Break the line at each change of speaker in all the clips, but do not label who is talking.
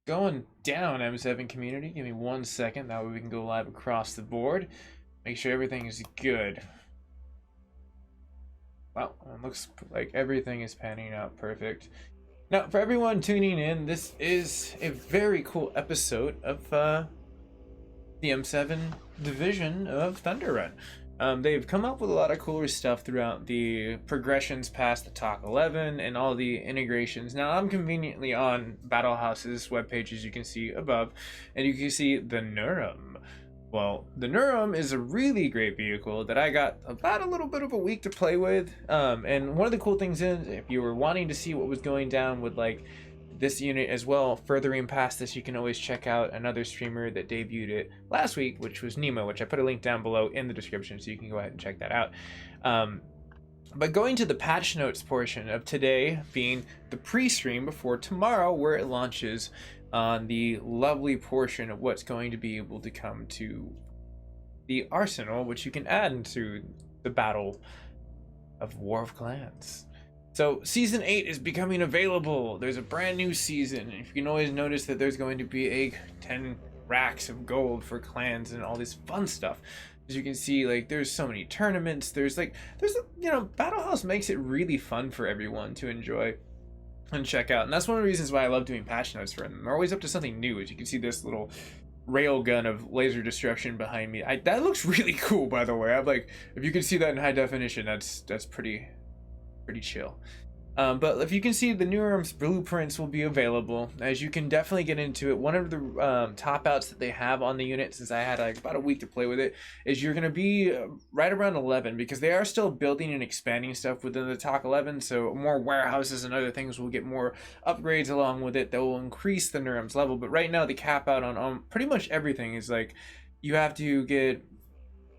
going down, M7 community? Give me 1 second. That way we can go live across the board. Make sure everything is good. Well, it looks like everything is panning out perfect. Now, for everyone tuning in, this is a very cool episode of the M7 division of Thunder Run. They've come up with a lot of cooler stuff throughout the progressions past the Talk 11 and all the integrations. Now, I'm conveniently on Battlehouse's webpage, as you can see above, and you can see the Neuron. Well, the Neuron is a really great vehicle that I got about a little bit of a week to play with. And one of the cool things is, if you were wanting to see what was going down with like this unit as well, furthering past this, you can always check out another streamer that debuted it last week, which was Nemo, which I put a link down below in the description, so you can go ahead and check that out. But going to the patch notes portion of today being the pre-stream before tomorrow, where it launches on the lovely portion of what's going to be able to come to the arsenal, which you can add into the Battle of War of Clans. So season 8 is becoming available. There's a brand new season. You can always notice that there's going to be 10 racks of gold for clans and all this fun stuff. As you can see, like, there's so many tournaments. Battlehouse makes it really fun for everyone to enjoy and check out. And that's one of the reasons why I love doing patch notes for them. They're always up to something new. As you can see, this little rail gun of laser destruction behind me. That looks really cool, by the way. I'm like, if you can see that in high definition, that's pretty chill. But if you can see, the Neuron's blueprints will be available, as you can definitely get into it. One of the top outs that they have on the unit, since I had about a week to play with it, is you're going to be right around 11, because they are still building and expanding stuff within the Talk 11, so more warehouses and other things will get more upgrades along with it that will increase the Neuron's level. But right now the cap out on pretty much everything is like, you have to get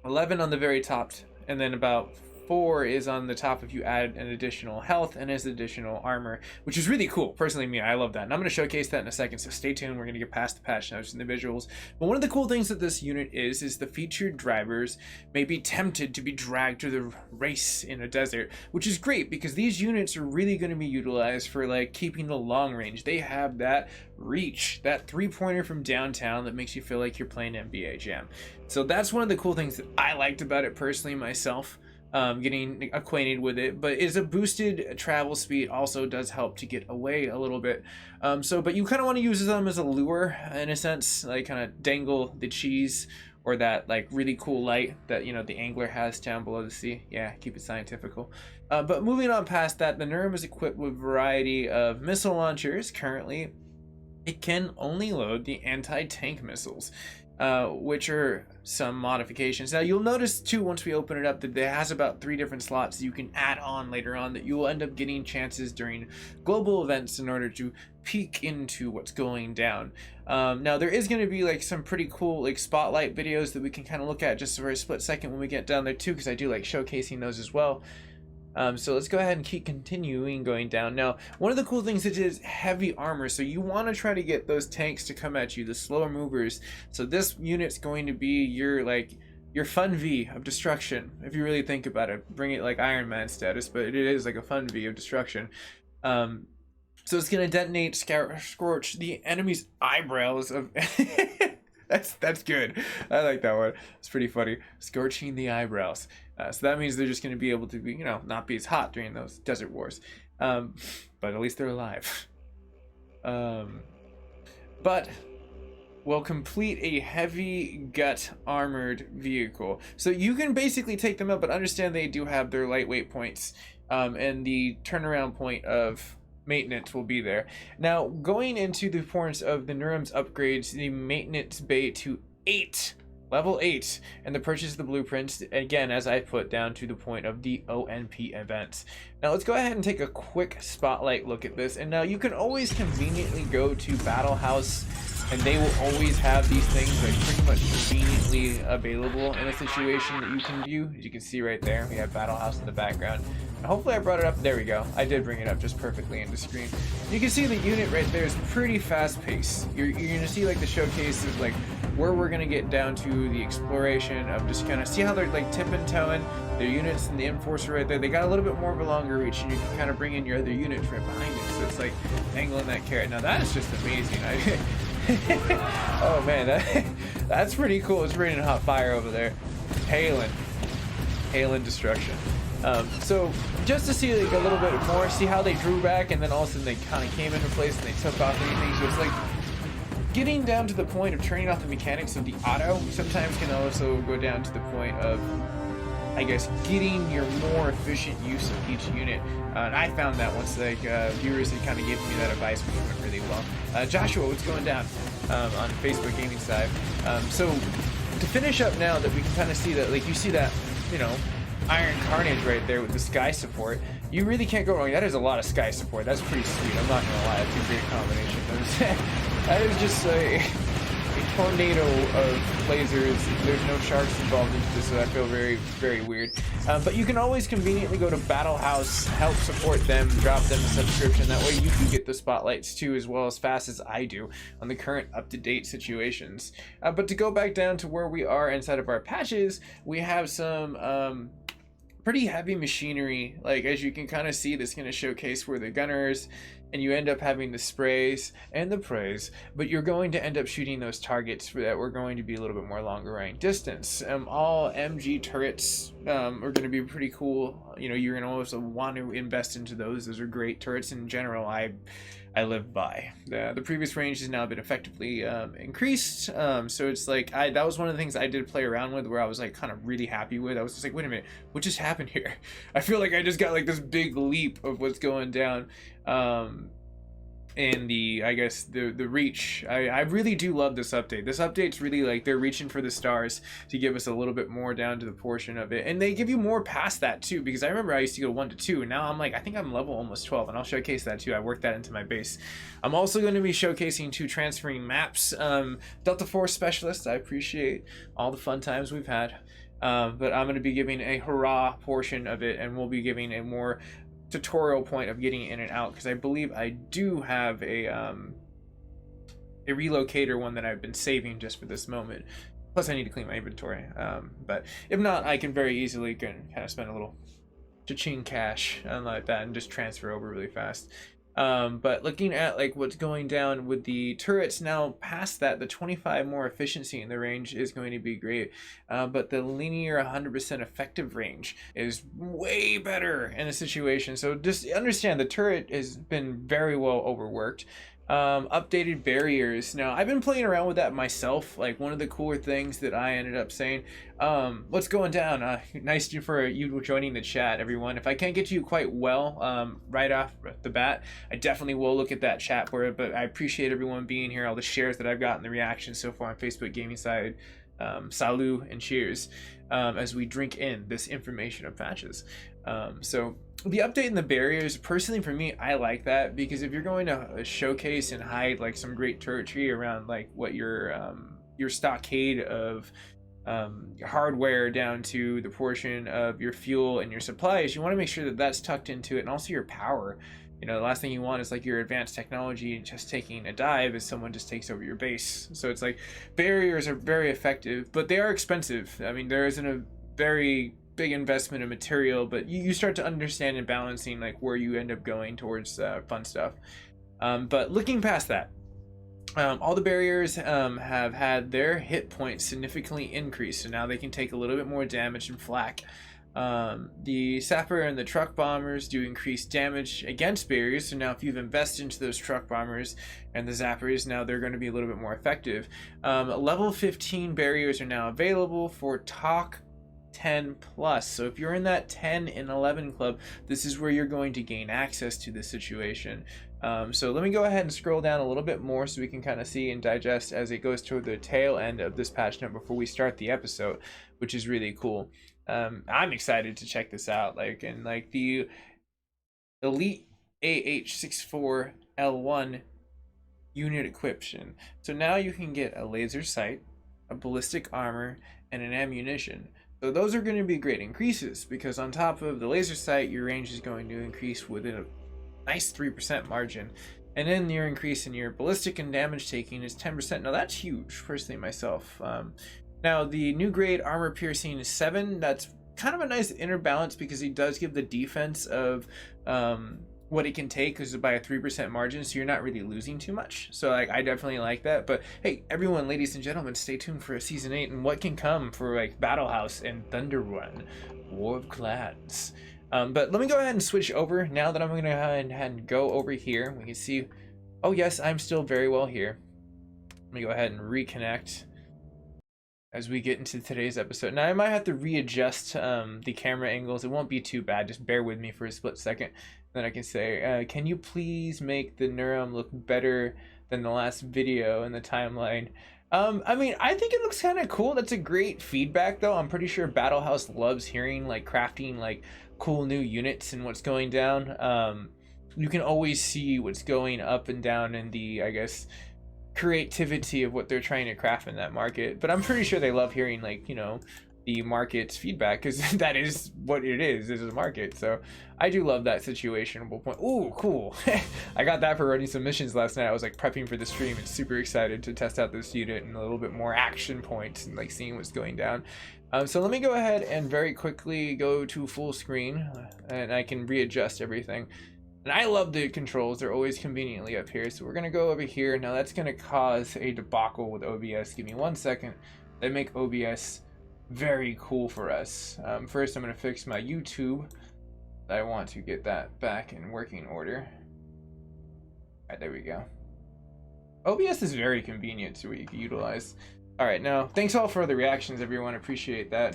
11 on the very top, and then about 4 is on the top if you add an additional health and as additional armor, which is really cool. Personally, I love that, and I'm going to showcase that in a second, so stay tuned. We're going to get past the patch notes and the visuals. But one of the cool things that this unit is the featured drivers may be tempted to be dragged to the race in a desert, which is great because these units are really going to be utilized for like keeping the long range. They have that reach, that 3-pointer from downtown that makes you feel like you're playing NBA Jam. So that's one of the cool things that I liked about it personally myself. Getting acquainted with it, but is a boosted travel speed also does help to get away a little bit. But you kind of want to use them as a lure in a sense, like kind of dangle the cheese or that like really cool light that the angler has down below the sea. Yeah, keep it scientifical. But moving on past that, the Nerm is equipped with a variety of missile launchers. Currently, it can only load the anti-tank missiles, which are some modifications. Now you'll notice too, once we open it up, that it has about 3 different slots you can add on later on, that you will end up getting chances during global events in order to peek into what's going down. Now there is going to be like some pretty cool like spotlight videos that we can kind of look at just for a split second when we get down there too, because I do like showcasing those as well. So let's go ahead and keep continuing going down. Now, one of the cool things is heavy armor, so you want to try to get those tanks to come at you, the slower movers. So this unit's going to be your fun V of destruction, if you really think about it. Bring it like Iron Man status, but it is like a fun V of destruction. So it's going to detonate, scorch the enemy's eyebrows of... That's good. I like that one. It's pretty funny. Scorching the eyebrows. So that means they're just going to be able to be, not be as hot during those desert wars. But at least they're alive. But will complete a heavy gut armored vehicle. So you can basically take them up, but understand they do have their lightweight points. And the turnaround point of maintenance will be there. Now, going into the points of the Neuron's upgrades, the maintenance bay to level 8, and the purchase of the blueprints, again, as I put down to the point of the ONP events. Now let's go ahead and take a quick spotlight look at this. And now you can always conveniently go to Battlehouse, and they will always have these things like pretty much conveniently available in a situation that you can view. As you can see right there, we have Battlehouse in the background. And hopefully I brought it up. There we go. I did bring it up just perfectly into screen. You can see the unit right there is pretty fast paced. You're gonna see like the showcase of like where we're going to get down to the exploration of just kind of see how they're like tipping toeing their units, and the enforcer right there, they got a little bit more of a longer reach, and you can kind of bring in your other units right behind it, so it's like angling that carrot. Now that is just amazing. Oh man, that's pretty cool. It's raining hot fire over there. Hail and destruction. So just to see like a little bit more, see how they drew back, and then all of a sudden they kind of came into place and they took off anything. So it's like getting down to the point of turning off the mechanics of the auto sometimes can also go down to the point of, I guess, getting your more efficient use of each unit. And I found that once like viewers had kind of given me that advice, which went really well. Joshua, what's going down on Facebook gaming side? So to finish up now that we can kind of see that, like you see that, you know, Iron Carnage right there with the sky support, you really can't go wrong. That is a lot of sky support. That's pretty sweet. I'm not gonna lie, that's a great combination. That is just a tornado of lasers. There's no sharks involved into this, so I feel very, very weird. But you can always conveniently go to Battle House, help support them, drop them a subscription. That way you can get the spotlights too, as well as fast as I do on the current up-to-date situations. But to go back down to where we are inside of our patches, we have some pretty heavy machinery. Like as you can kind of see, that's going to showcase where the gunners, and you end up having the sprays and the praise, but you're going to end up shooting those targets for that we're going to be a little bit more longer range distance. All MG turrets are going to be pretty cool. You know, you're going to also want to invest into those. Those are great turrets in general. I live by. The previous range has now been effectively increased, so it's like that was one of the things I did play around with, where I was like kind of really happy with. I was just like, wait a minute, what just happened here? I feel like I just got like this big leap of what's going down in the, I guess, the reach. I really do love this update. This update's really like they're reaching for the stars to give us a little bit more down to the portion of it, and they give you more past that too, because I remember I used to go 1 to 2, and now I'm like, I think I'm level almost 12, and I'll showcase that too. I worked that into my base. I'm also going to be showcasing 2 transferring maps. Delta Force Specialist, I appreciate all the fun times we've had, but I'm going to be giving a hurrah portion of it, and we'll be giving a more tutorial point of getting in and out, because I believe I do have a relocator one that I've been saving just for this moment. Plus I need to clean my inventory, but if not, I can very easily kind of spend a little cha-ching cash like that and just transfer over really fast. But looking at like what's going down with the turrets now, past that, the 25 more efficiency in the range is going to be great, but the linear 100% effective range is way better in a situation. So just understand the turret has been very well overworked. Updated barriers. Now I've been playing around with that myself. Like one of the cooler things that I ended up saying, what's going down? Nice for you joining the chat, everyone. If I can't get to you quite well right off the bat, I definitely will look at that chat for it, but I appreciate everyone being here, all the shares that I've gotten, the reactions so far on Facebook gaming side. Salut and cheers as we drink in this information of patches. So the update in the barriers, personally for me, I like that, because if you're going to showcase and hide like some great turretry around like what your stockade of your hardware down to the portion of your fuel and your supplies, you want to make sure that that's tucked into it, and also your power. You know, the last thing you want is like your advanced technology just taking a dive as someone just takes over your base. So it's like barriers are very effective, but they are expensive. I mean, there isn't a very big investment in material, but you start to understand and balancing like where you end up going towards fun stuff. But looking past that, all the barriers have had their hit points significantly increased, so now they can take a little bit more damage and flak. The sapper and the truck bombers do increase damage against barriers, so now if you've invested into those truck bombers and the zappers, now they're going to be a little bit more effective. Level 15 barriers are now available for TOC 10 plus, so if you're in that 10 and 11 club, this is where you're going to gain access to this situation. So let me go ahead and scroll down a little bit more so we can kind of see and digest as it goes toward the tail end of this patch note before we start the episode, which is really cool. I'm excited to check this out, like, and like the Elite AH-64L1 unit equiption. So now you can get a laser sight, a ballistic armor, and an ammunition. So those are going to be great increases, because on top of the laser sight, your range is going to increase within a nice 3% margin. And then your increase in your ballistic and damage taking is 10%. Now that's huge, personally myself. Now the new grade armor piercing is 7. That's kind of a nice inner balance because he does give the defense of what he can take, because by a 3% margin, so you're not really losing too much. So like, I definitely like that. But hey, everyone, ladies and gentlemen, stay tuned for season 8 and what can come for like Battle House and Thunder Run, War of Clans. But let me go ahead and switch over now that I'm going to go ahead and go over here. We can see, oh yes, I'm still very well here. Let me go ahead and reconnect as we get into today's episode. Now I might have to readjust the camera angles. It won't be too bad. Just bear with me for a split second. Then I can say, can you please make the Neuron look better than the last video in the timeline? I mean, I think it looks kind of cool. That's a great feedback though. I'm pretty sure Battle House loves hearing like crafting like cool new units and what's going down. You can always see what's going up and down in the, I guess, creativity of what they're trying to craft in that market. But I'm pretty sure they love hearing like, you know, the market's feedback, because that is what it is a market. So I do love that situationable point. Ooh, cool. I got that for running some missions last night. I was like prepping for the stream and super excited to test out this unit and a little bit more action points and like seeing what's going down. So let me go ahead and very quickly go to full screen and I can readjust everything. And I love the controls. They're always conveniently up here. So we're going to go over here. Now that's going to cause a debacle with OBS. Give me 1 second. They make OBS very cool for us. First, I'm going to fix my YouTube. I want to get that back in working order. All right, there we go. OBS is very convenient to what you can utilize. All right, now thanks all for the reactions, everyone. Appreciate that.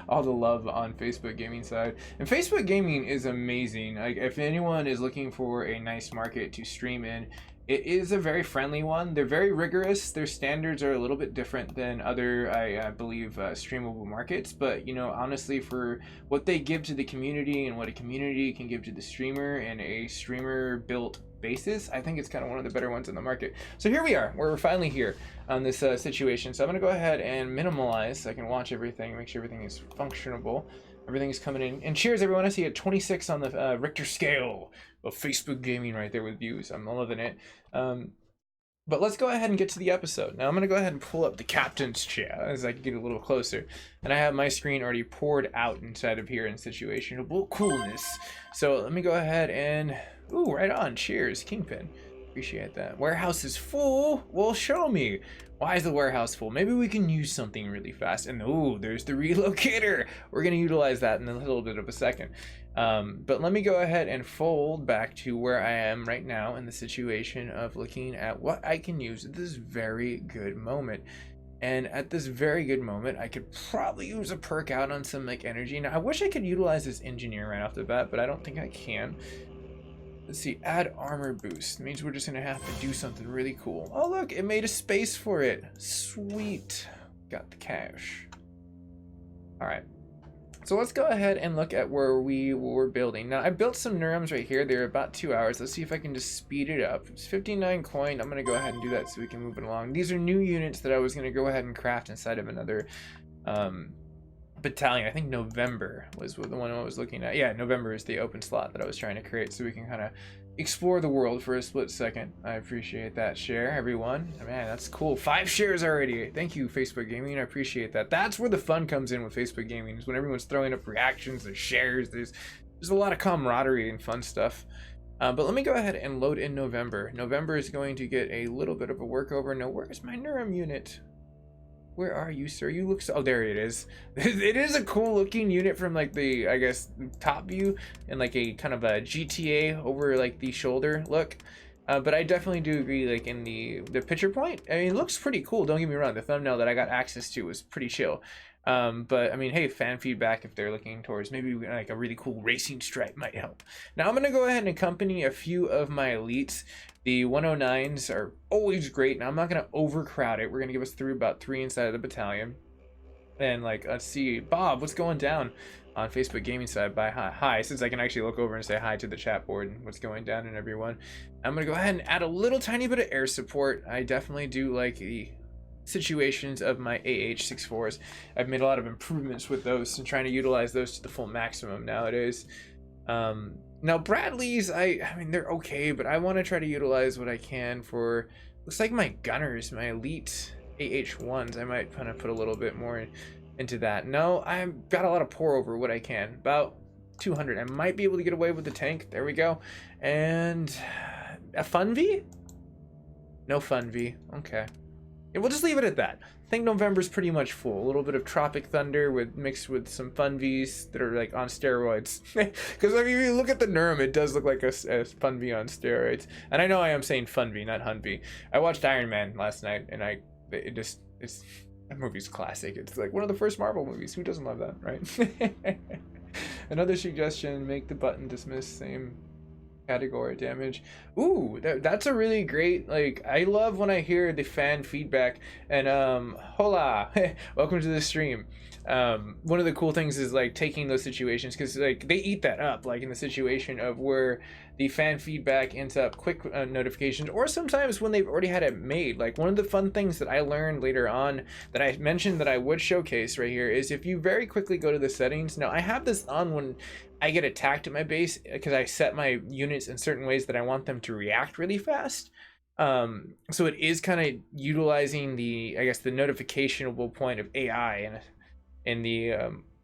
All the love on Facebook gaming side. And Facebook gaming is amazing. Like, if anyone is looking for a nice market to stream in, it is a very friendly one. They're very rigorous. Their standards are a little bit different than other, I believe, streamable markets. But, you know, honestly, for what they give to the community and what a community can give to the streamer and a streamer-built basis, I think it's kind of one of the better ones in the market. So here we are. We're finally here on this situation. So I'm going to go ahead and minimize so I can watch everything, make sure everything is functionable. Everything is coming in. And cheers, everyone. I see a 26 on the Richter scale of Facebook gaming right there with views. I'm loving it. But let's go ahead and get to the episode. Now I'm going to go ahead and pull up the captain's chair as I can get a little closer. And I have my screen already poured out inside of here in situationable coolness. So let me go ahead and... Ooh, right on. Cheers. Kingpin. Appreciate that. Warehouse is full? Well, show me. Why is the warehouse full? Maybe we can use something really fast. And ooh, there's the relocator. We're going to utilize that in a little bit of a second. But let me go ahead and fold back to where I am right now in the situation of looking at what I can use at this very good moment. And at this very good moment, I could probably use a perk out on some like energy. Now, I wish I could utilize this engineer right off the bat, but I don't think I can. Let's see, add armor boost. It means we're just gonna have to do something really cool. Oh look, it made a space for it. Sweet. Got the cash. All right. So let's go ahead and look at where we were building. Now I built some neurons right here. They're about 2 hours. Let's see if I can just speed it up. It's 59 coin. I'm gonna go ahead and do that so we can move it along. These are new units that I was gonna go ahead and craft inside of another battalion. I think November was the one I was looking at. Yeah, November is the open slot that I was trying to create so we can kind of explore the world for a split second. I appreciate that share, everyone. Man, that's cool. 5 shares already. Thank you, Facebook Gaming. I appreciate that. That's where the fun comes in with Facebook Gaming, is when everyone's throwing up reactions or shares. There's a lot of camaraderie and fun stuff. But let me go ahead and load in November. November is going to get a little bit of a workover. Now, where's my Neuron unit? Where are you, sir? You look so... Oh, there it is. It is a cool looking unit from like the, I guess, top view and like a kind of a GTA over like the shoulder look. But I definitely do agree, like in the picture point, I mean, it looks pretty cool. Don't get me wrong. The thumbnail that I got access to was pretty chill. But I mean, hey, fan feedback if they're looking towards maybe like a really cool racing stripe might help. Now I'm going to go ahead and accompany a few of my elites. The 109s are always great. Now I'm not going to overcrowd it. We're going to give us through about 3 inside of the battalion. And like, let's see, Bob, what's going down on Facebook Gaming side? By hi, since I can actually look over and say hi to the chat board and what's going down and everyone. I'm going to go ahead and add a little tiny bit of air support. I definitely do like the situations of my AH-64s. I've made a lot of improvements with those and trying to utilize those to the full maximum nowadays. Now Bradley's, I mean, they're okay, but I want to try to utilize what I can for, looks like my gunners, my elite AH1s. I might kind of put a little bit more into that. No, I've got a lot of pour over what I can, about 200. I might be able to get away with the tank. There we go. And a fun V? No fun V. Okay. And we'll just leave it at that. I think November's pretty much full. A little bit of Tropic Thunder mixed with some fun Vs that are like on steroids. Because I mean, if you look at the Neuron, it does look like a fun V on steroids. And I know I am saying fun V, not Hun V. I watched Iron Man last night, and that movie's classic. It's like one of the first Marvel movies. Who doesn't love that, right? Another suggestion: make the button dismiss same category damage. Ooh, that's a really great, like, I love when I hear the fan feedback. And hola, welcome to the stream. One of the cool things is like taking those situations, because like they eat that up, like in the situation of where the fan feedback ends up quick notifications, or sometimes when they've already had it made. Like one of the fun things that I learned later on that I mentioned that I would showcase right here is if you very quickly go to the settings. Now I have this on when I get attacked at my base, because I set my units in certain ways that I want them to react really fast. So it is kind of utilizing the, I guess, the notificationable point of AI and the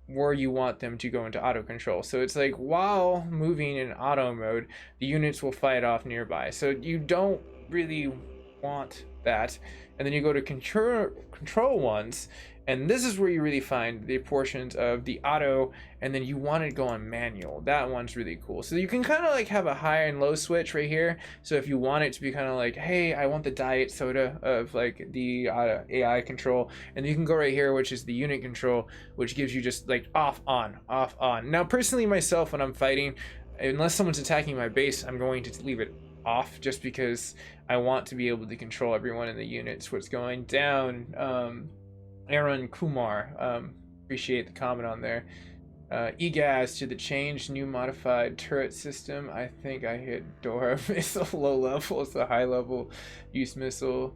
where you want them to go into auto control. So it's like while moving in auto mode, the units will fight off nearby. So you don't really want that. And then you go to control ones, and this is where you really find the portions of the auto, and then you want to go on manual. That one's really cool. So you can kind of like have a high and low switch right here. So if you want it to be kind of like, hey, I want the diet soda of like the AI control, and you can go right here, which is the unit control, which gives you just like off, on, off, on. Now, personally myself, when I'm fighting, unless someone's attacking my base, I'm going to leave it off, just because I want to be able to control everyone in the units. What's going down? Aaron Kumar, appreciate the comment on there. EGAS to the change, new modified turret system. I think I hit Dora missile low level. It's a high level use missile.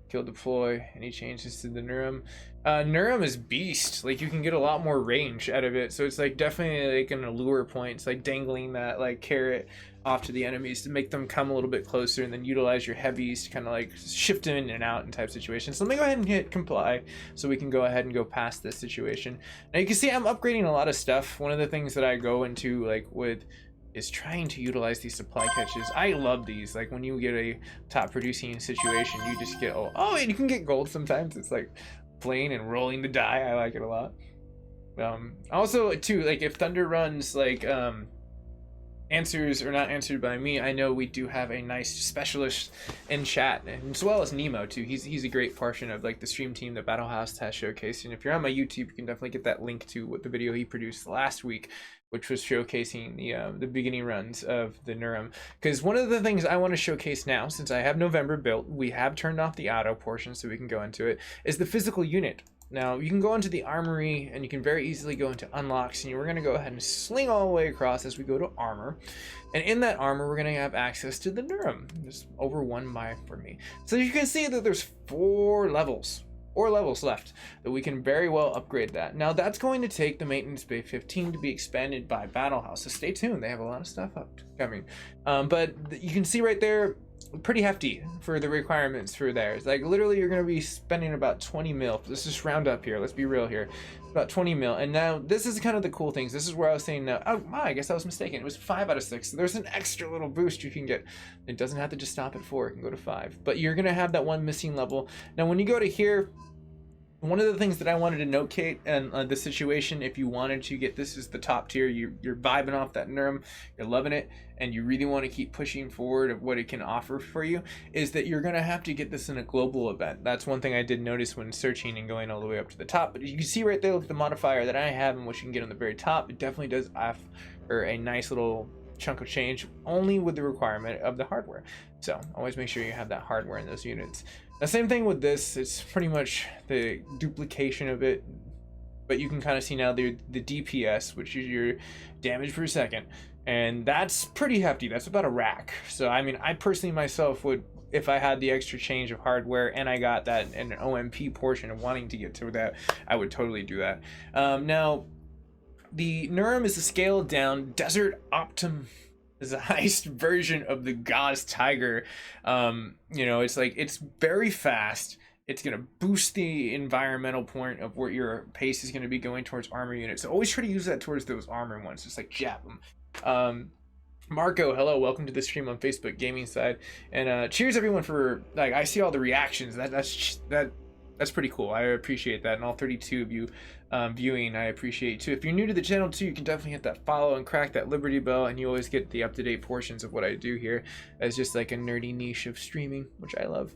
Kill deploy. Any changes to the Neuron? Neuron is beast. Like you can get a lot more range out of it. So it's like definitely like an allure point. It's like dangling that like carrot off to the enemies to make them come a little bit closer, and then utilize your heavies to kind of like shift them in and out in type situations. So let me go ahead and hit comply so we can go ahead and go past this situation. Now you can see I'm upgrading a lot of stuff. One of the things that I go into like with is trying to utilize these supply catches. I love these. Like when you get a top producing situation, you just get, and you can get gold sometimes. It's like playing and rolling the die. I like it a lot. Also too, like if Thunder runs like answers are not answered by me, I know we do have a nice specialist in chat, and as well as Nemo too. He's a great portion of like the stream team that Battlehouse has showcased. And if you're on my YouTube, you can definitely get that link to what the video he produced last week, which was showcasing the beginning runs of the Neuron. Because one of the things I want to showcase now, since I have November built, we have turned off the auto portion so we can go into it, is the physical unit. Now you can go into the armory, and you can very easily go into unlocks, and we're going to go ahead and sling all the way across as we go to armor. And in that armor, we're going to have access to the Neuron. There's over 1 by for me. So you can see that there's 4 levels left that we can very well upgrade that. Now that's going to take the maintenance bay 15 to be expanded by Battlehouse, so stay tuned. They have a lot of stuff upcoming. But you can see right there, pretty hefty for the requirements for there. It's like literally you're going to be spending about 20 mil. Let's just round up here. Let's be real here. About 20 mil. And now this is kind of the cool things. This is where I was saying, I guess I was mistaken. It was 5 out of 6. So there's an extra little boost you can get. It doesn't have to just stop at 4. It can go to 5. But you're going to have that one missing level. Now when you go to here, one of the things that I wanted to notate and the situation, if you wanted to get this is the top tier, you're vibing off that Neuron, you're loving it, and you really want to keep pushing forward of what it can offer for you, is that you're going to have to get this in a global event. That's one thing I did notice when searching and going all the way up to the top. But you can see right there with the modifier that I have and what you can get on the very top, it definitely does offer a nice little chunk of change, only with the requirement of the hardware. So always make sure you have that hardware in those units. The same thing with this, it's pretty much the duplication of it, but you can kind of see now the DPS, which is your damage per second, and that's pretty hefty. That's about a rack. So I mean, I personally myself would, if I had the extra change of hardware and I got that an OMP portion of wanting to get to that, I would totally do that. Now the Neuron is a scaled down desert optimized version of the Gauss Tiger. You know, it's like, it's very fast. It's going to boost the environmental point of where your pace is going to be going towards armor units. So always try to use that towards those armor ones. Just like jab them. Marco, hello, welcome to the stream on Facebook Gaming Side, and cheers everyone for, like, I see all the reactions. That's pretty cool. I appreciate that, and all 32 of you viewing, I appreciate too. If you're new to the channel too, you can definitely hit that follow and crack that Liberty bell, and you always get the up-to-date portions of what I do here as just like a nerdy niche of streaming, which I love.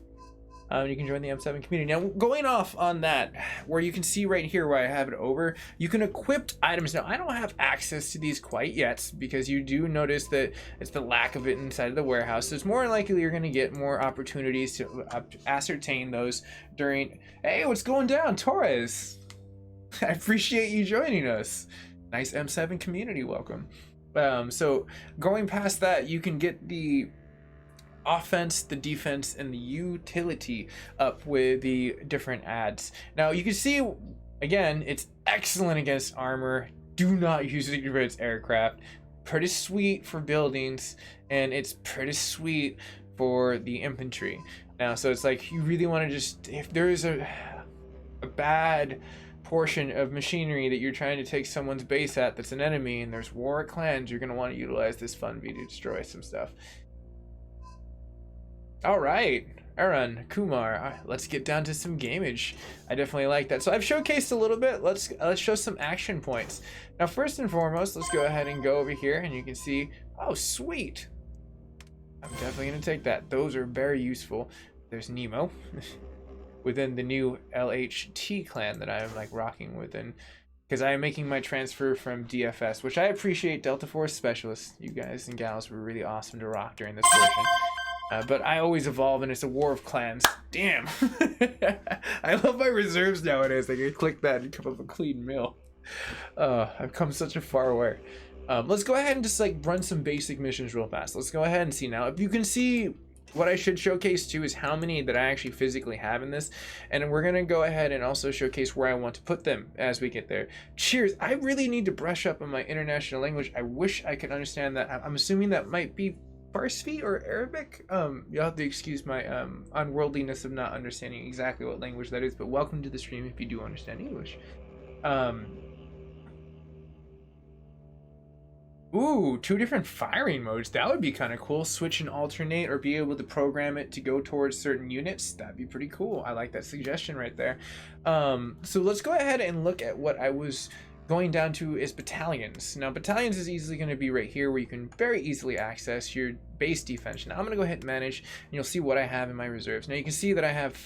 You can join the M7 community. Now, going off on that, where you can see right here where I have it over, you can equip items. Now, I don't have access to these quite yet, because you do notice that it's the lack of it inside of the warehouse. So it's more likely you're going to get more opportunities to ascertain those during... Hey, what's going down, Torres? I appreciate you joining us. Nice M7 community welcome. So going past that, you can get the offense, the defense, and the utility up with the different ads. Now you can see, again, it's excellent against armor. Do not use it against aircraft. Pretty sweet for buildings, and it's pretty sweet for the infantry. Now, so it's like, you really want to just, if there is a bad portion of machinery that you're trying to take someone's base at that's an enemy, and there's war of clans, you're going to want to utilize this fun V to destroy some stuff. All right, Aaron, Kumar, let's get down to some gameage. I definitely like that. So I've showcased a little bit. Let's show some action points. Now, first and foremost, let's go ahead and go over here, and you can see, oh, sweet. I'm definitely gonna take that. Those are very useful. There's Nemo within the new LHT clan that I'm like rocking within, because I am making my transfer from DFS, which I appreciate. Delta Force Specialists, you guys and gals were really awesome to rock during this portion. But I always evolve, and it's a war of clans. Damn. I love my reserves nowadays. I can click that and come up a clean mill. I've come such a far way. Let's go ahead and just like run some basic missions real fast. Let's go ahead and see now. If you can see, what I should showcase too is how many that I actually physically have in this, and we're gonna go ahead and also showcase where I want to put them as we get there. Cheers. I really need to brush up on my international language. I wish I could understand that. I'm assuming that might be Farsi or Arabic. You'll have to excuse my unworldliness of not understanding exactly what language that is, but welcome to the stream if you do understand English. Ooh, 2 different firing modes. That would be kind of cool. Switch and alternate, or be able to program it to go towards certain units. That'd be pretty cool. I like that suggestion right there. So let's go ahead and look at what I was going down to is battalions. Now, battalions is easily going to be right here, where you can very easily access your base defense. Now, I'm going to go ahead and manage, and you'll see what I have in my reserves. Now, you can see that I have...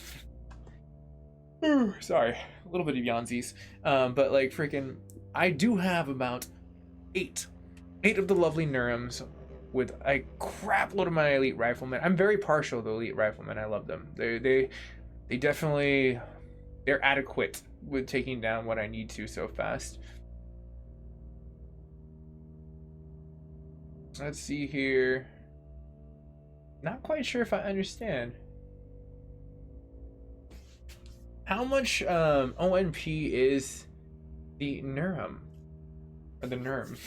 sorry, a little bit of yawnsies. But, like, freaking... I do have about 8 of the lovely Neurons with a crap load of my elite riflemen. I'm very partial to elite riflemen. I love them. They definitely... They're adequate with taking down what I need to so fast. Let's see here. Not quite sure if I understand. How much ONP is the Neuron? Or the Nerm?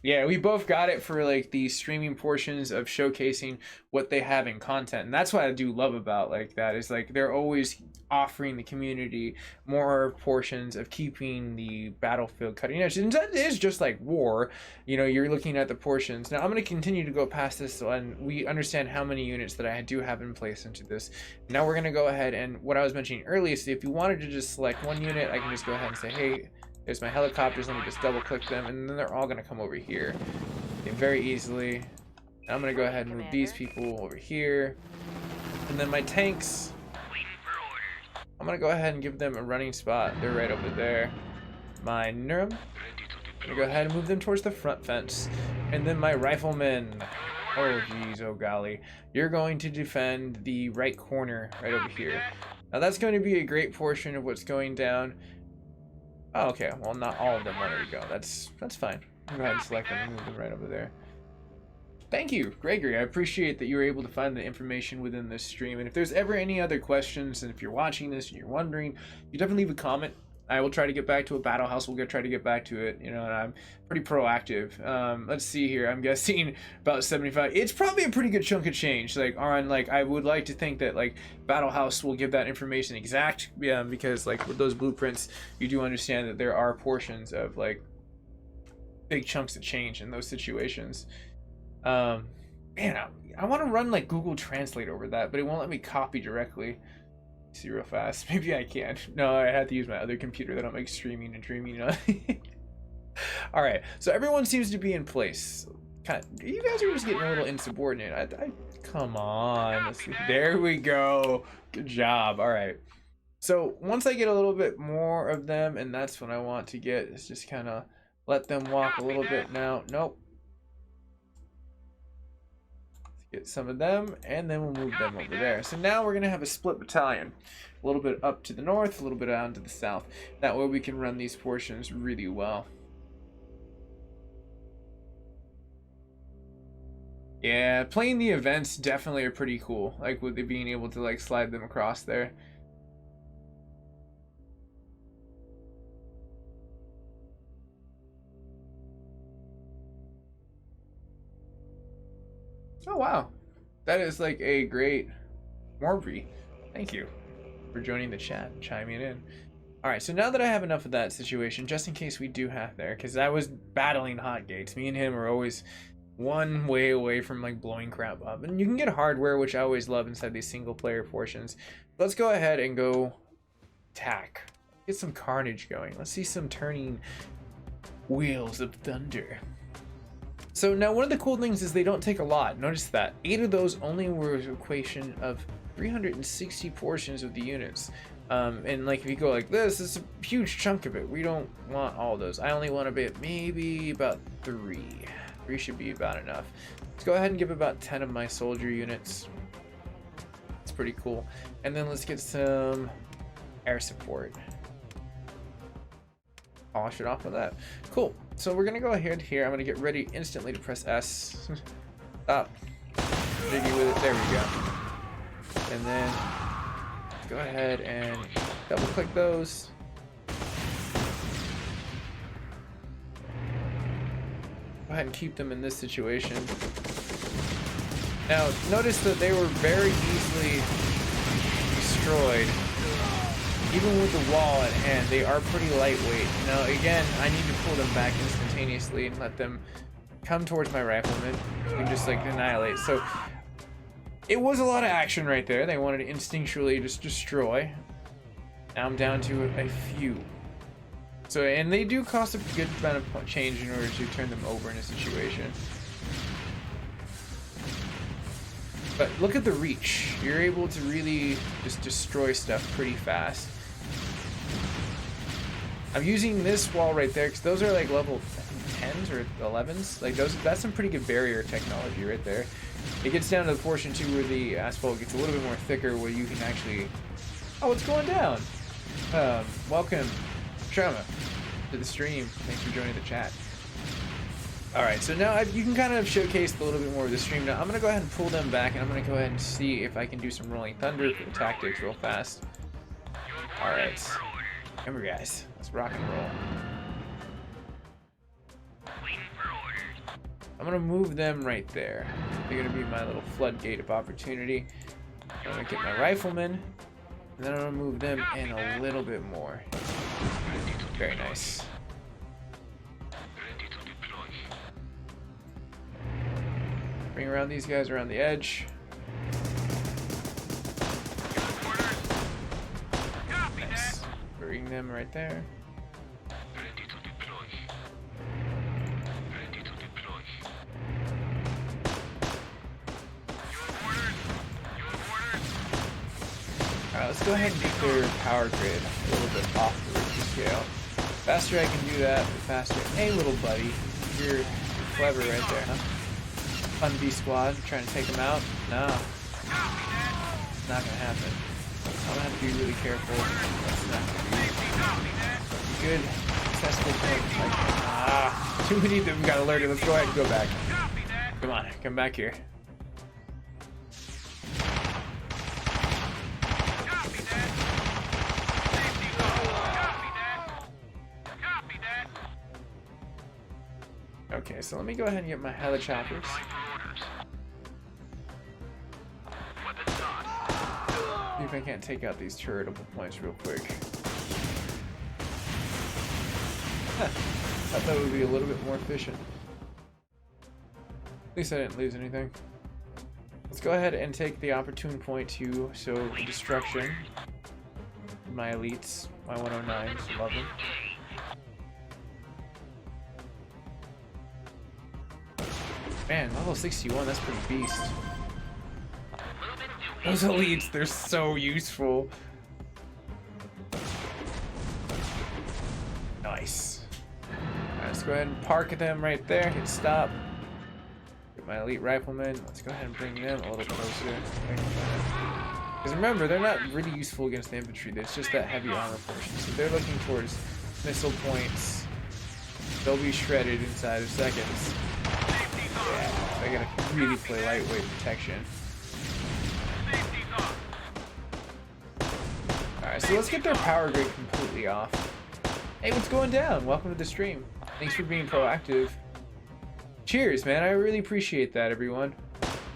Yeah, we both got it for like the streaming portions of showcasing what they have in content. And that's what I do love about like that, is like they're always offering the community more portions of keeping the battlefield cutting edge. And that is just like war, you know, you're looking at the portions. Now I'm going to continue to go past this, and we understand how many units that I do have in place into this. Now we're going to go ahead, and what I was mentioning earlier, so if you wanted to just select one unit, I can just go ahead and say, hey, there's my helicopters. Let me just double click them, and then they're all going to come over here very easily. Now I'm going to go ahead and move these people over here, and then my tanks, I'm going to go ahead and give them a running spot. They're right over there. My Nimr, I'm going to go ahead and move them towards the front fence, and then my riflemen, oh geez, oh golly, you're going to defend the right corner right over here. Now that's going to be a great portion of what's going down. Oh, okay, well, not all of them wanted to go. That's fine. Go ahead and select them and move them right over there. Thank you, Gregory. I appreciate that you were able to find the information within this stream. And if there's ever any other questions, and if you're watching this and you're wondering, you definitely leave a comment. I will try to get back to a battle house. We'll try to get back to it, you know, and I'm pretty proactive. Let's see here. I'm guessing about 75. It's probably a pretty good chunk of change. Like, on, like, I would like to think that, like, battle house will give that information exact, because, like, with those blueprints, you do understand that there are portions of, like, big chunks of change in those situations. Man, I want to run, like, Google Translate over that, but it won't let me copy directly. See real fast. Maybe I can. No, I had to use my other computer that don't make streaming and dreaming. You know? All right, so everyone seems to be in place. Kind of, you guys are just getting a little insubordinate. Come on. There we go. Good job. All right. So once I get a little bit more of them, and that's what I want to get, is just kind of let them walk a little bit now. Nope. Get some of them, and then we'll move them over there. So now we're gonna have a split battalion, a little bit up to the north, a little bit down to the south. That way we can run these portions really well. Yeah, playing the events definitely are pretty cool, like with it being able to like slide them across there. Oh wow, that is like a great Morby. Thank you for joining the chat and chiming in. All right, so now that I have enough of that situation, just in case we do have there, because I was battling hot gates. Me and him are always one way away from like blowing crap up, and you can get hardware, which I always love inside these single player portions. Let's go ahead and go attack. Get some carnage going. Let's see some turning wheels of thunder. So now one of the cool things is they don't take a lot. Notice that 8 of those only were an equation of 360 portions of the units. And like if you go like this, it's a huge chunk of it. We don't want all those. I only want a bit, maybe about 3. 3 should be about enough. Let's go ahead and give about 10 of my soldier units. It's pretty cool. And then let's get some air support. Polish it off with that. Cool. So we're gonna go ahead here. I'm gonna get ready instantly to press S. Stop. Jiggy with it. There we go. And then go ahead and double click those. Go ahead and keep them in this situation. Now notice that they were very easily destroyed. Even with the wall at hand, they are pretty lightweight. Now again, I need to pull them back instantaneously and let them come towards my riflemen and just like annihilate. So it was a lot of action right there. They wanted to instinctually just destroy. Now I'm down to a few. So, and they do cost a good amount of change in order to turn them over in a situation. But look at the reach. You're able to really just destroy stuff pretty fast. I'm using this wall right there because those are like level 10s or 11s. Like those, that's some pretty good barrier technology right there. It gets down to the portion too where the asphalt gets a little bit more thicker, where you can actually. Oh, it's going down. Welcome, Trauma, to the stream. Thanks for joining the chat. All right, so now you can kind of showcase a little bit more of the stream. Now I'm gonna go ahead and pull them back, and I'm gonna go ahead and see if I can do some rolling thunder tactics real fast. All right, remember guys, let's rock and roll. I'm gonna move them right there. They're gonna be my little floodgate of opportunity. I'm gonna get my riflemen, and then I'm gonna move them in a little bit more. Very nice. Bring around these guys around the edge. Nice. Bring them right there. Alright, let's go ahead and get their power grid a little bit off the Richter scale. Faster I can do that, the faster. Hey little buddy, you're clever right there, huh? Fun B squad, trying to take them out? No. It's not gonna happen. I'm gonna have to be really careful. That's not gonna be good. Successful point. Like, too many of them got alerted. Let's go ahead and go back. Come on, come back here.
Copy that. Safety low. Copy that. Copy that.
Okay, so let me go ahead and get my helichoppers. See if I can't take out these turretable points real quick. Huh. I thought it would be a little bit more efficient. At least I didn't lose anything. Let's go ahead and take the opportune point to show destruction. My elites, my 109s, love them. Man, level 61, that's pretty beast. Those elites, they're so useful. Nice. Alright, let's go ahead and park them right there. Hit stop. Get my elite riflemen. Let's go ahead and bring them a little closer. Because remember, they're not really useful against the infantry. It's just that heavy armor portion. So they're looking towards missile points. They'll be shredded inside of seconds. Yeah, I gotta really play lightweight protection. Alright, so let's get their power grid completely off. Hey, what's going down? Welcome to the stream. Thanks for being proactive. Cheers, man. I really appreciate that, everyone.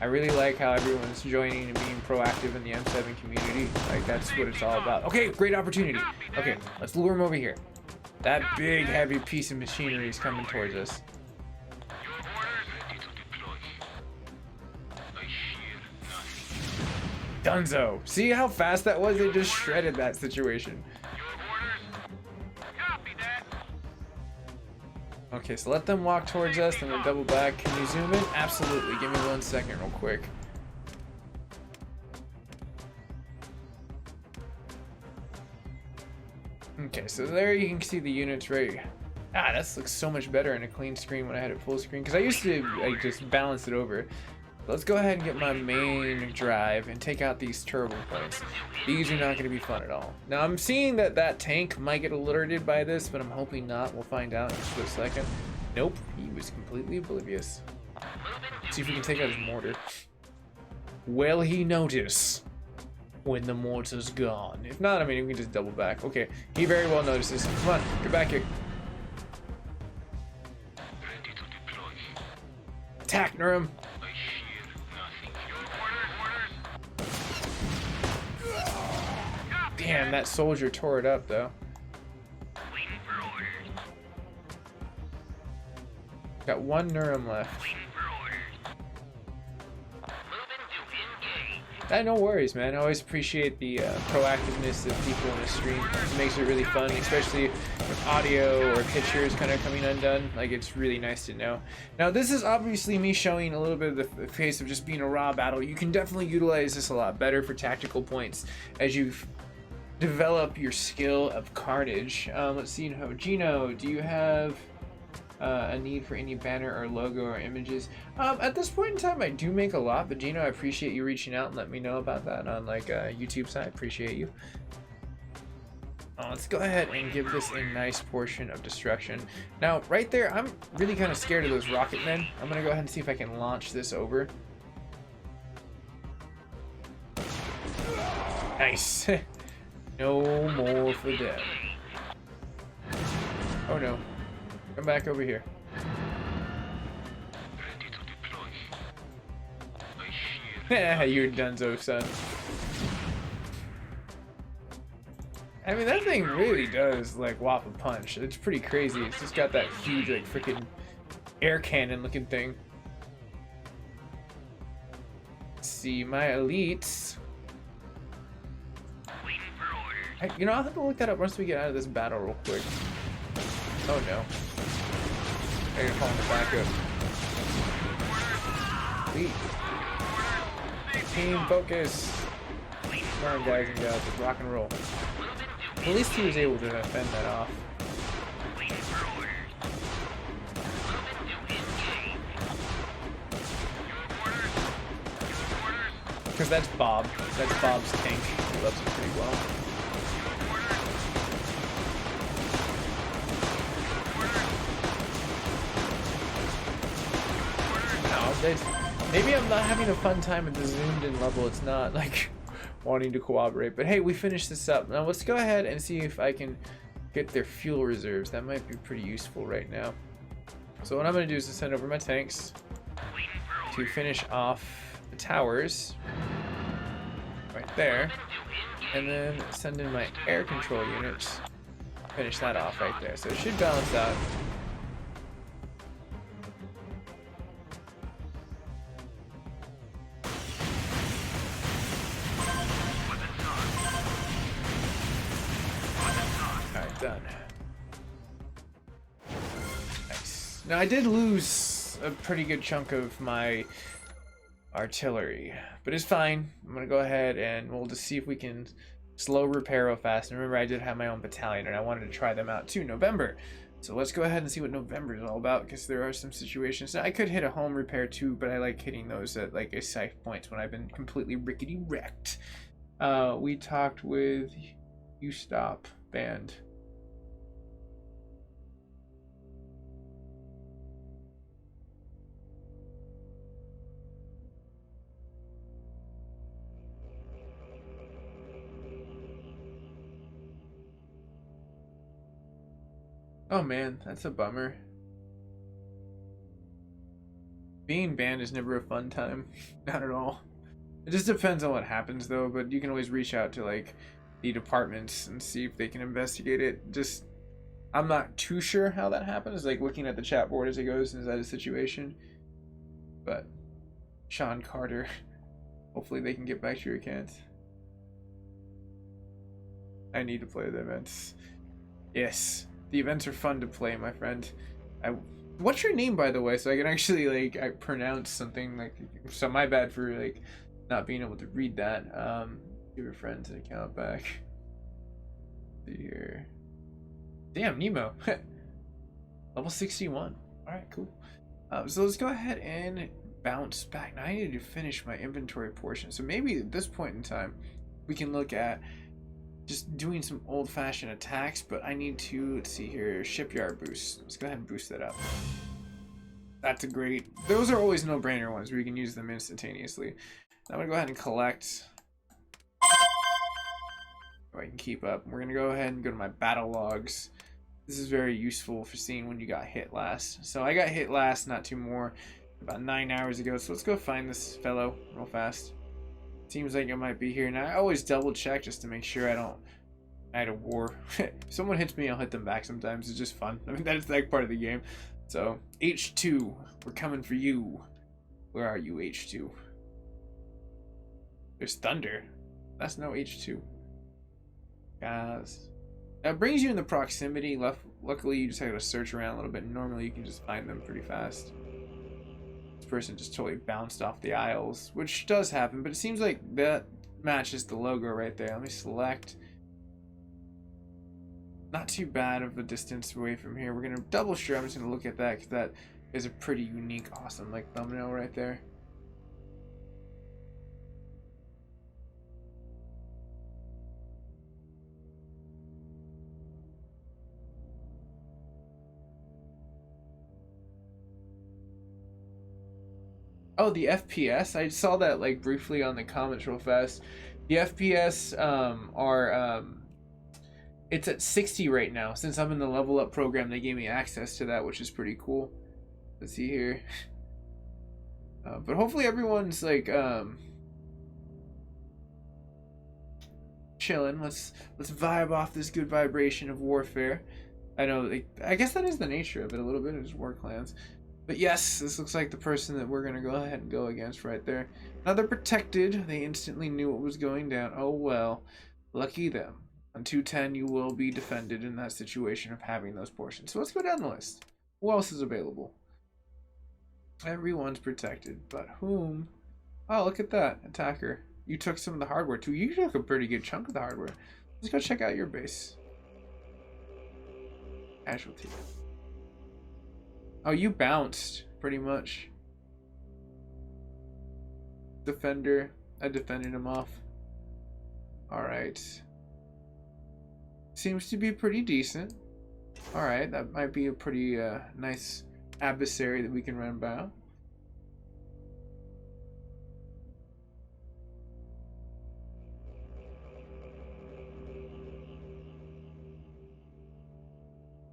I really like how everyone's joining and being proactive in the M7 community. Like, that's what it's all about. Okay, great opportunity. Okay, let's lure him over here. That big, heavy piece of machinery is coming towards us. Dunzo. See how fast that was? They just shredded that situation. Okay, so let them walk towards us, then we'll double back. Can you zoom in? Absolutely. Give me 1 second real quick. Okay, so there you can see the units right. Ah, that looks so much better in a clean screen when I had it full screen. Because I used to like just balance it over. Let's go ahead and get my main drive and take out these turbo points. These are not going to be fun at all. Now I'm seeing that that tank might get alerted by this, but I'm hoping not. We'll find out in a split second. Nope, he was completely oblivious. Let's see if we can take out his mortar. Will he notice when the mortar's gone? If not, I mean, we can just double back. Okay, he very well notices. Come on, get back here. Attack, Neuron. Damn, that soldier tore it up, though. Got 1 Neuron left. No worries, man. I always appreciate the proactiveness of people in the stream. It makes it really fun, especially with audio or pictures kind of coming undone. Like, it's really nice to know. Now, this is obviously me showing a little bit of the face of just being a raw battle. You can definitely utilize this a lot better for tactical points as you develop your skill of carnage. Let's see, Gino, do you have a need for any banner or logo or images? At this point in time, I do make a lot, but Gino, I appreciate you reaching out and letting me know about that on like YouTube side. Appreciate you. Let's go ahead and give this a nice portion of destruction. Now, right there, I'm really kind of scared of those rocket men. I'm gonna go ahead and see if I can launch this over. Nice. No more for them. Oh no. Come back over here. Yeah, you're Dunzo, son. I mean, that thing really does, like, whop a punch. It's pretty crazy. It's just got that huge, like, freaking air cannon looking thing. Let's see, my elites. You know, I'll have to look that up once we get out of this battle real quick. Oh no. I gotta call him back up. Sweet. Team focus. Come on, guys and gals, let's rock and roll. At least he was able to fend that off. Because that's Bob. That's Bob's tank. He loves it pretty well. Maybe I'm not having a fun time at the zoomed in level. It's not like wanting to cooperate. But hey, we finished this up. Now let's go ahead and see if I can get their fuel reserves. That might be pretty useful right now. So what I'm going to do is to send over my tanks to finish off the towers right there. And then send in my air control units. Finish that off right there. So it should balance out. Done. Nice. Now I did lose a pretty good chunk of my artillery, but it's fine. I'm gonna go ahead and we'll just see if we can slow repair real fast. And remember, I did have my own battalion and I wanted to try them out too. November. So let's go ahead and see what November is all about, because there are some situations. Now I could hit a home repair too, but I like hitting those at like a safe points when I've been completely rickety wrecked. We talked with You Stop Band. Oh man, that's a bummer. Being banned is never a fun time. Not at all. It just depends on what happens though, but you can always reach out to like the departments and see if they can investigate it. Just, I'm not too sure how that happens, like looking at the chat board as it goes, is that a situation? But Sean Carter, hopefully they can get back to your account. I need to play the events. Yes. The events are fun to play, my friend. What's your name, by the way, so I can actually I pronounce something like. So my bad for like not being able to read that. Give your friends an account back. See here. Damn, Nemo. Level 61. All right, cool. So let's go ahead and bounce back. Now I need to finish my inventory portion. So maybe at this point in time, we can look at just doing some old-fashioned attacks, but I need to, let's see here, shipyard boost. Let's go ahead and boost that up. That's a great, those are always no-brainer ones where you can use them instantaneously. Now I'm gonna go ahead and collect. So I can keep up. We're gonna go ahead and go to my battle logs. This is very useful for seeing when you got hit last. So I got hit last, not too more, about 9 hours ago. So let's go find this fellow real fast. Seems like it might be here. Now I always double check just to make sure I had a war. If someone hits me, I'll hit them back sometimes. It's just fun. I mean, that's like part of the game. So H2, we're coming for you. Where are you, H2? There's thunder. That's no H2. Guys. Now it brings you in the proximity. Luckily you just have to search around a little bit. Normally you can just find them pretty fast. Person just totally bounced off the aisles, which does happen, but it seems like that matches the logo right there. Let me select. Not too bad of a distance away from here. We're gonna double sure. I'm just gonna look at that because that is a pretty unique, awesome like thumbnail right there. Oh, the FPS. I saw that like briefly on the comments real fast. The FPS are it's at 60 right now. Since I'm in the level up program, they gave me access to that, which is pretty cool. Let's see here. But hopefully everyone's like chilling. Let's vibe off this good vibration of warfare. I know, like, I guess that is the nature of it a little bit. It's war clans. But yes, this looks like the person that we're gonna go ahead and go against right there. Now they're protected. They instantly knew what was going down. Oh well, lucky them. On 210, you will be defended in that situation of having those portions. So let's go down the list. Who else is available? Everyone's protected, but whom? Oh, look at that, attacker. You took some of the hardware too. You took a pretty good chunk of the hardware. Let's go check out your base. Casualty. Oh, you bounced, pretty much. Defender. I defended him off. Alright. Seems to be pretty decent. Alright, that might be a pretty nice adversary that we can run by.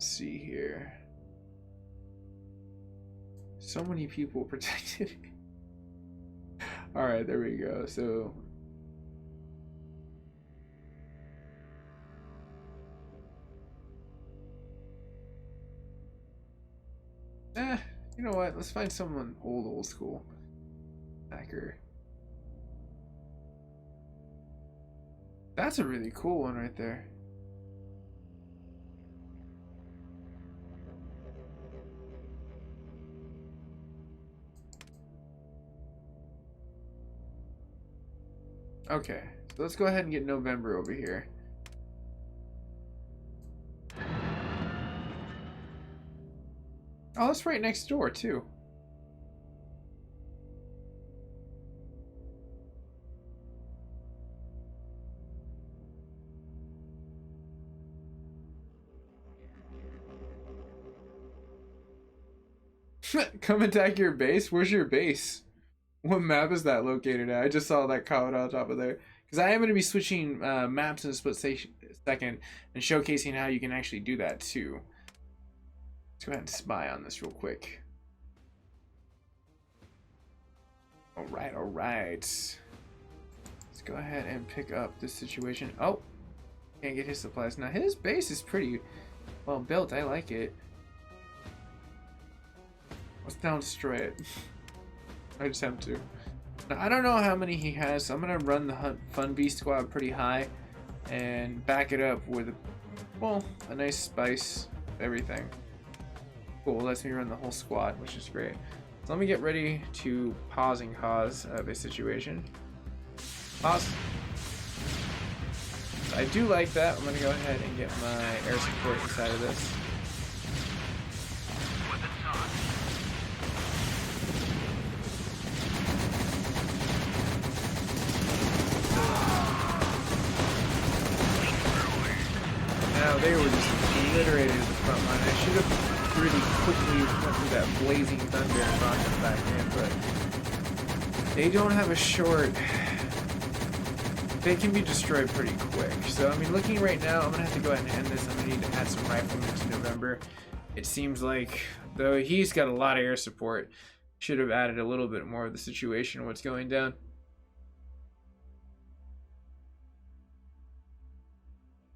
see here. So many people protected. All right, there we go. So you know what? Let's find someone old school. Hacker. That's a really cool one right there. Okay, so let's go ahead and get November over here. Oh, that's right next door too. Come attack your base? Where's your base? What map is that located at? I just saw that cloud on top of there. Because I am going to be switching maps in a second and showcasing how you can actually do that too. Let's go ahead and spy on this real quick. Alright, alright. Let's go ahead and pick up this situation. Oh! Can't get his supplies. Now his base is pretty well built. I like it. Let's down destroy it. I just have to. Now, I don't know how many he has, so I'm going to run the Fun Bee squad pretty high and back it up with, well, a nice spice of everything. Cool, lets me run the whole squad, which is great. So let me get ready to pause and cause of a situation. Pause. I do like that. I'm going to go ahead and get my air support inside of this. Now they were just obliterated at the front line. I should have really quickly went through that blazing thunder and brought them back in, but they don't have a short. They can be destroyed pretty quick. So I mean, looking right now, I'm gonna have to go ahead and end this. I'm gonna need to add some riflemen to November. It seems like, though he's got a lot of air support, should have added a little bit more of the situation, what's going down.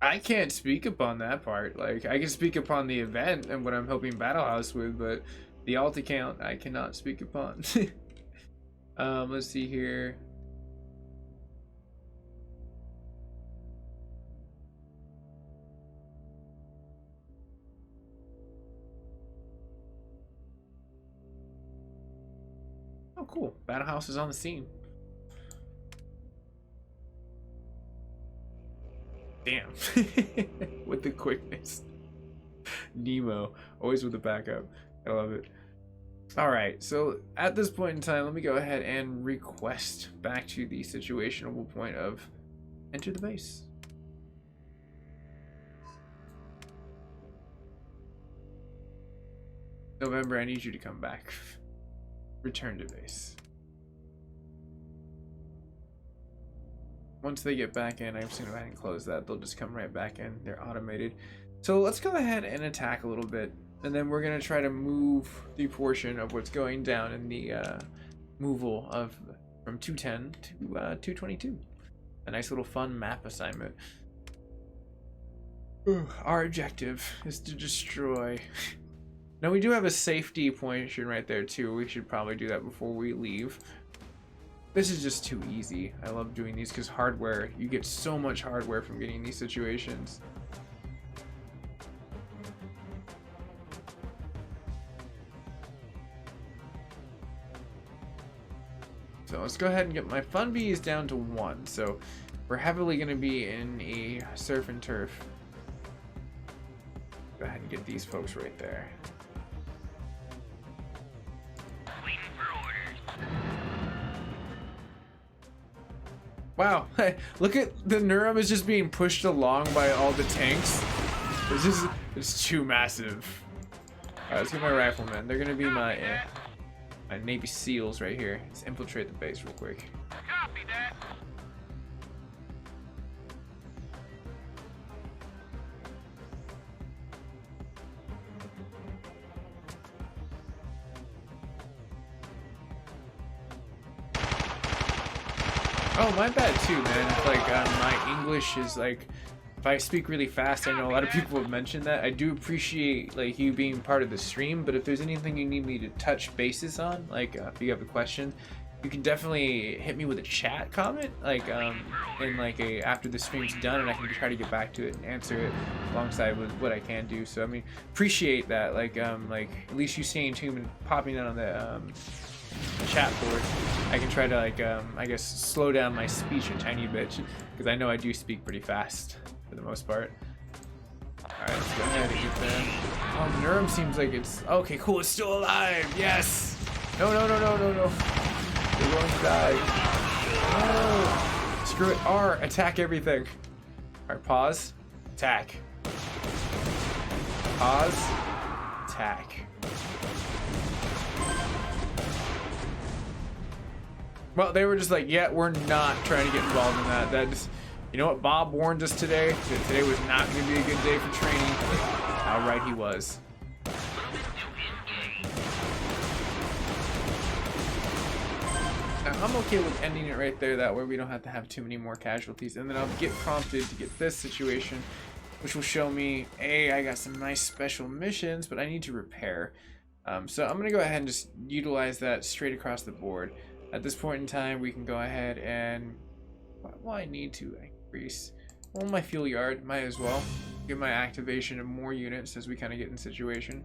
I can't speak upon that part. Like, I can speak upon the event and what I'm helping Battle House with, but the alt account I cannot speak upon. Let's see here. Oh, cool. Battle House is on the scene. Damn. With the quickness. Nemo. Always with the backup. I love it. Alright, so at this point in time, let me go ahead and request back to the situational point of enter the base. November, I need you to come back. Return to base. Once they get back in, I'm just going to go ahead and close that. They'll just come right back in. They're automated. So let's go ahead and attack a little bit. And then we're going to try to move the portion of what's going down in the moval of from 210 to 222. A nice little fun map assignment. Our objective is to destroy. Now we do have a safety portion right there too. We should probably do that before we leave. This is just too easy. I love doing these because hardware, you get so much hardware from getting these situations. So let's go ahead and get my Fun Bees down to 1. So we're heavily going to be in a surf and turf. Go ahead and get these folks right there. Wow, look at the Neuron is just being pushed along by all the tanks. It's too massive. Alright, let's get my riflemen. They're gonna be my Navy SEALs right here. Let's infiltrate the base real quick.
Copy that.
Oh, my bad too, man. It's like my English is like, if I speak really fast, I know a lot of people have mentioned that. I do appreciate like you being part of the stream, but if there's anything you need me to touch bases on, like if you have a question, you can definitely hit me with a chat comment, like in like a after the stream's done, and I can try to get back to it and answer it alongside with what I can do. So I mean, appreciate that. Like at least you staying tuned and popping in on the chat board. I can try to like I guess slow down my speech a tiny bit because I know I do speak pretty fast for the most part. Alright, let's go ahead and get there. Oh, Neuron seems like it's okay, cool, it's still alive, yes! No. They're going to die. No! Screw it, R, attack everything. Alright, pause, attack. Pause, attack. Well, they were just like, yeah, we're not trying to get involved in that. That's, you know what, Bob warned us today that today was not going to be a good day for training. How right he was. Now, I'm okay with ending it right there. That way we don't have to have too many more casualties. And then I'll get prompted to get this situation, which will show me, hey, I got some nice special missions, but I need to repair. So I'm going to go ahead and just utilize that straight across the board. At this point in time, we can go ahead and, well, I need to increase, well, my fuel yard, might as well. Get my activation of more units as we kind of get in situation.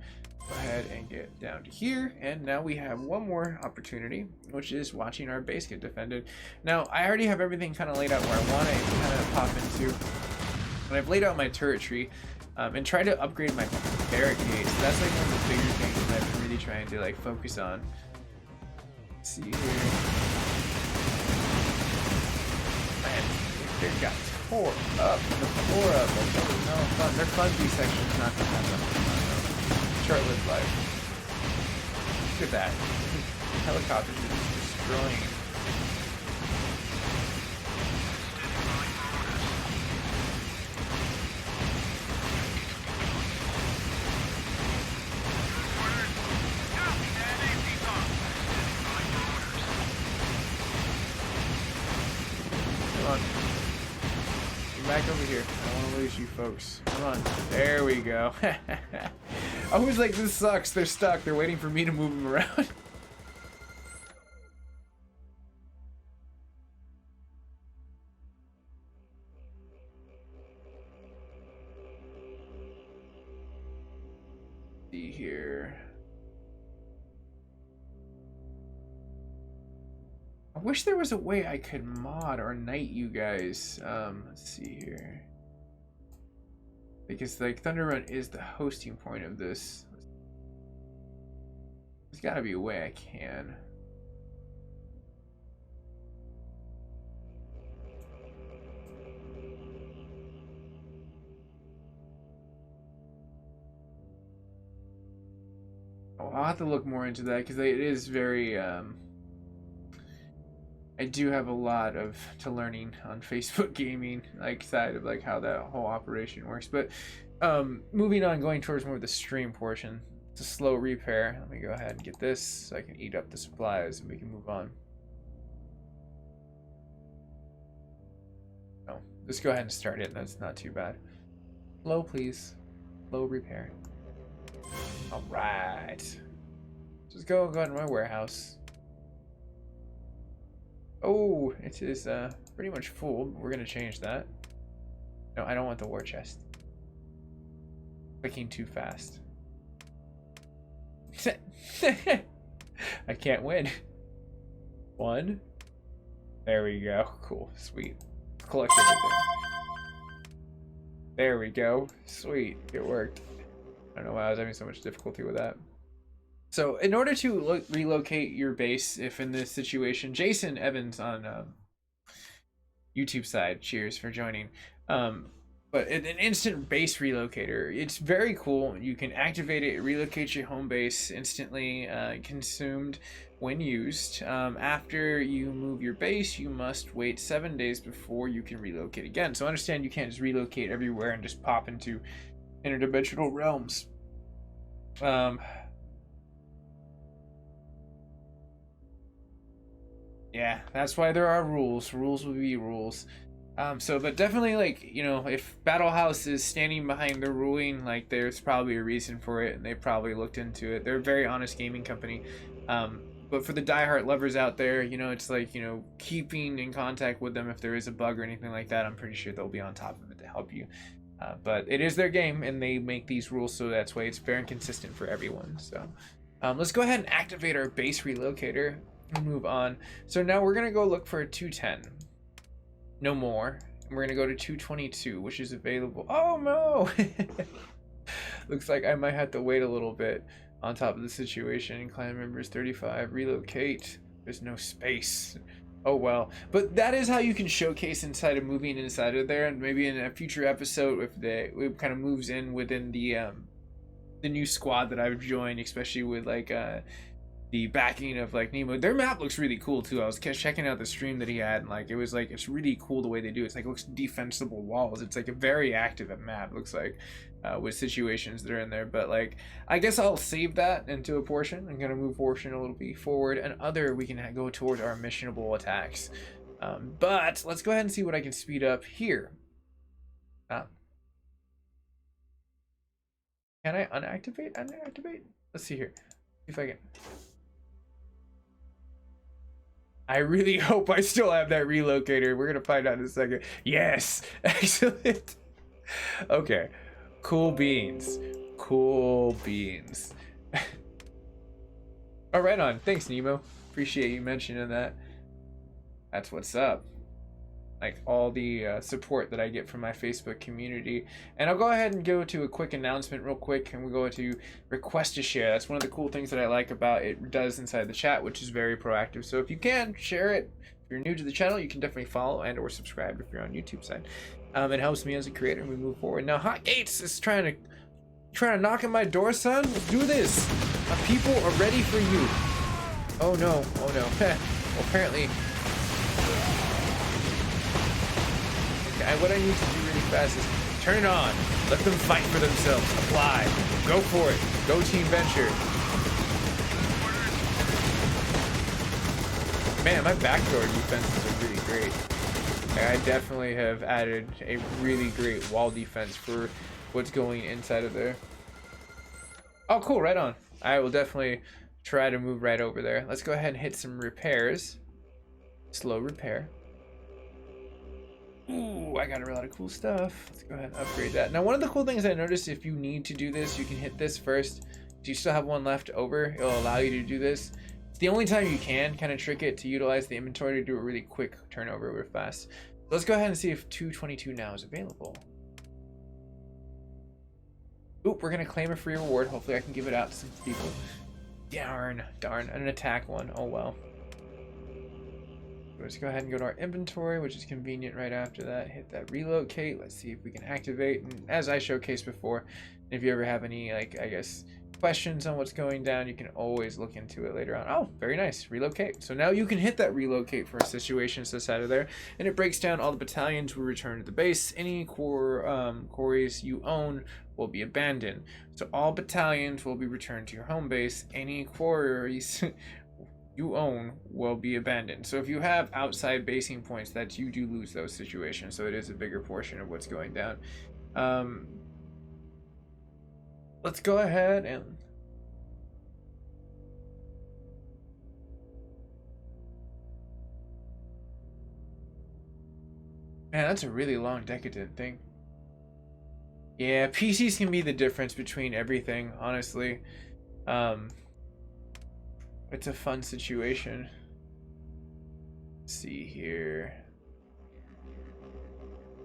Go ahead and get down to here, and now we have one more opportunity, which is watching our base get defended. Now, I already have everything kind of laid out where I want to kind of pop into. And I've laid out my turretry, and try to upgrade my barricades. That's like one of the bigger things that I've been really trying to like focus on. See here. Man, they got tore up. The floor up. Like, that was no fun. Their fuzzy section is not going to have that much fun though. Short-lived life. Look at that. Helicopters are just destroying. Back over here. I don't want to lose you folks. Come on. There we go. I was like, this sucks. They're stuck. They're waiting for me to move them around. See here. I wish there was a way I could mod or knight you guys. Let's see here. Because like Thunder Run is the hosting point of this. There's gotta be a way I can. Oh, I'll have to look more into that because it is very I do have a lot of learning on Facebook gaming, like side of like how that whole operation works. But moving on, going towards more of the stream portion. It's a slow repair. Let me go ahead and get this so I can eat up the supplies and we can move on. Oh, just go ahead and start it. That's not too bad. Slow, please. Slow repair. All right. Just go ahead in my warehouse. Oh, it is pretty much full. We're gonna change that. No, I don't want the war chest. Clicking too fast. I can't win. One. There we go. Cool. Sweet. Collect everything. There we go. Sweet. It worked. I don't know why I was having so much difficulty with that. So in order to relocate your base, if in this situation, Jason Evans on YouTube side, cheers for joining. But an instant base relocator, it's very cool. You can activate it, relocate your home base instantly, consumed when used. After you move your base, you must wait 7 days before you can relocate again. So understand you can't just relocate everywhere and just pop into interdimensional realms. Yeah, that's why there are rules. Rules will be rules. But definitely, like, you know, if Battle House is standing behind the ruling, like, there's probably a reason for it, and they probably looked into it. They're a very honest gaming company. But for the diehard lovers out there, you know, it's like, you know, keeping in contact with them if there is a bug or anything like that. I'm pretty sure they'll be on top of it to help you. But it is their game, and they make these rules, so that's why it's fair and consistent for everyone. So let's go ahead and activate our base relocator and move on. So now we're going to go look for a 210. No more. And we're going to go to 222, which is available. Oh, no! Looks like I might have to wait a little bit on top of the situation. Clan members 35. Relocate. There's no space. Oh well, but that is how you can showcase inside of moving inside of there, and maybe in a future episode if it kind of moves in within the new squad that I've joined, especially with like the backing of like Nemo. Their map looks really cool too. I was checking out the stream that he had, and like it was like it's really cool the way they do it. It's like it looks defensible walls. It's like a very active map. Looks like with situations that are in there. But like I guess I'll save that into a portion. I'm gonna move portion a little bit forward, and other we can go towards our missionable attacks. But let's go ahead and see what I can speed up here. Can I unactivate? Unactivate? Let's see here. See if I can. I really hope I still have that relocator. We're gonna find out in a second. Yes! Excellent. Okay. Cool beans. Cool beans. Oh, right on. Thanks, Nemo. Appreciate you mentioning that. That's what's up. Like all the support that I get from my Facebook community. And I'll go ahead and go to a quick announcement real quick, and we'll go to request to share. That's one of the cool things that I like about it does inside the chat, which is very proactive. So if you can share it, if you're new to the channel, you can definitely follow and or subscribe if you're on YouTube side. It helps me as a creator and we move forward. Now Hot Gates is trying to knock on my door, son. Let's do this. My people are ready for you. Oh no, oh no. Well, apparently what I need to do really fast is turn it on. Let them fight for themselves. Apply. Go for it. Go team venture. Man, my backdoor defenses are really great. I definitely have added a really great wall defense for what's going inside of there. Oh, cool. Right on. I will definitely try to move right over there. Let's go ahead and hit some repairs. Slow repair. Ooh, I got a lot of cool stuff. Let's go ahead and upgrade that. Now, one of the cool things I noticed, if you need to do this, you can hit this first. Do you still have one left over? It'll allow you to do this. It's the only time you can kind of trick it to utilize the inventory to do a really quick turnover real fast. So let's go ahead and see if 222 now is available. Oop, we're going to claim a free reward. Hopefully I can give it out to some people. Darn, an attack one. Oh well. Let's go ahead and go to our inventory, which is convenient right after that. Hit that relocate. Let's see if we can activate. And as I showcased before, if you ever have any, like, I guess, questions on what's going down, you can always look into it later on. Oh, very nice. Relocate. So now you can hit that relocate for situations this side of there, and it breaks down all the battalions will return to the base. Any quarries you own will be abandoned. So all battalions will be returned to your home base. Any quarries you own will be abandoned. So if you have outside basing points, that you do lose those situations. So it is a bigger portion of what's going down. Let's go ahead and man, that's a really long decadent thing. Yeah, PCs can be the difference between everything, honestly. It's a fun situation. Let's see here.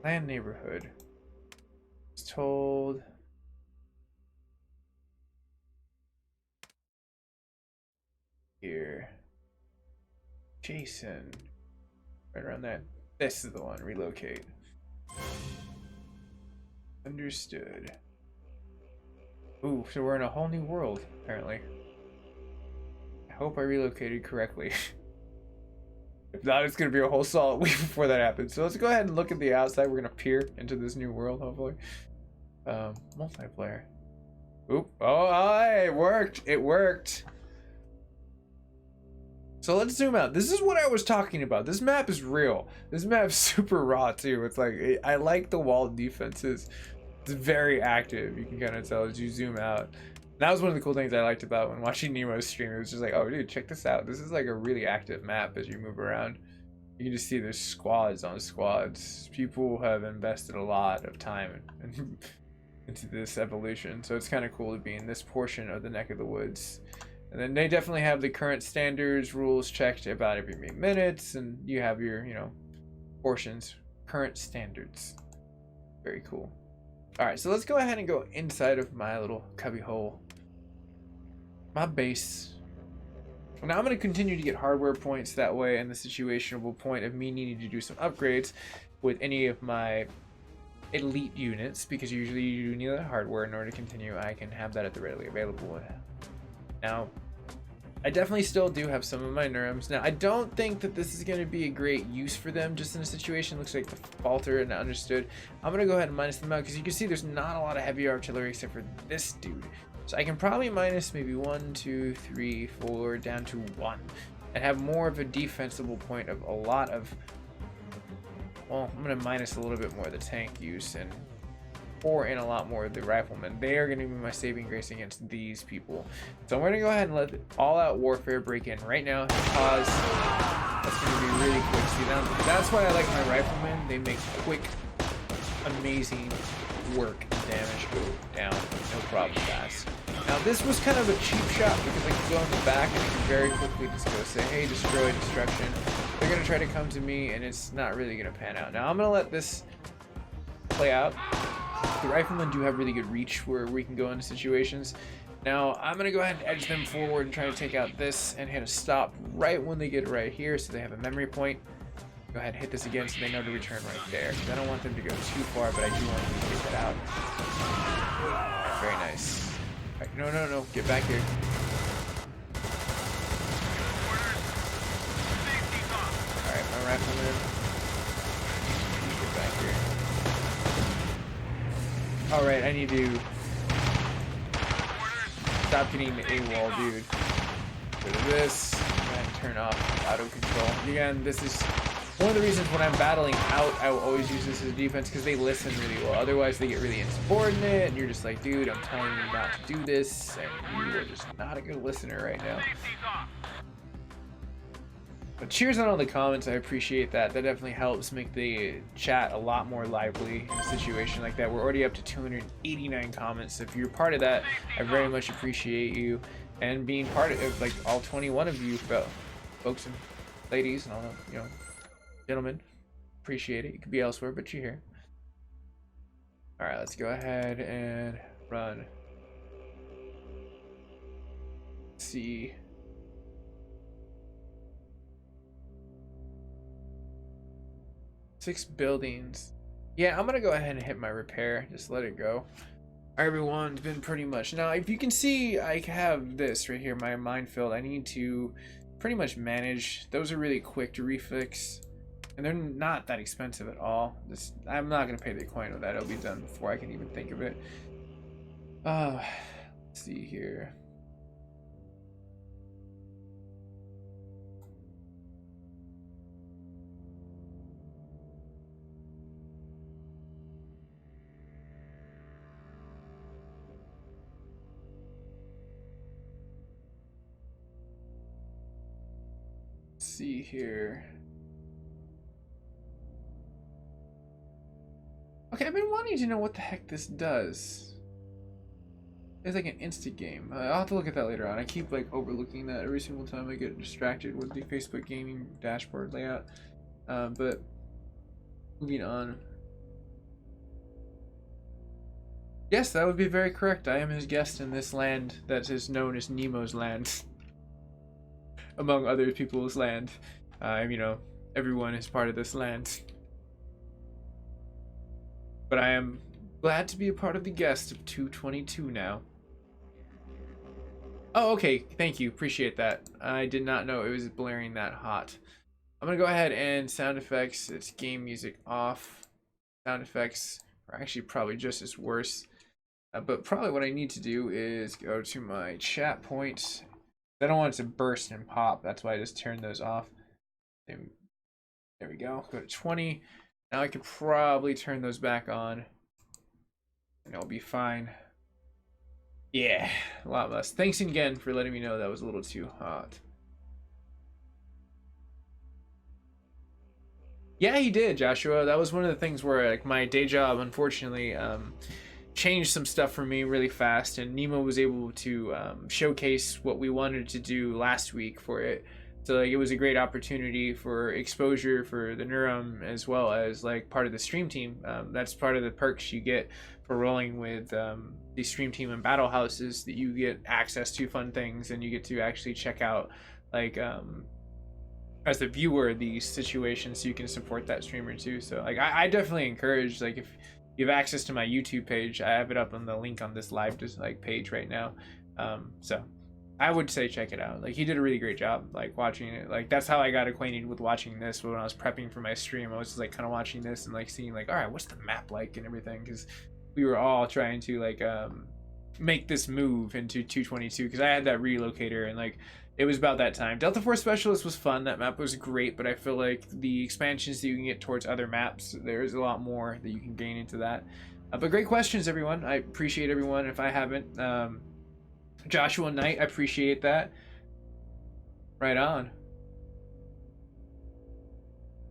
Land neighborhood. It's told. Here. Jason. Right around that. This is the one. Relocate. Understood. Ooh, so we're in a whole new world, apparently. I hope I relocated correctly. If not, it's going to be a whole solid week before that happens. So let's go ahead and look at the outside. We're going to peer into this new world, hopefully. Multiplayer. Oop. Oh, it worked. It worked. So let's zoom out. This is what I was talking about. This map is real. This map's super raw too. It's like, I like the wall defenses. It's very active. You can kind of tell as you zoom out. That was one of the cool things I liked about when watching Nemo's stream. It was just like, oh dude, check this out. This is like a really active map as you move around. You can just see there's squads on squads. People have invested a lot of time into this evolution. So it's kind of cool to be in this portion of the neck of the woods. And then they definitely have the current standards rules checked about every 8 minutes. And you have your, you know, portions, current standards. Very cool. All right, so let's go ahead and go inside of my little cubby hole. My base. Now I'm going to continue to get hardware points that way, and the situational point of me needing to do some upgrades with any of my elite units, because usually you do need that hardware in order to continue. I can have that at the readily available. Now, I definitely still do have some of my neurons. Now, I don't think that this is going to be a great use for them just in a situation. Looks like the falter and understood. I'm going to go ahead and minus them out because you can see there's not a lot of heavy artillery except for this dude. So I can probably minus maybe 1, 2, 3, 4 down to 1 and have more of a defensible point of a lot of, well, I'm going to minus a little bit more of the tank use and pour in a lot more of the riflemen. They are going to be my saving grace against these people. So I'm going to go ahead and let all-out warfare break in right now. Pause. That's going to be really quick. See, that's why I like my riflemen. They make quick, amazing work and damage go down. No problem, guys. Now this was kind of a cheap shot because I can go in the back and I can very quickly just go say, hey, destroy, destruction. They're going to try to come to me and it's not really going to pan out. Now I'm going to let this play out. The riflemen do have really good reach where we can go into situations. Now I'm going to go ahead and edge them forward and try to take out this and hit a stop right when they get right here so they have a memory point. Go ahead and hit this again so they know to return right there. I don't want them to go too far, but I do want them to get that out. Very nice. All right, no, get back here. Alright, my rifleman. Get back here. Alright, I need to stop getting the AWOL, dude. Rid of this. Go ahead and turn off auto control. Again, this is one of the reasons when I'm battling out, I will always use this as defense because they listen really well. Otherwise, they get really insubordinate, and you're just like, dude, I'm telling you not to do this, and you are just not a good listener right now. But cheers on all the comments, I appreciate that. That definitely helps make the chat a lot more lively in a situation like that. We're already up to 289 comments, so if you're part of that, I very much appreciate you. And being part of like all 21 of you folks and ladies and all the, you know, gentlemen, appreciate it. You could be elsewhere, but you're here. All right, let's go ahead and run. Let's see. Six buildings. Yeah, I'm gonna go ahead and hit my repair. Just let it go. Everyone's been pretty much. Now, if you can see, I have this right here, my minefield. I need to pretty much manage. Those are really quick to refix. And they're not that expensive at all. I'm not going to pay the coin with that. It'll be done before I can even think of it. Let's see here. Let's see here. Okay, I've been wanting to know what the heck this does. It's like an instant game. I'll have to look at that later on. I keep like overlooking that every single time I get distracted with the Facebook gaming dashboard layout. But moving on. Yes, that would be very correct. I am his guest in this land that is known as Nemo's land. Among other people's land. You know, everyone is part of this land. But I am glad to be a part of the guest of 222 now. Oh, okay. Thank you. Appreciate that. I did not know it was blaring that hot. I'm going to go ahead and sound effects. It's game music off. Sound effects are actually probably just as worse. But probably what I need to do is go to my chat point. I don't want it to burst and pop. That's why I just turned those off. There we go. Go to 20. Now I could probably turn those back on. And it'll be fine. Yeah, a lot less. Thanks again for letting me know that was a little too hot. Yeah, he did, Joshua. That was one of the things where like my day job, unfortunately, changed some stuff for me really fast, and Nemo was able to showcase what we wanted to do last week for it. So like, it was a great opportunity for exposure for the Neuron as well as like part of the stream team. That's part of the perks you get for rolling with the stream team and battle houses, that you get access to fun things and you get to actually check out like as the viewer these situations, so you can support that streamer too. So like I definitely encourage, like, if you have access to my YouTube page, I have it up on the link on this live just like page right now. So I would say check it out. Like, he did a really great job like watching it. Like, that's how I got acquainted with watching this. When I was prepping for my stream, I was just like kind of watching this and like seeing like, all right, what's the map like and everything, because we were all trying to like make this move into 222, because I had that relocator, and like it was about that time. Delta Force Specialist was fun. That map was great, but I feel like the expansions that you can get towards other maps, there's a lot more that you can gain into that. But great questions, everyone. I appreciate everyone. If I haven't, Joshua Knight, I appreciate that. Right on.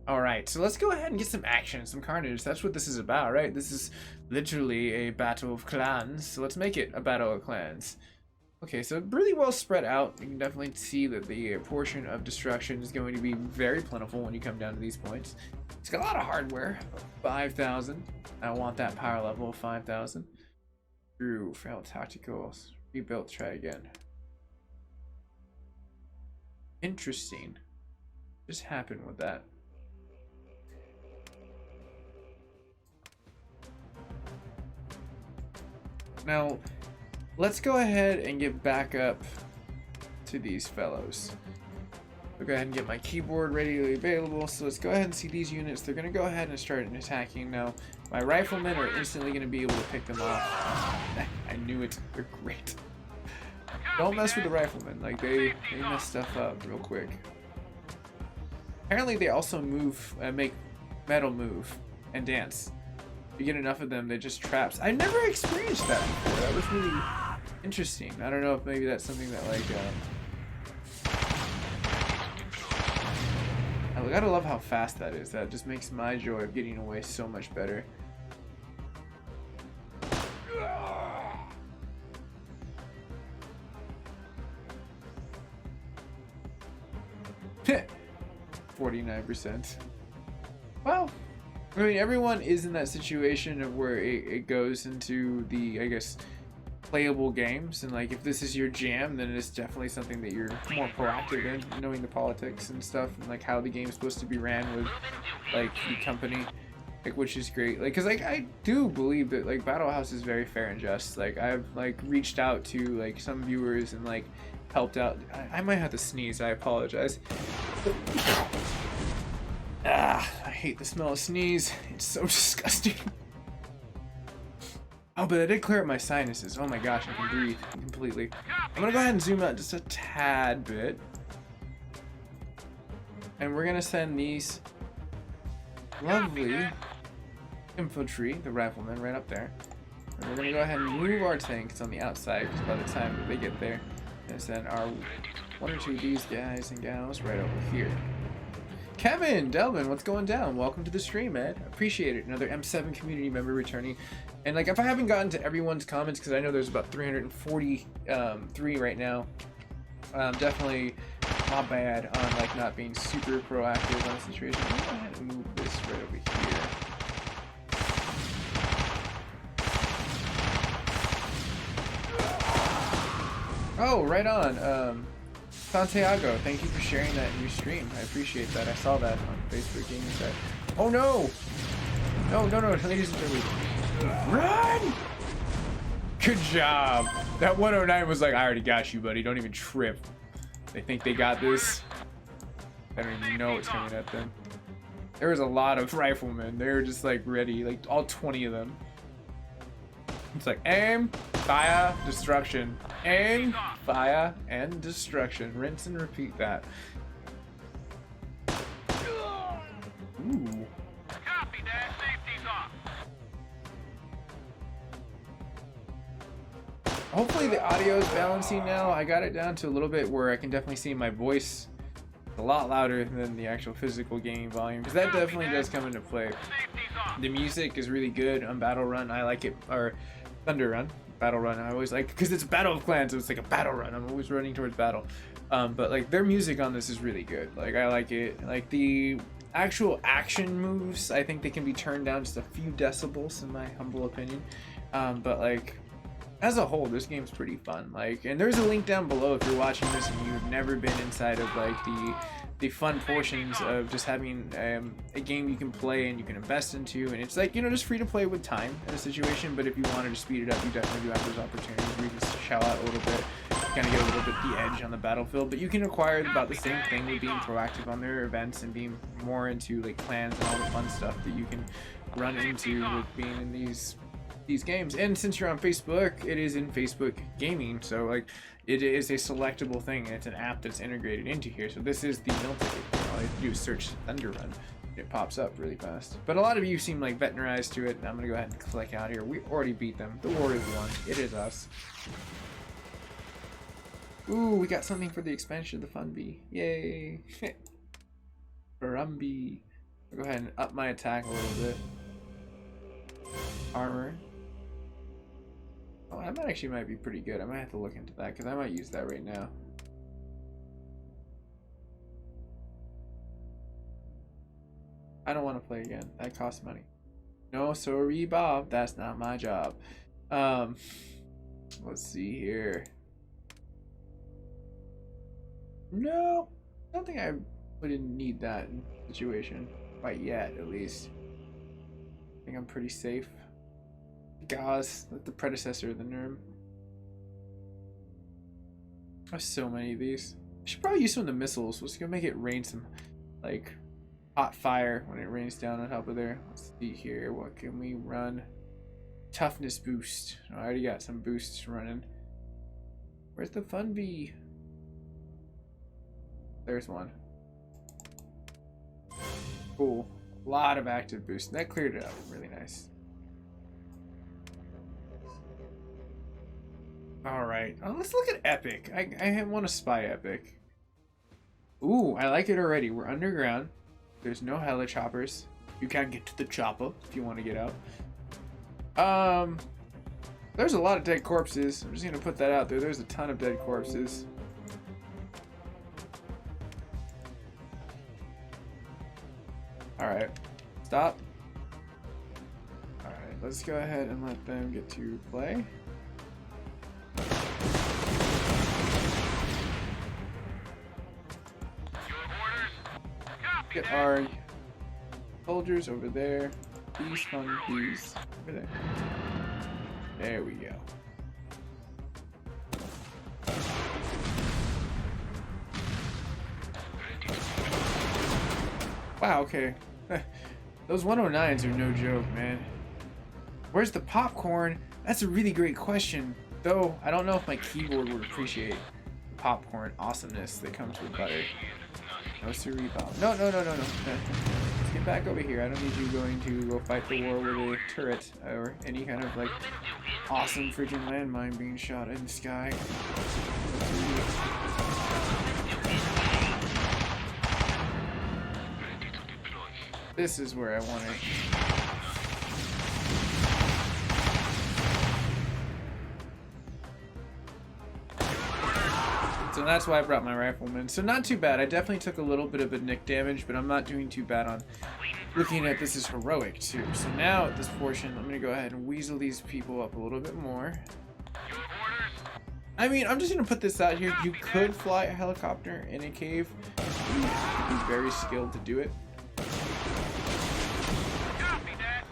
All right, so let's go ahead and get some action, some carnage. That's what this is about, right? This is literally a battle of clans, so let's make it a battle of clans. Okay, so really well spread out. You can definitely see that the portion of destruction is going to be very plentiful when you come down to these points. It's got a lot of hardware. 5,000. I want that power level of 5,000. Through failed tacticals. Rebuilt, try again. Interesting. Just happened with that. Now, let's go ahead and get back up to these fellows. I'll go ahead and get my keyboard readily available. So let's go ahead and see these units. They're going to go ahead and start attacking now. My riflemen are instantly going to be able to pick them off. I knew it. They're great. Don't mess with the riflemen. Like, they mess stuff up real quick. Apparently they also move, make metal move and dance. You get enough of them, they just traps. I never experienced that before. That was really interesting. I don't know if maybe that's something that like I gotta love how fast that is. That just makes my joy of getting away so much better. Heh. 49%. Well, I mean, everyone is in that situation of where it goes into the, I guess, playable games, and like if this is your jam, then it's definitely something that you're more proactive in, knowing the politics and stuff, and like how the game's supposed to be ran with like the company, like, which is great. Like, because like I do believe that like Battle House is very fair and just. Like, I've like reached out to like some viewers and like helped out. I might have to sneeze. I apologize. Ah, I hate the smell of sneeze. It's so disgusting. Oh, but I did clear up my sinuses. Oh my gosh, I can breathe completely. I'm gonna go ahead and zoom out just a tad bit. And we're gonna send these lovely infantry, the riflemen, right up there. And we're gonna go ahead and move our tanks on the outside, because by the time that they get there, and send our one or two of these guys and gals right over here. Kevin, Delvin, what's going down? Welcome to the stream, man. Appreciate it. Another M7 community member returning. And like, if I haven't gotten to everyone's comments, because I know there's about 343 right now, definitely my bad on like not being super proactive on the situation. I'm gonna go ahead and move this right over here. Oh, right on. Santiago, thank you for sharing that in your stream. I appreciate that. I saw that on Facebook Gaming Site. Oh no! No, ladies and gentlemen. Run! Good job. That 109 was like, I already got you, buddy. Don't even trip. They think they got this. I don't even know what's coming at them. There was a lot of riflemen. They were just like ready, like all 20 of them. It's like aim, fire, destruction. Aim, fire and destruction. Rinse and repeat that. Ooh.
Copy that. Safety's off.
Hopefully the audio is balancing now. I got it down to a little bit where I can definitely see my voice a lot louder than the actual physical gaming volume, because that definitely does come into play.
Safety's off.
The music is really good on Battle Run. I like it, or Thunder Run. Battle Run I always like, because it's Battle of Clans, so it's like a battle run. I'm always running towards battle. But like their music on this is really good. Like I like it. Like the actual action moves, I think they can be turned down just a few decibels in my humble opinion. But like as a whole, this game's pretty fun. Like, and there's a link down below if you're watching this and you've never been inside of like the fun portions of just having a game you can play and you can invest into, and it's like, you know, just free to play with time in a situation. But if you wanted to speed it up, you definitely do have those opportunities where you can shell out a little bit, kind of get a little bit the edge on the battlefield. But you can acquire about the same thing with being proactive on their events and being more into like clans and all the fun stuff that you can run into with being in these games. And since you're on Facebook, it is in Facebook gaming, so like it is a selectable thing, and it's an app that's integrated into here. So this is the meal ticket. All you have to do is search Thunder Run. It pops up really fast. But a lot of you seem like veteranized to it, and I'm gonna go ahead and click out here. We already beat them. The war is won. It is us. Ooh, we got something for the expansion of the Fun Bee. Yay! Barumbi. I'll go ahead and up my attack a little bit. Armor. Oh, that actually might be pretty good. I might have to look into that, because I might use that right now. I don't want to play again. That costs money. No, sorry, Bob. That's not my job. Let's see here. No, I don't think I wouldn't need that situation quite yet, at least. I think I'm pretty safe. Gauze, like the predecessor of the Nerm. I have so many of these. I should probably use some of the missiles. Let's go make it rain some like hot fire when it rains down on top of there. Let's see here. What can we run? Toughness boost. Oh, I already got some boosts running. Where's the Fun Bee? There's one. Cool. A lot of active boost. That cleared it up. Really nice. Alright, let's look at Epic. I want to spy Epic. Ooh, I like it already. We're underground. There's no helichoppers. You can't get to the chopper if you want to get out. There's a lot of dead corpses. I'm just going to put that out there. There's a ton of dead corpses. Alright, stop. Alright, let's go ahead and let them get to play. Get our soldiers over there. These fun bees over there. There we go. Wow, okay. Those 109s are no joke, man. Where's the popcorn? That's a really great question. Though, I don't know if my keyboard would appreciate the popcorn awesomeness that comes with butter. No siree, Bob. No. Let's get back over here. I don't need you going to go fight the war with a turret or any kind of like awesome freaking landmine being shot in the sky. This is where I want it. So that's why I brought my rifleman. So not too bad. I definitely took a little bit of a nick damage, but I'm not doing too bad on looking at this as heroic too. So now at this portion, I'm gonna go ahead and weasel these people up a little bit more. I mean, I'm just gonna put this out here. You could fly a helicopter in a cave. You have to be very skilled to do it.
Copy that.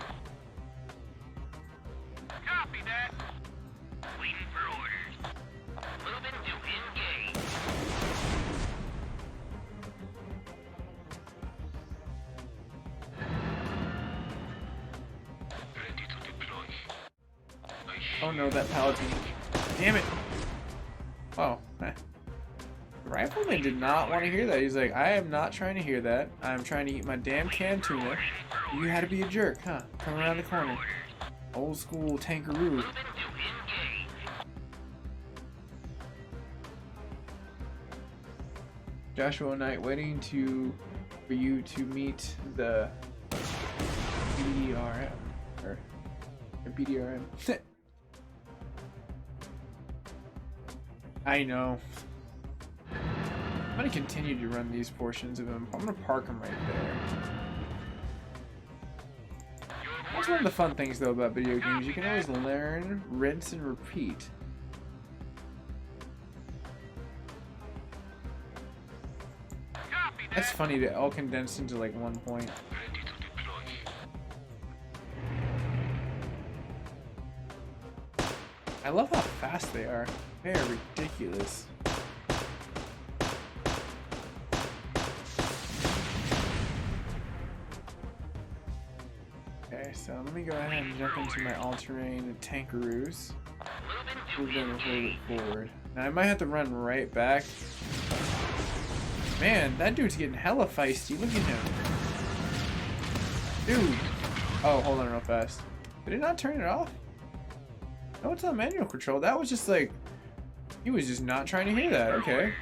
Copy that. Waiting for orders. Moving to engage. Ready to deploy.
Oh no, that paladin. Damn it. Oh, The rifleman did not want to hear that. He's like, I am not trying to hear that. I'm trying to eat my damn canned tuna. You had to be a jerk, huh? Come around the corner. Old school tankaroo. Joshua Knight waiting for you to meet the BDRM or BDRM. I know. I'm gonna continue to run these portions of them. I'm gonna park them right there. That's one of the fun things though about video games. You can always learn, rinse, and repeat. That's funny that all condensed into like one point. I love how fast they are. They are ridiculous. Okay, so let me go ahead and jump into my all-terrain tankaroos. Move them a little bit forward. Now I might have to run right back. Man, that dude's getting hella feisty. Look at him. Dude. Oh, hold on real fast. Did it not turn it off? No, it's on manual control. That was just like... He was just not trying to hear that. Okay.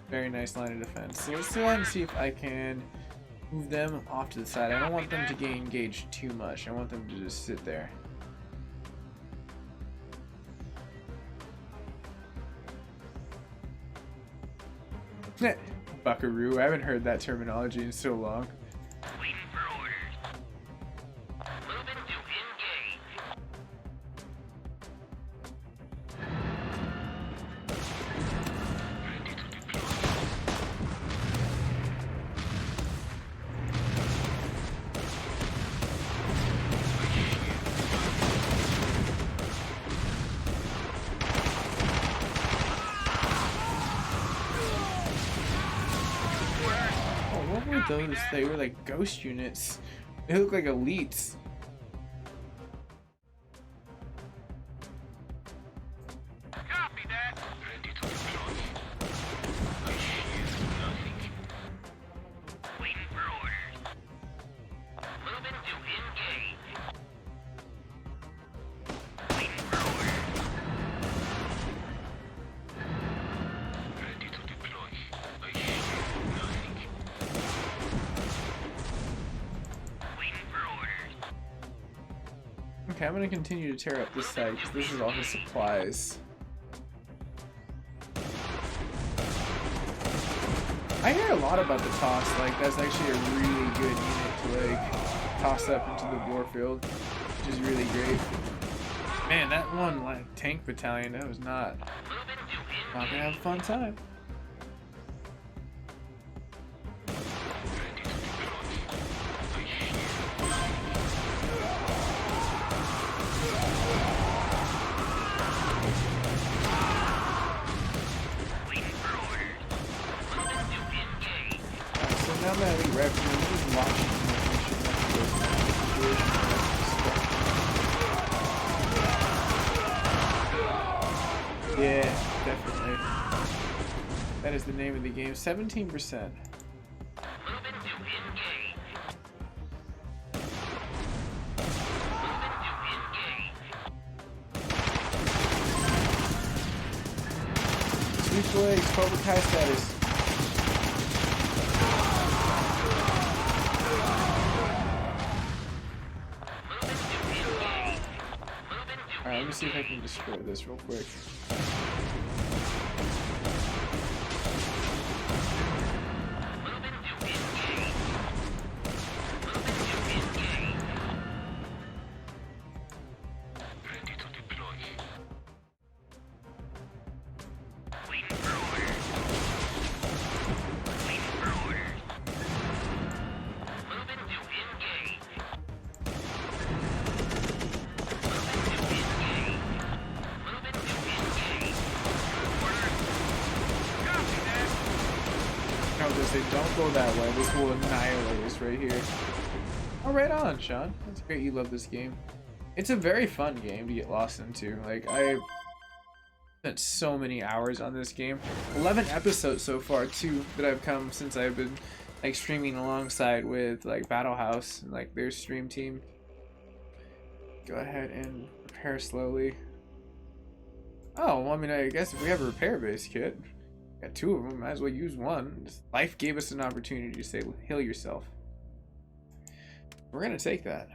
Very nice line of defense. So let's go ahead and see if I can move them off to the side. I don't want them to get engaged too much. I want them to just sit there. Buckaroo. I haven't heard that terminology in so long.
Waiting for orders. Moving to engage.
Those, they were like ghost units. They look like elites.
Copy that. Ready to deploy. Waiting for orders. Moving to engage. Waiting for orders. Ready to deploy. I hear nothing.
Okay, I'm gonna continue to tear up this side because this is all his supplies. I hear a lot about the toss. Like that's actually a really good unit to like toss up into the warfield, which is really great. Man, that one like tank battalion, that was not gonna have a fun time. Now that we rep, we're just watching yeah, definitely. That is the name of the game. 17%. Sweep legs, Cobra Kai status. Alright, let me see if I can destroy this real quick. Say don't go that way, this will annihilate us right here. Oh, right on, Sean. That's great, you love this game. It's a very fun game to get lost into. Like, I spent so many hours on this game. 11 episodes so far too that I've come since I've been like streaming alongside with like Battle House and like their stream team. Go ahead and repair slowly. Oh, well, I mean, I guess if we have a repair base kit, got 2 of them, might as well use one. Life gave us an opportunity to say heal yourself. We're gonna take that.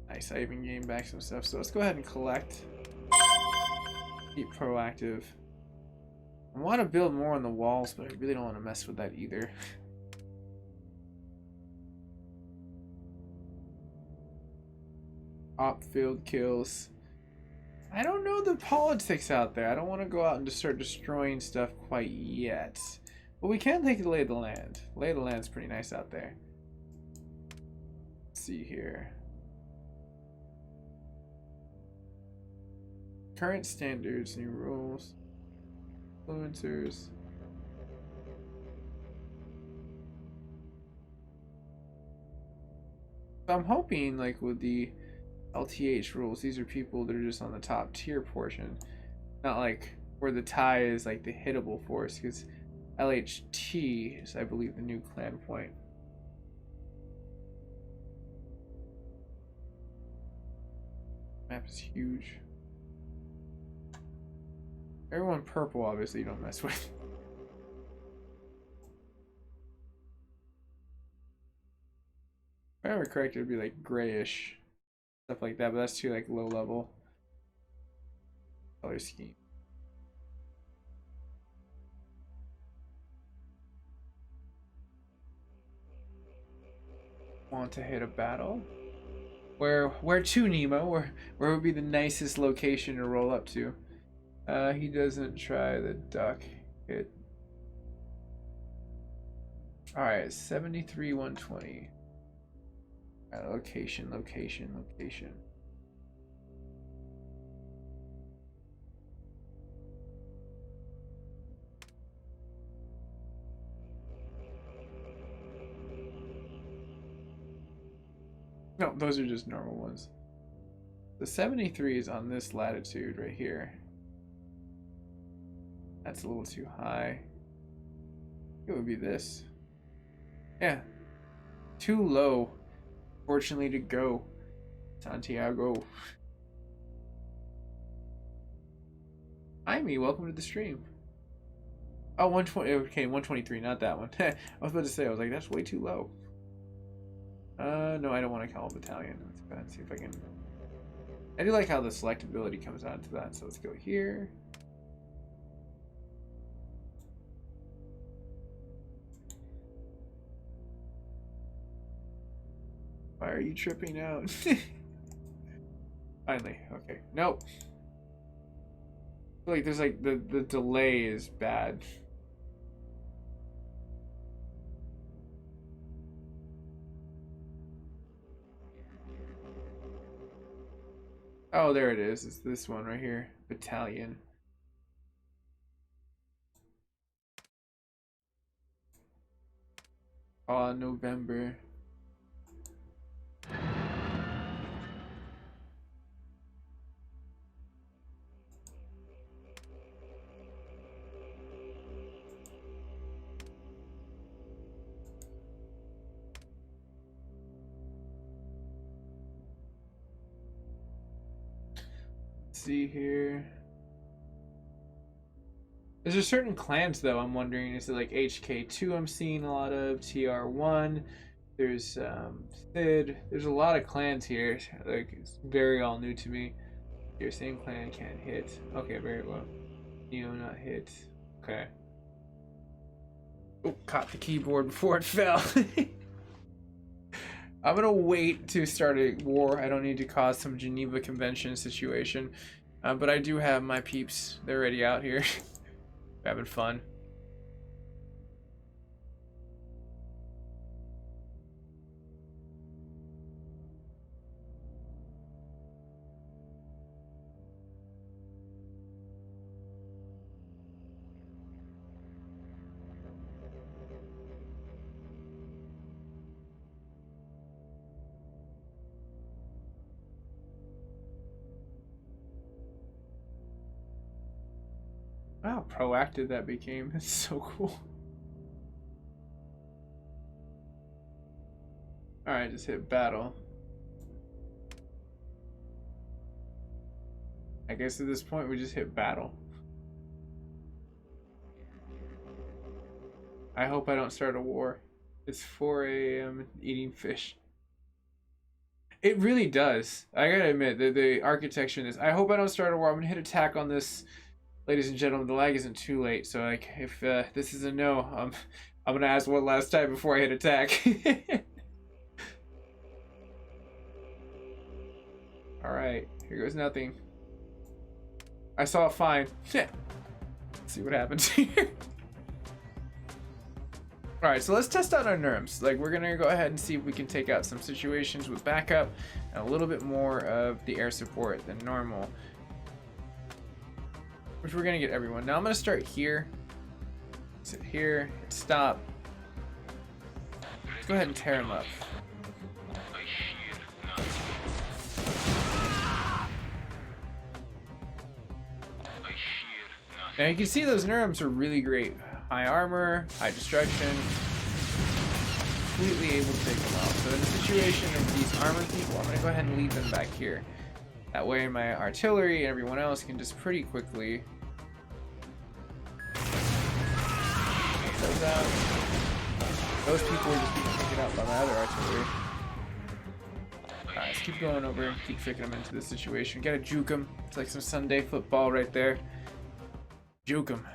Nice, I even gained back some stuff. So let's go ahead and collect. Keep proactive. I want to build more on the walls, but I really don't want to mess with that either. Op field kills. I don't know the politics out there. I don't want to go out and just start destroying stuff quite yet. But we can take the lay of the land. Lay of the land's pretty nice out there. Let's see here. Current standards, new rules, influencers. So I'm hoping, like with the LTH rules, these are people that are just on the top tier portion, not like where the tie is like the hittable force, because LHT is, I believe, the new clan point. Map is huge. Everyone purple, obviously, you don't mess with. If I remember correct, it would be like grayish, stuff like that, but that's too like low level color scheme. Want to hit a battle? Where to, Nemo? Where would be the nicest location to roll up to? He doesn't try the duck hit. Alright, 73, 120. Location. No, those are just normal ones. The 73 is on this latitude right here. That's a little too high. It would be this. Yeah. Too low, fortunately, to go. Santiago. Hi, me. Welcome to the stream. Oh, 120. Okay, 123, not that one. I was about to say, I was like, that's way too low. No, I don't want to call a battalion. Let's go ahead and see if I can. I do like how the selectability comes out to that, so let's go here. Why are you tripping out? Finally, okay. Nope. I feel like there's like the delay is bad. Oh, there it is. It's this one right here. Battalion. Oh, November. See here. There's a certain clans though. I'm wondering, is it like HK2? I'm seeing a lot of TR1. There's Sid. There's a lot of clans here. Like it's very all new to me. Your same clan can't hit. Okay, very well. Nemo not hit. Okay. Oh, caught the keyboard before it fell. I'm gonna wait to start a war. I don't need to cause some Geneva Convention situation. But I do have my peeps. They're already out here. Having fun. Wow, proactive that became. It's so cool. Alright, just hit battle. I guess at this point we just hit battle. I hope I don't start a war. It's 4 a.m. eating fish. It really does. I gotta admit, the architecture in this. I hope I don't start a war. I'm gonna hit attack on this, ladies and gentlemen. The lag isn't too late, so like if this is a no, I'm gonna ask one last time before I hit attack. All right, here goes nothing. I saw a fine. Let's see what happens here. All right, so let's test out our NERMs. Like, we're gonna go ahead and see if we can take out some situations with backup and a little bit more of the air support than normal, which we're gonna get everyone. Now I'm gonna start here, sit here, hit stop. Let's go ahead and tear him up. Now you can see those NERMs are really great. High armor, high destruction, completely able to take them out. So in the situation of these armored people, I'm going to go ahead and leave them back here. That way my artillery and everyone else can just pretty quickly take those out. Those people are just being taken out by my other artillery. Alright, let's keep going over, keep tricking them into this situation. Gotta juke them. It's like some Sunday football right there. Juke them.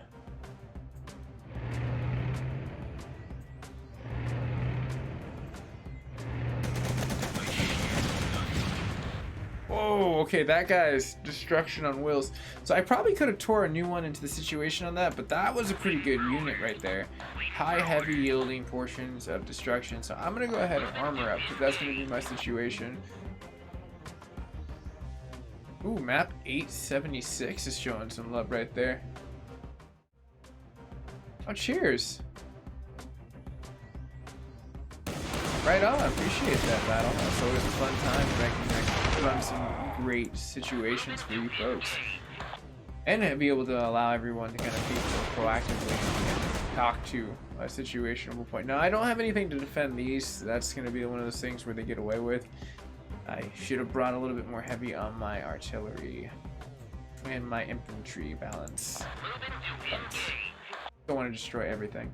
Whoa, okay, that guy's destruction on wheels. So I probably could have tore a new one into the situation on that, but that was a pretty good unit right there. High heavy yielding portions of destruction. So I'm gonna go ahead and armor up because that's gonna be my situation. Ooh, map 876 is showing some love right there. Oh, cheers. Right on, appreciate that battle. It's always a fun time when I can run some great situations for you folks. And be able to allow everyone to kind of think proactively and talk to a situationable point. Now, I don't have anything to defend these. That's going to be one of those things where they get away with. I should have brought a little bit more heavy on my artillery and my infantry balance. But don't want to destroy everything.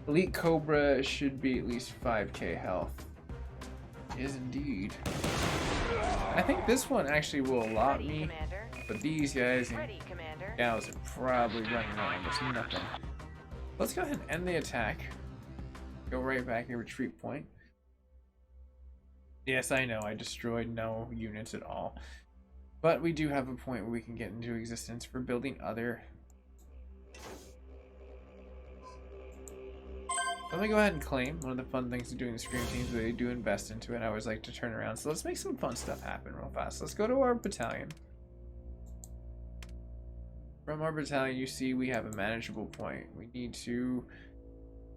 Elite Cobra should be at least 5k health. Is indeed. I think this one actually will allot me, but these guys and gals are probably running around with nothing. Let's go ahead and end the attack. Go right back to retreat point. Yes, I know I destroyed no units at all, but we do have a point where we can get into existence for building other. Let me go ahead and claim. One of the fun things of doing the Scream teams, they do invest into it. I always like to turn around. So let's make some fun stuff happen real fast. Let's go to our battalion. From our battalion, you see we have a manageable point. We need to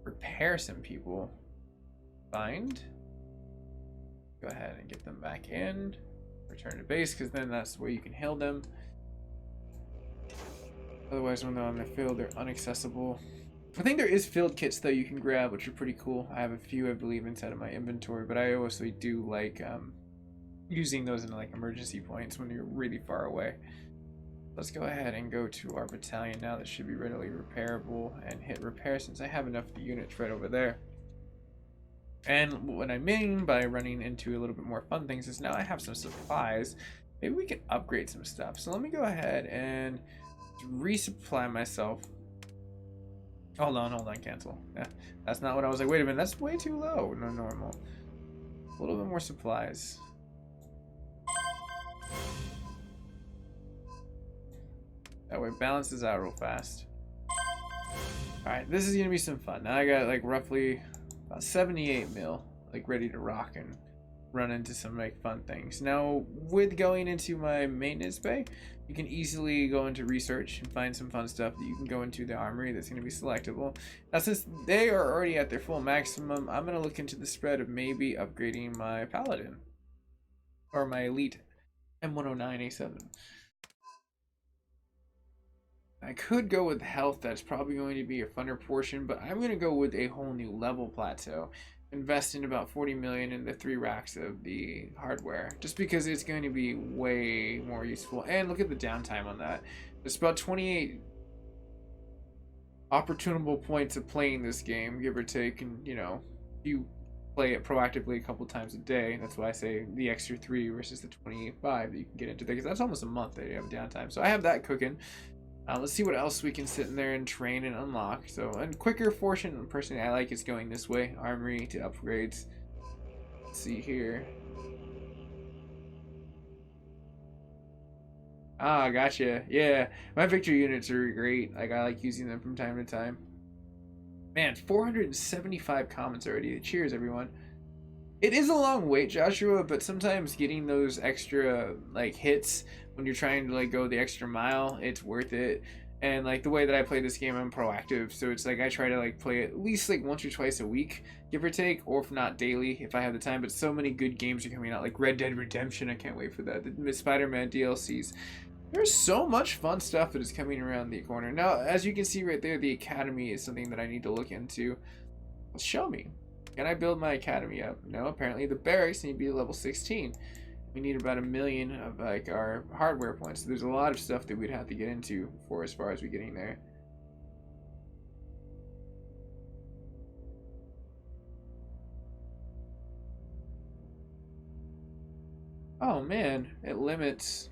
repair some people. Find. Go ahead and get them back in. Return to base, because then that's where you can heal them. Otherwise, when they're on the field, they're inaccessible. I think there is field kits though you can grab, which are pretty cool. I have a few, I believe, inside of my inventory, but I also do like using those in like emergency points when you're really far away. Let's go ahead and go to our battalion now. That should be readily repairable, and hit repair since I have enough units right over there. And what I mean by running into a little bit more fun things is now I have some supplies. Maybe we can upgrade some stuff. So let me go ahead and resupply myself. Hold on, cancel. Yeah, that's not what I was like. Wait a minute, that's way too low. No, normal. A little bit more supplies. That way it balances out real fast. Alright, this is gonna be some fun. Now I got like roughly about 78 mil, like ready to rock and run into some like fun things. Now with going into my maintenance bay, you can easily go into research and find some fun stuff that you can go into the armory that's going to be selectable. Now since they are already at their full maximum, I'm going to look into the spread of maybe upgrading my paladin or my elite M109A7. I could go with health. That's probably going to be a funner portion, but I'm going to go with a whole new level plateau. Invest in about 40 million in the 3 racks of the hardware, just because it's going to be way more useful. And look at the downtime on that. It's about 28 opportunable points of playing this game, give or take, and you know, you play it proactively a couple times a day. That's why I say the extra 3 versus the 25 that you can get into there, because that's almost a month that you have downtime. So I have that cooking. Let's see what else we can sit in there and train and unlock. So, and quicker portion, personally, I like is going this way. Armory to upgrades. Let's see here. Ah, gotcha. Yeah, my victory units are great. Like, I like using them from time to time. Man, 475 comments already. Cheers, everyone. It is a long wait, Joshua, but sometimes getting those extra like hits when you're trying to like go the extra mile, it's worth it. And like the way that I play this game, I'm proactive, so it's like I try to like play it at least like once or twice a week, give or take, or if not daily, if I have the time. But so many good games are coming out, like Red Dead Redemption. I can't wait for that. The Spider-Man DLCs. There's so much fun stuff that is coming around the corner. Now, as you can see right there, the Academy is something that I need to look into. Show me. Can I build my academy up? No, apparently the barracks need to be level 16. We need about 1 million of like our hardware points. So there's a lot of stuff that we'd have to get into for as far as we getting there. Oh man, it limits.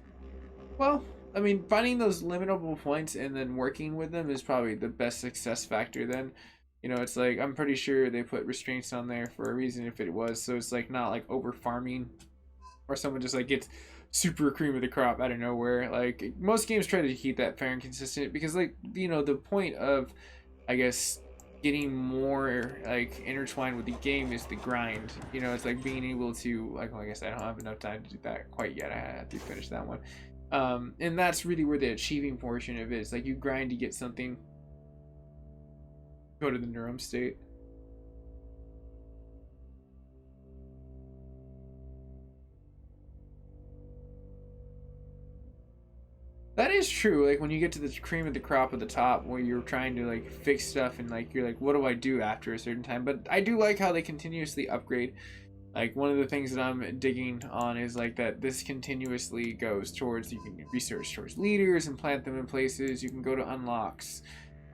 Well, I mean, finding those limitable points and then working with them is probably the best success factor then. You know, it's like, I'm pretty sure they put restraints on there for a reason if it was. So it's like not like over farming or someone just like gets super cream of the crop out of nowhere. Like most games try to keep that fair and consistent because like, you know, the point of, I guess, getting more like intertwined with the game is the grind. You know, it's like being able to, like I guess I don't have enough time to do that quite yet. I have to finish that one. And that's really where the achieving portion of it is. Like you grind to get something. Go to the Neuron state. That is true. Like when you get to the cream of the crop at the top where you're trying to like fix stuff and like you're like, what do I do after a certain time? But I do like how they continuously upgrade. Like one of the things that I'm digging on is like that this continuously goes towards, you can research towards leaders and plant them in places. You can go to unlocks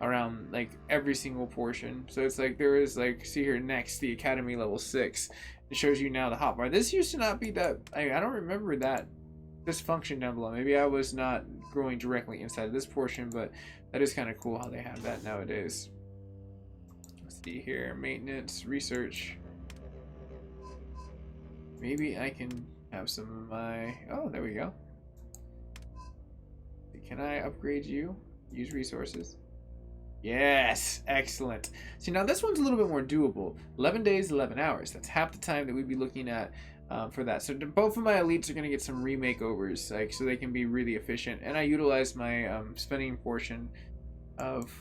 around like every single portion. So it's like there is like, see here next, the Academy level 6. It shows you now the hotbar. This used to not be that, I don't remember that this function down below. Maybe I was not growing directly inside of this portion, but that is kind of cool how they have that nowadays. Let's see here, maintenance, research. Maybe I can have some of my, oh, there we go. Can I upgrade you? Use resources. Yes, excellent. See, now this one's a little bit more doable. 11 days, 11 hours. That's half the time that we'd be looking at for that. So both of my elites are going to get some remakeovers, like so they can be really efficient. And I utilize my spending portion of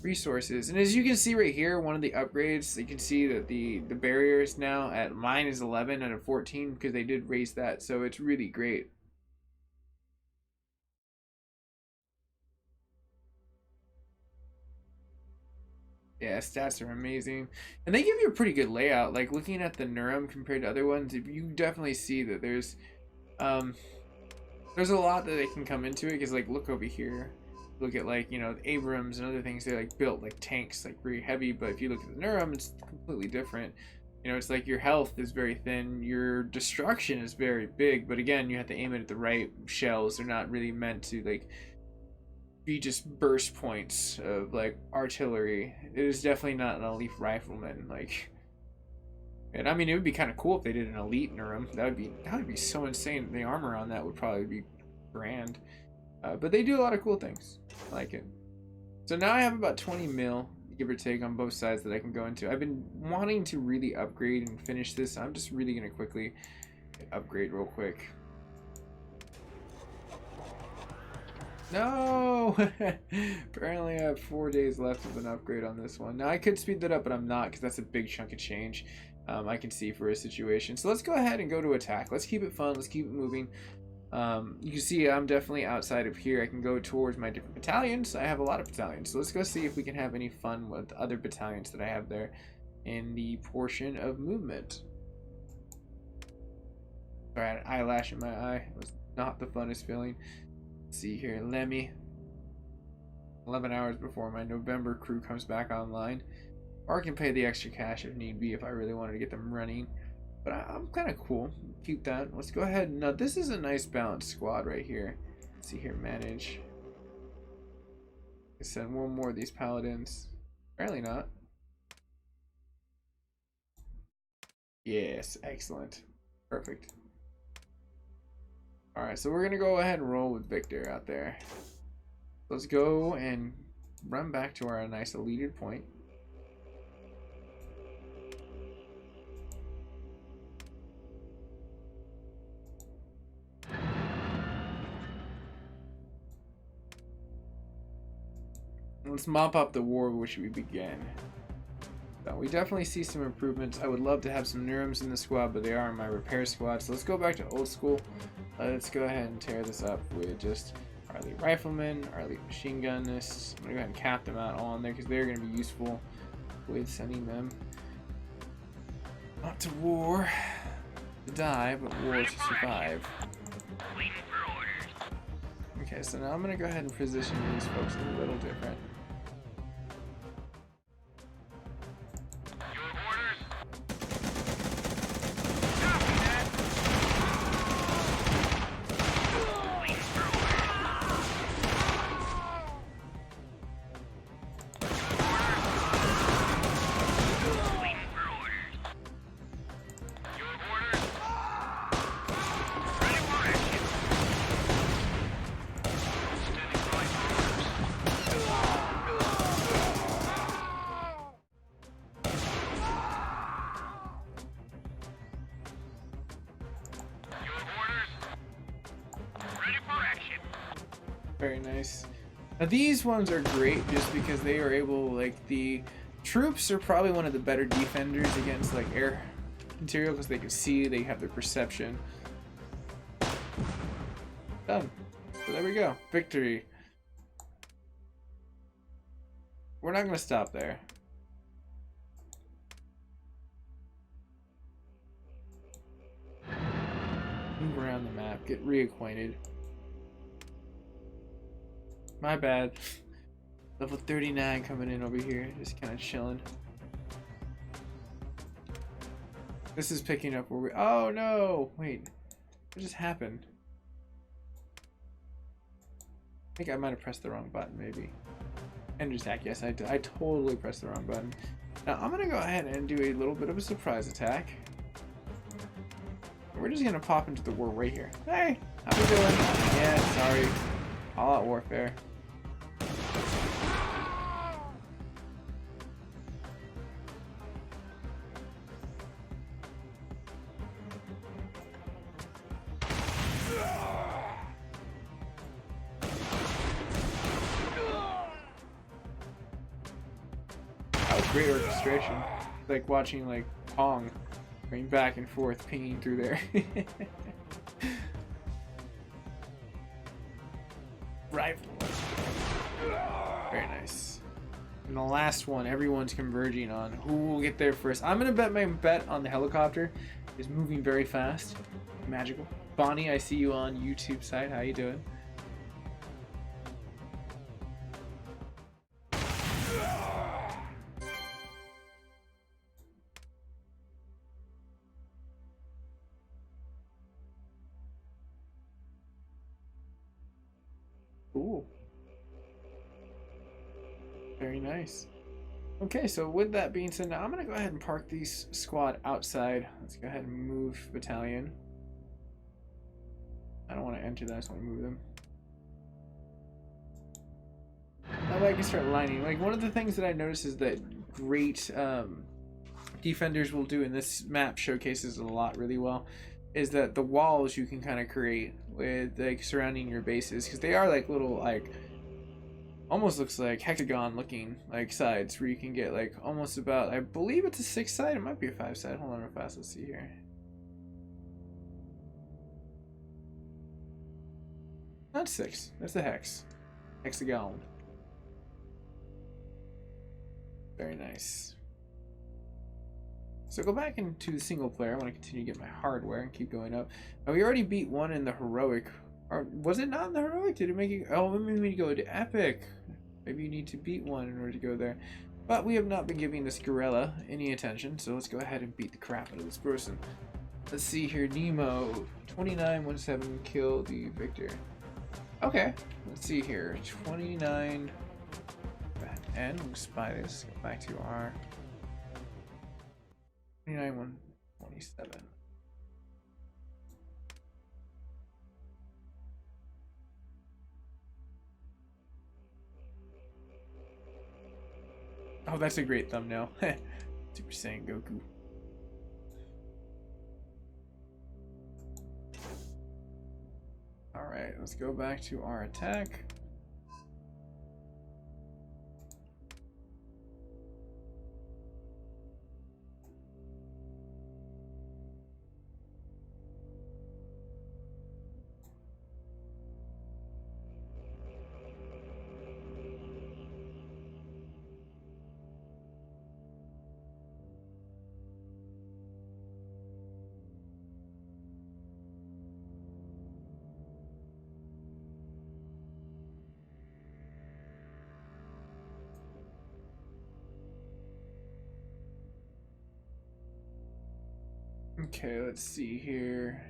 resources. And as you can see right here, one of the upgrades, you can see that the barrier is now at -11 out of 14 because they did raise that. So it's really great. Yeah, stats are amazing. And they give you a pretty good layout. Like looking at the Neuron compared to other ones, you definitely see that there's a lot that they can come into it because like look over here. Look at like, you know, Abrams and other things they like built like tanks like very heavy, but if you look at the Neuron, it's completely different. You know, it's like your health is very thin, your destruction is very big, but again, you have to aim it at the right shells. They're not really meant to like be just burst points of like artillery. It is definitely not an elite rifleman. Like, and I mean, it would be kind of cool if they did an elite Neuron. That would be so insane. The armor on that would probably be grand. But they do a lot of cool things. I like it. So now I have about 20 mil, give or take, on both sides that I can go into. I've been wanting to really upgrade and finish this. I'm just really gonna quickly upgrade real quick. No! Apparently I have 4 days left of an upgrade on this one. Now I could speed that up, but I'm not because that's a big chunk of change. I can see for a situation. So let's go ahead and go to attack. Let's keep it fun. Let's keep it moving. You can see I'm definitely outside of here. I can go towards my different battalions. I have a lot of battalions. So let's go see if we can have any fun with other battalions that I have there in the portion of movement. Sorry, I had an eyelash in my eye. It was not the funnest feeling. Let's see here. Lemmy. 11 hours before my November crew comes back online. Or I can pay the extra cash if need be if I really wanted to get them running. But I'm kind of cool. Keep that. Let's go ahead. Now, this is a nice balanced squad right here. Let's see here. Manage. I send one more of these paladins. Apparently not. Yes. Excellent. Perfect. Alright, so we're going to go ahead and roll with Victor out there. Let's go and run back to our nice eluded point. Let's mop up the war which we began. So we definitely see some improvements. I would love to have some Neurons in the squad, but they are in my repair squad. So let's go back to old school. Let's go ahead and tear this up with just our elite riflemen, our elite machine gunists. I'm gonna go ahead and cap them out all in there because they're gonna be useful with sending them not to war to die, but war to survive. Okay, so now I'm gonna go ahead and position these folks a little different. Very nice. Now these ones are great just because they are able, like, the troops are probably one of the better defenders against like air material because they can see, they have their perception. Done. So there we go. Victory. We're not gonna stop there. Move around the map, get reacquainted. My bad. Level 39 coming in over here, just kind of chilling. This is picking up where we. Oh no! Wait, what just happened? I think I might have pressed the wrong button, maybe. End attack. Yes, I totally pressed the wrong button. Now I'm gonna go ahead and do a little bit of a surprise attack. We're just gonna pop into the war right here. Hey, how we doing? Yeah, sorry. All out warfare. That was great orchestration. It's like watching like Pong going back and forth, pinging through there. Rifle. Very nice. And the last one, everyone's converging on who will get there first. I'm gonna bet my bet on the helicopter is moving very fast. Magical. Bonnie, I see you on YouTube side. How you doing? Ooh. Very nice. Okay, so with that being said, now I'm going to go ahead and park these squad outside. Let's go ahead and move battalion. I don't want to enter that, I just want to move them. Now that I can start lining. Like, one of the things that I noticed is that great defenders will do, and this map showcases it a lot really well, is that the walls you can kind of create with like surrounding your bases, because they are like little, like, almost looks like hexagon looking like sides where you can get like almost about, I believe it's a 6 side, it might be a 5 side. Hold on real fast, let's see here. Not 6. That's a hex. Hexagon. Very nice. So go back into the single player. I want to continue to get my hardware and keep going up. Now we already beat one in the heroic. Or was it not in the heroic? Did it make it? Oh, maybe we need to go to epic. Maybe you need to beat one in order to go there. But we have not been giving this gorilla any attention, so let's go ahead and beat the crap out of this person. Let's see here, Nemo, 2917, kill the victor. Okay, let's see here, 29, and we'll spy this, go back to our 29127. Oh, that's a great thumbnail. Super Saiyan Goku. Alright, let's go back to our attack. Okay, let's see here.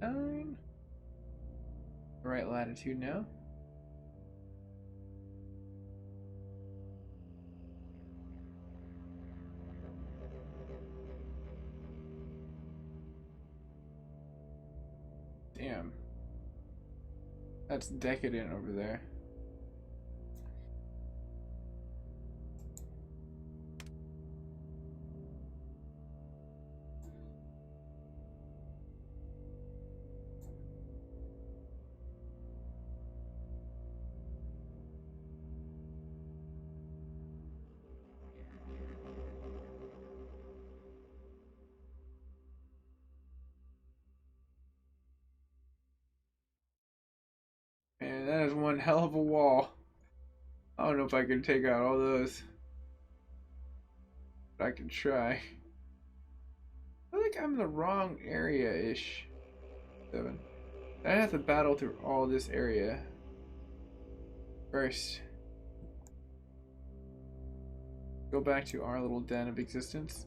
9. Right latitude now. Damn. That's decadent over there. Man, that is one hell of a wall. I don't know if I can take out all those. But I can try. I feel like I'm in the wrong area-ish. 7. I have to battle through all this area first. Go back to our little den of existence.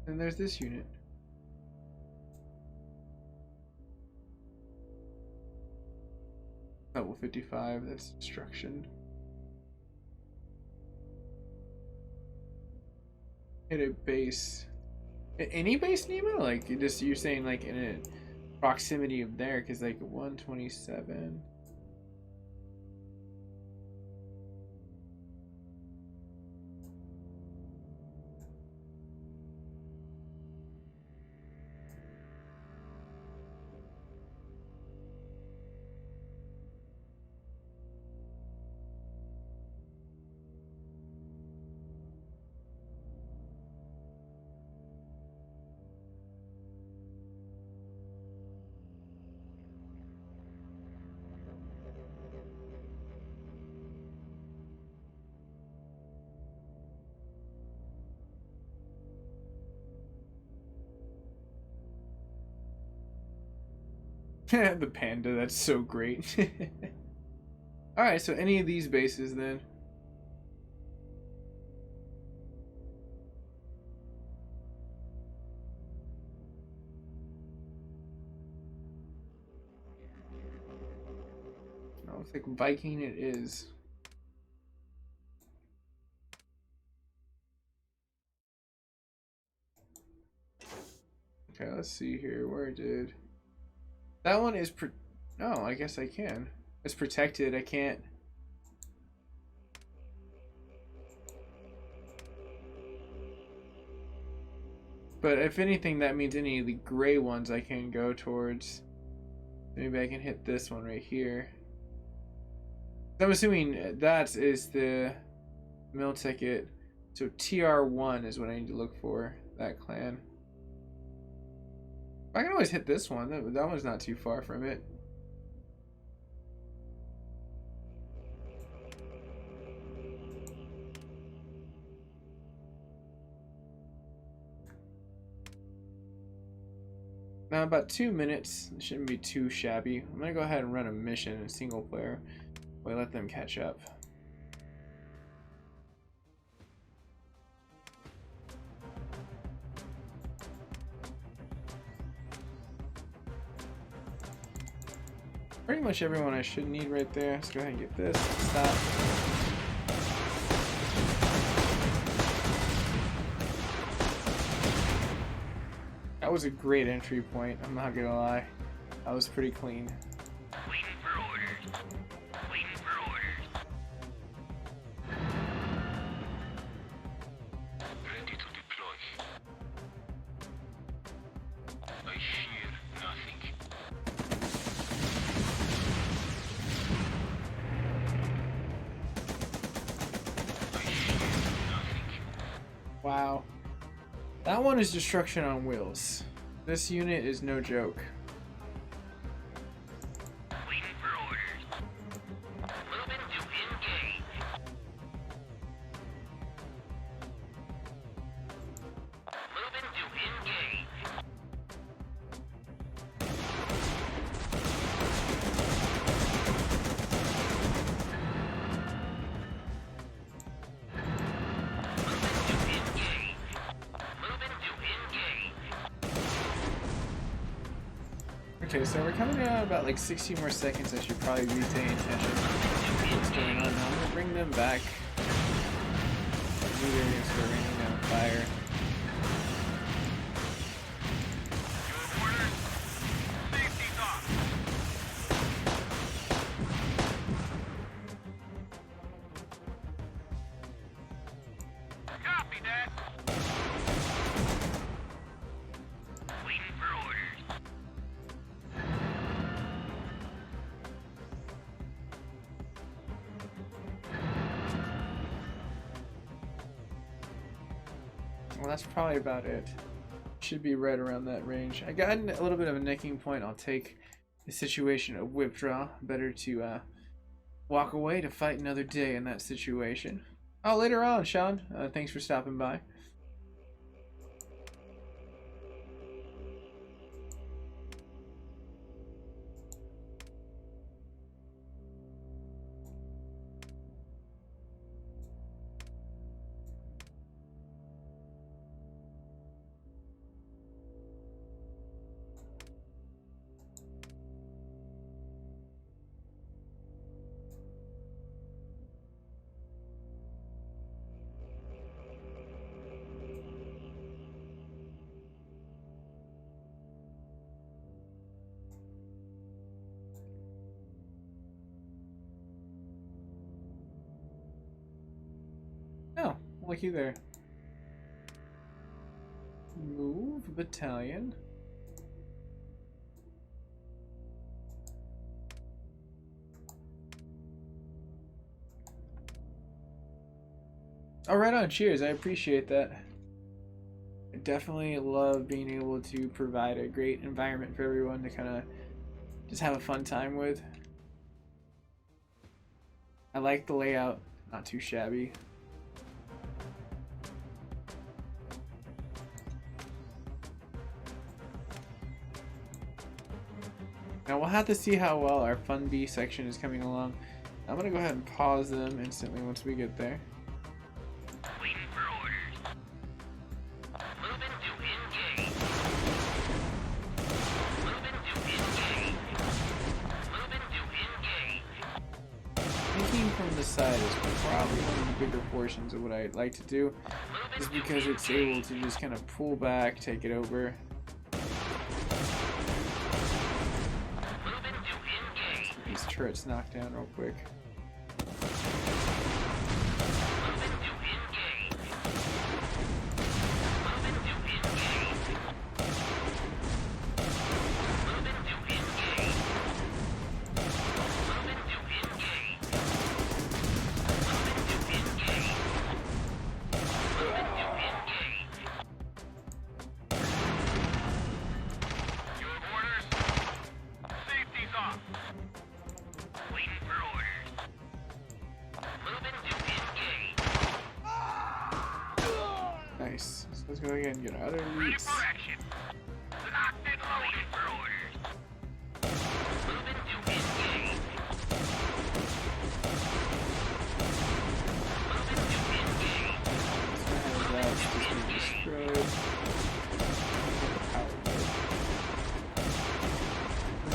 And there's this unit. Level 55, that's destruction. Hit a base. Any base, Nemo? Like, just you're saying like in a proximity of there, because like 127. The panda, that's so great. Alright, so any of these bases then. Oh, looks like Viking it is. Okay, let's see here. Where did... That one is oh, I guess I can. It's protected. I can't. But if anything, that means any of the gray ones I can go towards. Maybe I can hit this one right here. I'm assuming that is the mill ticket. So TR1 is what I need to look for. That clan. I can always hit this one. That one's not too far from it. about 2 minutes. It shouldn't be too shabby. I'm gonna go ahead and run a mission in single player. We'll let them catch up. Pretty much everyone I should need right there. Let's go ahead and get this. Stop. That was a great entry point, I'm not gonna lie. That was pretty clean.
Waiting for orders. Waiting for orders. Ready to deploy. I hear nothing. I hear nothing.
Wow. That one is destruction on wheels. This unit is no joke.
Waiting for orders. Moving to engage. Moving to engage.
Okay, so we're coming out about like 60 more seconds. I should probably be paying attention to what's going on. Now I'm gonna bring them back. Maybe they're gonna start raining down fire.
Your orders. Safety's off. Copy that. Waiting for orders.
Well, that's probably about it. Should be right around that range. I got a little bit of a necking point. I'll take the situation of whip draw. Better to walk away to fight another day in that situation. Oh, later on, Sean. Thanks for stopping by. Oh, looky there. Move battalion. Oh, right on. Cheers. I appreciate that. I definitely love being able to provide a great environment for everyone to kind of just have a fun time with. I like the layout. Not too shabby. Now we'll have to see how well our Fun B section is coming along. I'm gonna go ahead and pause them instantly once we get there.
Waiting for orders. Moving to engage. Moving to engage. Moving to engage.
Thinking from the side is probably one of the bigger portions of what I'd like to do, just because it's able to just kind of pull back, take it over. These turrets knocked down real quick. Nice. So let's go again and get our other
Ready
routes.
for action. Locked and loaded.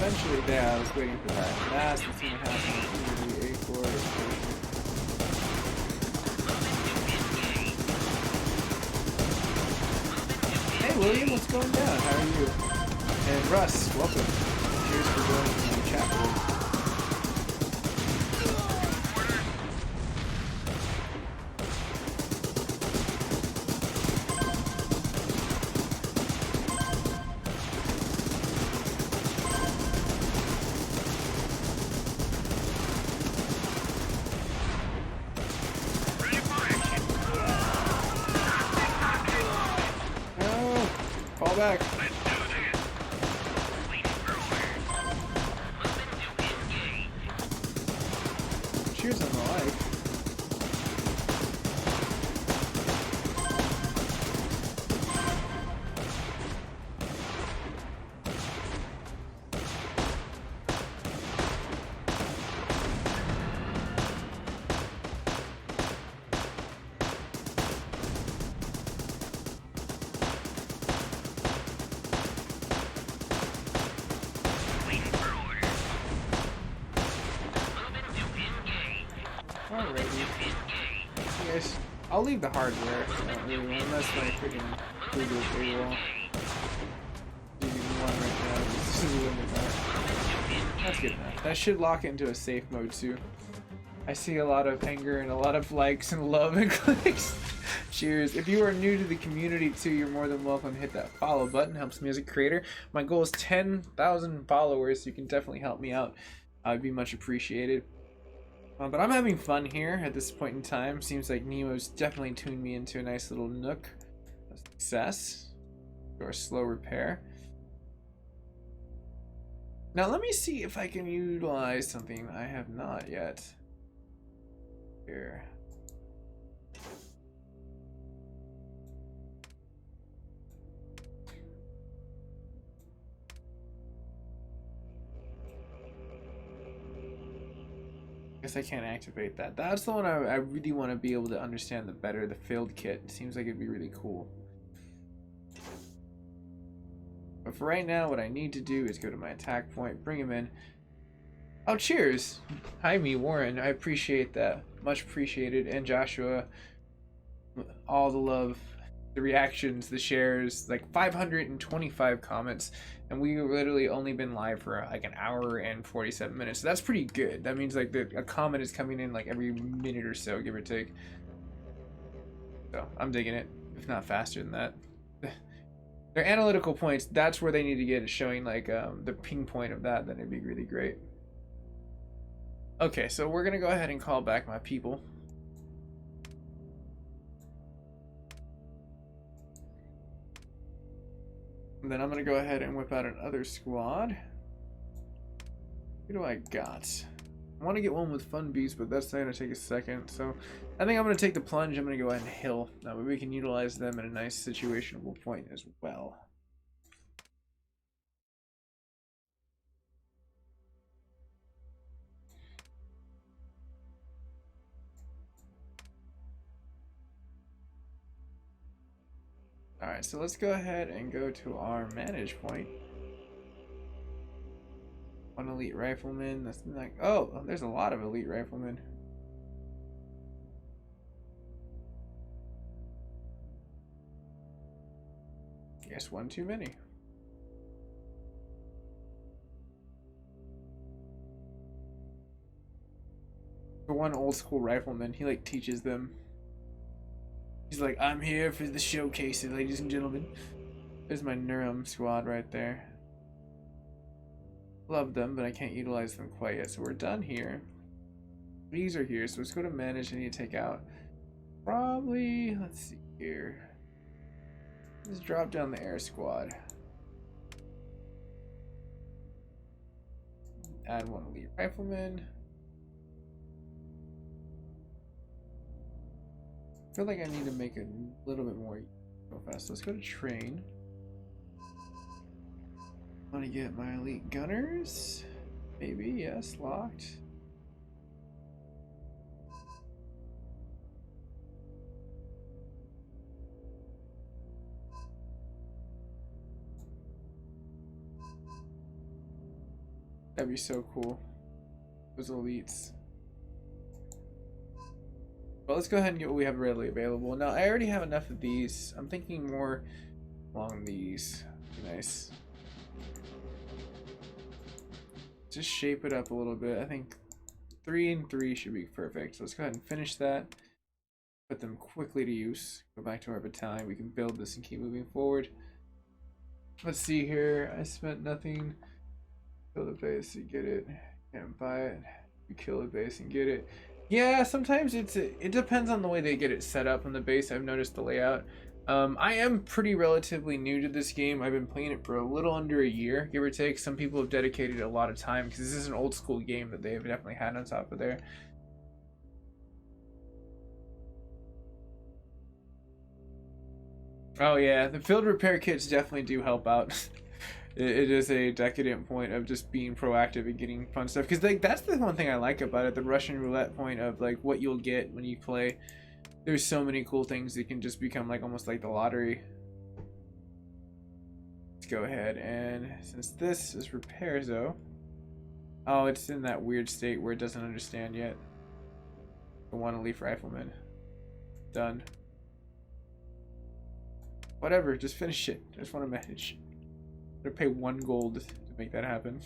Eventually, yeah, I was waiting for that. That's what's gonna happen. A core. Hey William, what's going down? How are you? And Russ, welcome. Cheers for joining me in the chat room. Fall back. Cheers on the life. Yes, I'll leave the hardware. Unless my freaking Google paywall. Even one right now. This is the limit that. That's good enough. That should lock it into a safe mode too. I see a lot of anger and a lot of likes and love and clicks. Cheers. If you are new to the community too, you're more than welcome to hit that follow button. Helps me as a creator. My goal is 10,000 followers, so you can definitely help me out. I'd be much appreciated. But I'm having fun here at this point in time. Seems like Nemo's definitely tuned me into a nice little nook of success. Or slow repair. Now let me see if I can utilize something I have not yet. Here. Guess I can't activate that. That's the one I really want to be able to understand the better. The failed kit seems like it'd be really cool. But for right now, what I need to do is go to my attack point, bring him in. Oh, cheers! Hi, me, Warren. I appreciate that. Much appreciated. And Joshua, all the love, the reactions, the shares, like 525 comments. And we've literally only been live for like an hour and 47 minutes. So that's pretty good. That means like a comment is coming in like every minute or so, give or take. So I'm digging it, if not faster than that. Their analytical points, that's where they need to get it, showing like the ping point of that, then it'd be really great. Okay, so we're gonna go ahead and call back my people. And then I'm gonna go ahead and whip out another squad. Who do I got? I want to get one with Fun Beast, but that's gonna take a second. So I think I'm gonna take the plunge. I'm gonna go ahead and hill. That way we can utilize them in a nice situational point as well. Alright, so let's go ahead and go to our manage point. One elite rifleman. That's like, oh, there's a lot of elite riflemen. Guess one too many. The one old school rifleman, he like teaches them. He's like, I'm here for the showcase, ladies and gentlemen. There's my Neuron squad right there. Love them, but I can't utilize them quite yet. So we're done here. These are here, so let's go to manage. I need to take out probably, let's see here. Let's drop down the air squad. Add one elite rifleman. I feel like I need to make it a little bit more go fast. Let's go to train. Want to get my elite gunners? Maybe, yes, locked. That'd be so cool. Those elites. Well, let's go ahead and get what we have readily available. Now, I already have enough of these. I'm thinking more along these. Nice. Just shape it up a little bit. I think 3 and 3 should be perfect. So let's go ahead and finish that. Put them quickly to use. Go back to our battalion. We can build this and keep moving forward. Let's see here. I spent nothing. Build a base, you get it. Can't buy it. You kill a base and get it. Yeah, sometimes it depends on the way they get it set up on the base. I've noticed the layout. I am pretty relatively new to this game. I've been playing it for a little under a year, give or take. Some people have dedicated a lot of time because this is an old school game that they've definitely had on top of there. Oh yeah, the field repair kits definitely do help out. It is a decadent point of just being proactive and getting fun stuff, because like that's the one thing I like about it, the Russian roulette point of like what you'll get when you play. There's so many cool things that can just become like almost like the lottery. Let's go ahead, and since this is repairs though, oh, it's in that weird state where it doesn't understand yet. The one leaf rifleman. Done. Whatever, just finish it. I just want to manage. I'm gonna pay 1 gold to make that happen.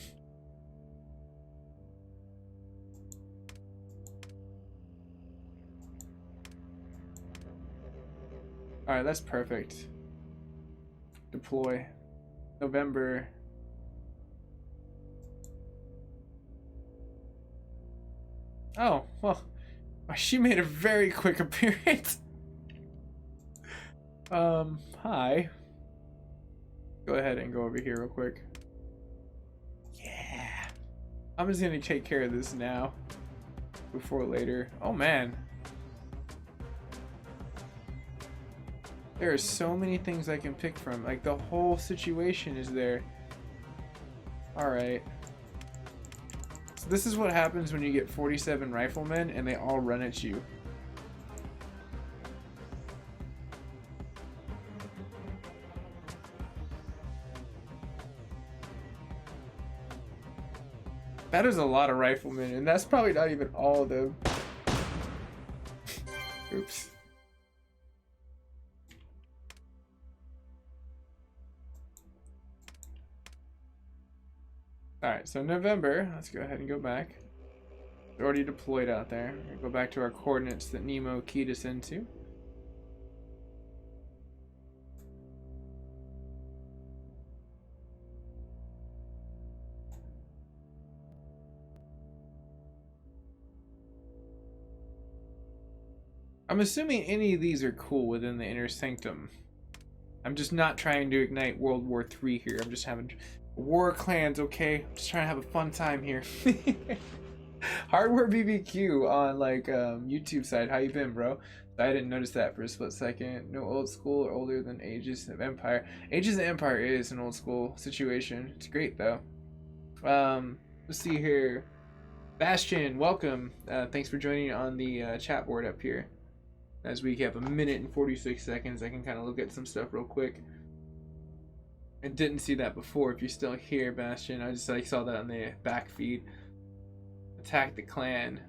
Alright, that's perfect. Deploy. November. Oh, well, she made a very quick appearance. Hi. Go ahead and go over here real quick. Yeah. I'm just gonna take care of this now. Before later. Oh man. There are so many things I can pick from. Like the whole situation is there. Alright. So this is what happens when you get 47 riflemen and they all run at you. That is a lot of riflemen, and that's probably not even all of them. Oops. Alright, so November, let's go ahead and go back. They're already deployed out there. We're gonna go back to our coordinates that Nemo keyed us into. I'm assuming any of these are cool within the inner sanctum. I'm just not trying to ignite World War III here. I'm just having war clans, okay? I'm just trying to have a fun time here. Hardware BBQ on like YouTube side. How you been, bro? I didn't notice that for a split second. No old school or older than Ages of Empire. Ages of Empire is an old school situation. It's great though. Let's see here. Bastion, welcome. Thanks for joining on the chat board up here. As we have 1 minute and 46 seconds, I can kind of look at some stuff real quick. I didn't see that before. If you're still here, Bastion, I just like saw that on the back feed. Attack the clan.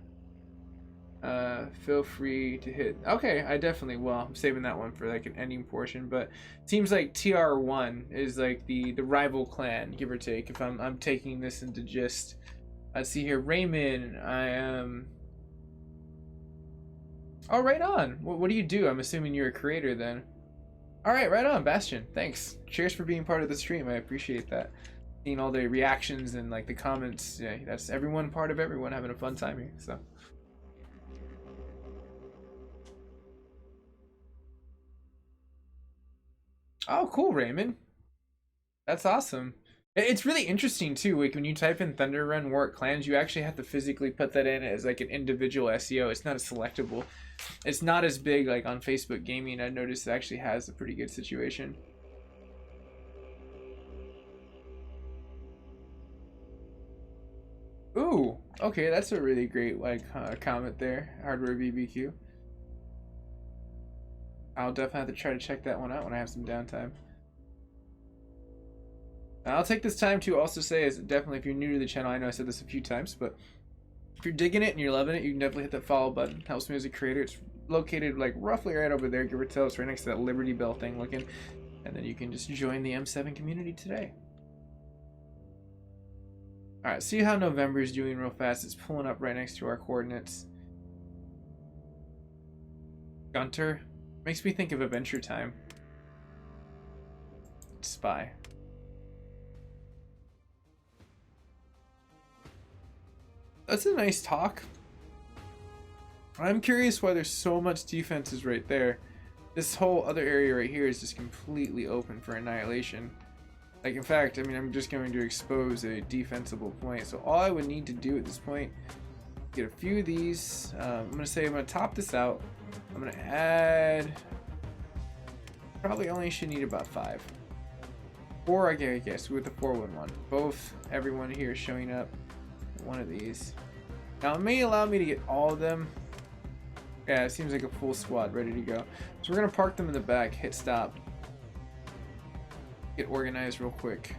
Feel free to hit. Okay, I definitely will. I'm saving that one for like an ending portion. But it seems like TR1 is like the rival clan, give or take. If I'm taking this into gist. Let's see here, Raymond. I am. Oh, right on. What do you do? I'm assuming you're a creator then. Alright, right on, Bastion. Thanks. Cheers for being part of the stream. I appreciate that. Seeing all the reactions and like the comments. Yeah, that's everyone part of everyone having a fun time here. So. Oh, cool, Raymond. That's awesome. It's really interesting too, like when you type in Thunder Run Warwick Clans, you actually have to physically put that in as like an individual SEO. It's not a selectable. It's not as big like on Facebook Gaming. I noticed it actually has a pretty good situation. Ooh, okay, that's a really great like comment there, Hardware BBQ. I'll definitely have to try to check that one out when I have some downtime. I'll take this time to also say, as definitely if you're new to the channel, I know I said this a few times, but if you're digging it and you're loving it, you can definitely hit that follow button. It helps me as a creator. It's located like roughly right over there, give or take. It's right next to that Liberty Bell thing looking. And then you can just join the M7 community today. Alright, see how November is doing real fast. It's pulling up right next to our coordinates. Gunter. Makes me think of Adventure Time. Spy. That's a nice talk. I'm curious why there's so much defenses right there. This whole other area right here is just completely open for annihilation. Like, in fact, I mean, I'm just going to expose a defensible point. So all I would need to do at this point, get a few of these. I'm going to say I'm going to top this out. I'm going to add, probably only should need about 5. 4, I guess, with the 411. Both, everyone here is showing up. One of these. Now, it may allow me to get all of them. Yeah, it seems like a full squad ready to go. So we're going to park them in the back, hit stop. Get organized real quick.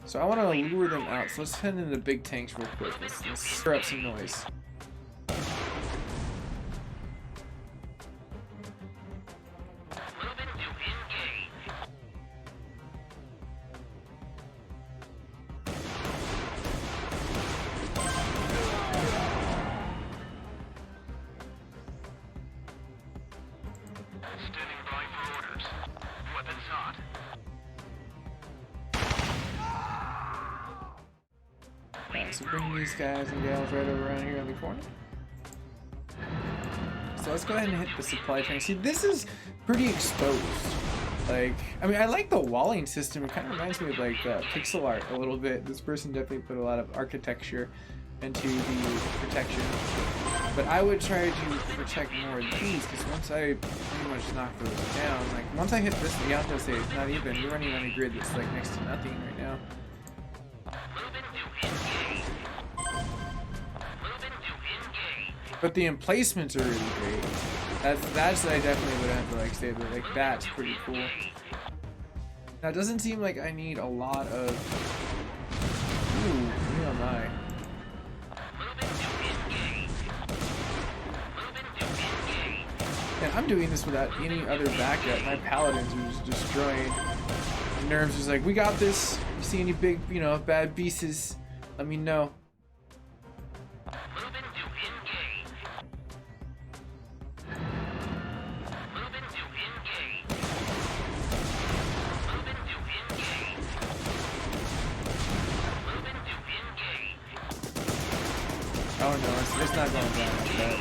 So I want to lure them out. So let's head into the big tanks real quick. Let's stir up some noise. So bring these guys and gals right over around here in the corner. So let's go ahead and hit the supply train. See, this is pretty exposed. Like, I mean, I like the walling system. It kind of reminds me of like pixel art a little bit. This person definitely put a lot of architecture into the protection. But I would try to protect more of these, because once I pretty much knock those down, like once I hit this, you have to say it's not even. You're running on a grid that's like next to nothing right now. But the emplacements are really great. That's I definitely would have to like say that like that's pretty cool. Now it doesn't seem like I need a lot of. Ooh, who am I? And I'm doing this without any other backup. My paladins are just destroying. Nerves is like, we got this. You see any big, you know, bad beasts? Let me know. Oh no, it's not going down like that.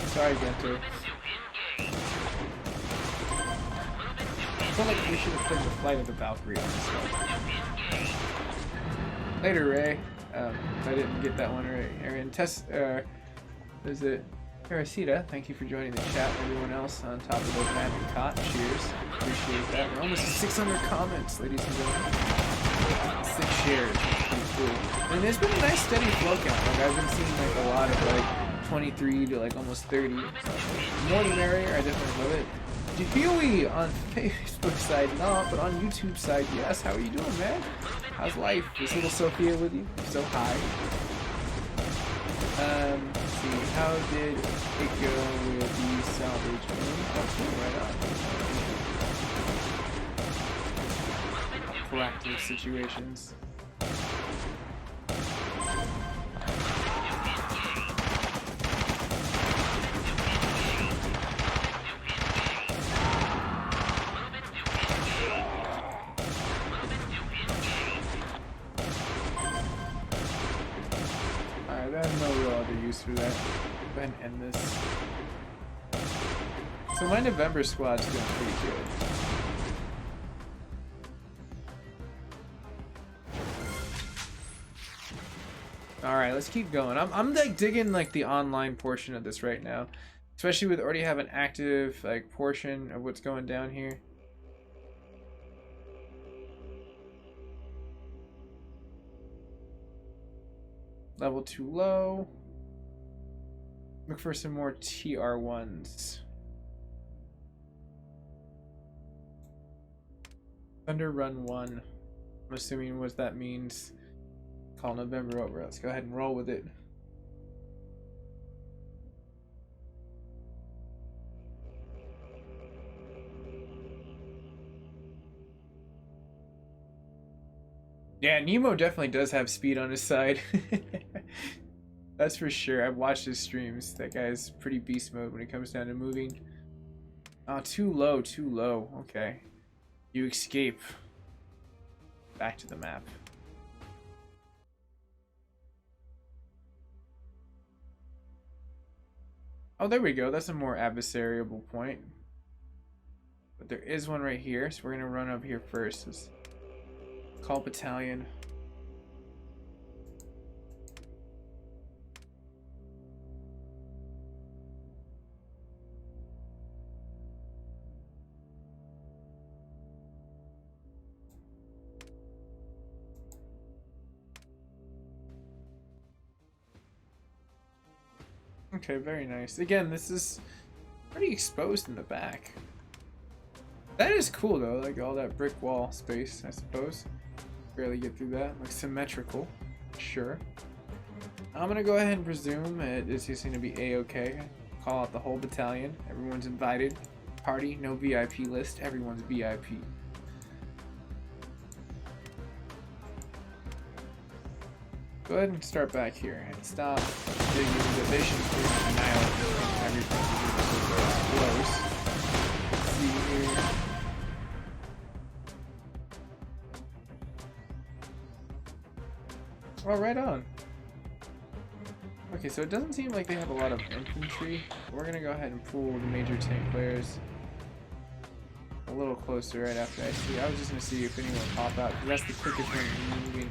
Sorry, Gento. I feel like we should have played the Flight of the Valkyrie on this one. Later, Ray. I didn't get that one right. Aaron, is it Parasita? Thank you for joining the chat. Everyone else on top of the Matt and Cot, cheers. Appreciate that. We're almost at 600 comments, ladies and gentlemen. 6 shares. That's pretty cool. And there's been a nice steady flow count. Like I've been seeing like a lot of like 23 to like almost 30. So more the merrier. I definitely love it. Huey on Facebook side, no, but on YouTube side, yes. How are you doing, man? How's life? Is little Sophia with you? So hi. Let's see. How did it go with the salvage room? Oh, right on. Proactive situations. I have no real other use for that. Go ahead and end this. So my November squad's doing pretty good. Alright, let's keep going. I'm like digging like the online portion of this right now. Especially with already have an active like portion of what's going down here. Level 2 low. Look for some more TR1s. Thunder Run 1. I'm assuming what that means. Call November over. Let's go ahead and roll with it. Yeah, Nemo definitely does have speed on his side. That's for sure. I've watched his streams. That guy's pretty beast mode when it comes down to moving. Oh, too low, too low. Okay. You escape. Back to the map. Oh, there we go. That's a more adversarial point. But there is one right here, so we're going to run up here first. Let's call Battalion. Okay, very nice. Again, this is pretty exposed in the back. That is cool though, like all that brick wall space, I suppose. Barely get through that. Looks symmetrical. Sure. I'm gonna go ahead and presume it's just gonna be A-okay. Call out the whole battalion. Everyone's invited. Party, no VIP list. Everyone's VIP. Go ahead and start back here and stop digging the visions to annihilate everything close. Let's see here. Oh, right on. Okay, so it doesn't seem like they have a lot of infantry. We're gonna go ahead and pull the major tank players a little closer right after I see. I was just gonna see if anyone will pop out, because that's the quickest moving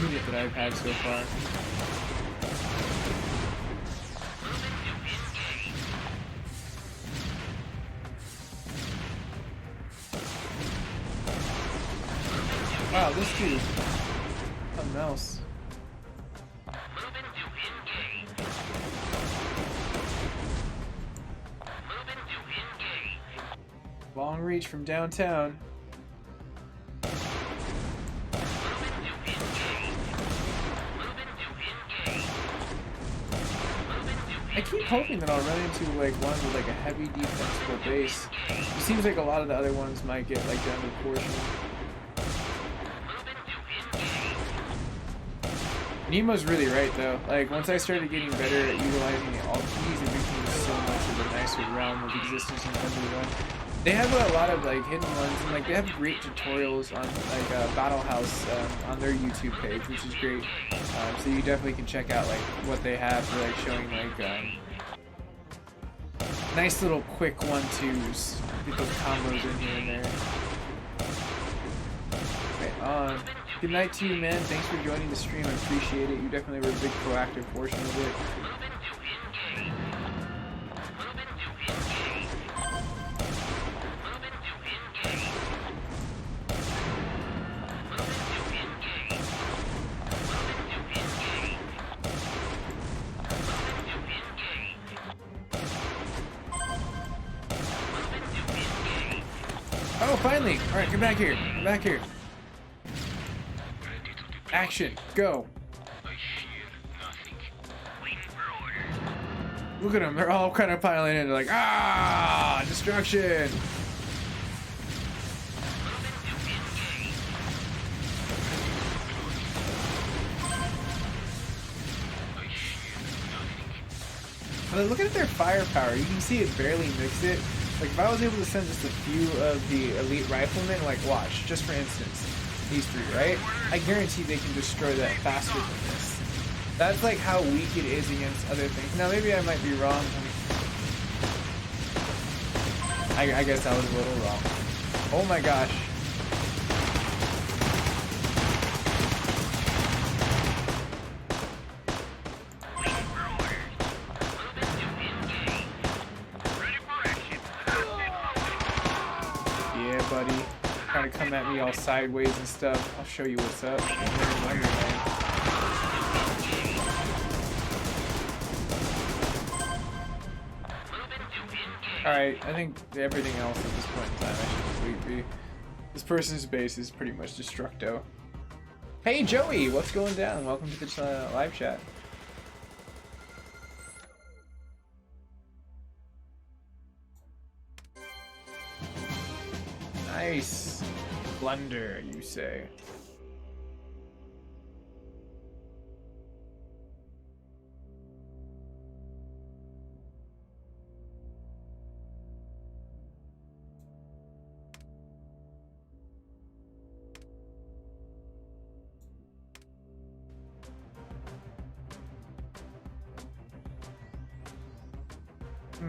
unit that I've had so far. Wow, this dude, something else. Long reach from downtown. I keep hoping that I'll run into like one with like a heavy defensible base. It seems like a lot of the other ones might get like down to portion. Nemo's really right though. Like once I started getting better at utilizing the alt keys, it became so much of a nicer realm of existence in Thunder Run. They have a lot of like hidden ones, and like they have great tutorials on like Battle House on their YouTube page, which is great. So you definitely can check out like what they have for like showing like nice little quick 1-2s. Get those combos in here and there. Right on. Good night to you, man. Thanks for joining the stream. I appreciate it. You definitely were a big proactive portion of it. Oh, finally! Alright, come back here. Come back here. Action. Go. Look at them. They're all kind of piling in. They're like, ah! Destruction! Looking at their firepower, you can see it barely mixed it. Like if I was able to send just a few of the elite riflemen, like watch, just for instance, these three, right? I guarantee they can destroy that faster than this. That's like how weak it is against other things. Now maybe I might be wrong. I guess I was a little wrong. Oh my gosh. Trying to come at me all sideways and stuff. I'll show you what's up. Alright, I think everything else at this point in time I should complete. This person's base is pretty much destructo. Hey Joey, what's going down? Welcome to the live chat. Nice. Blunder, you say.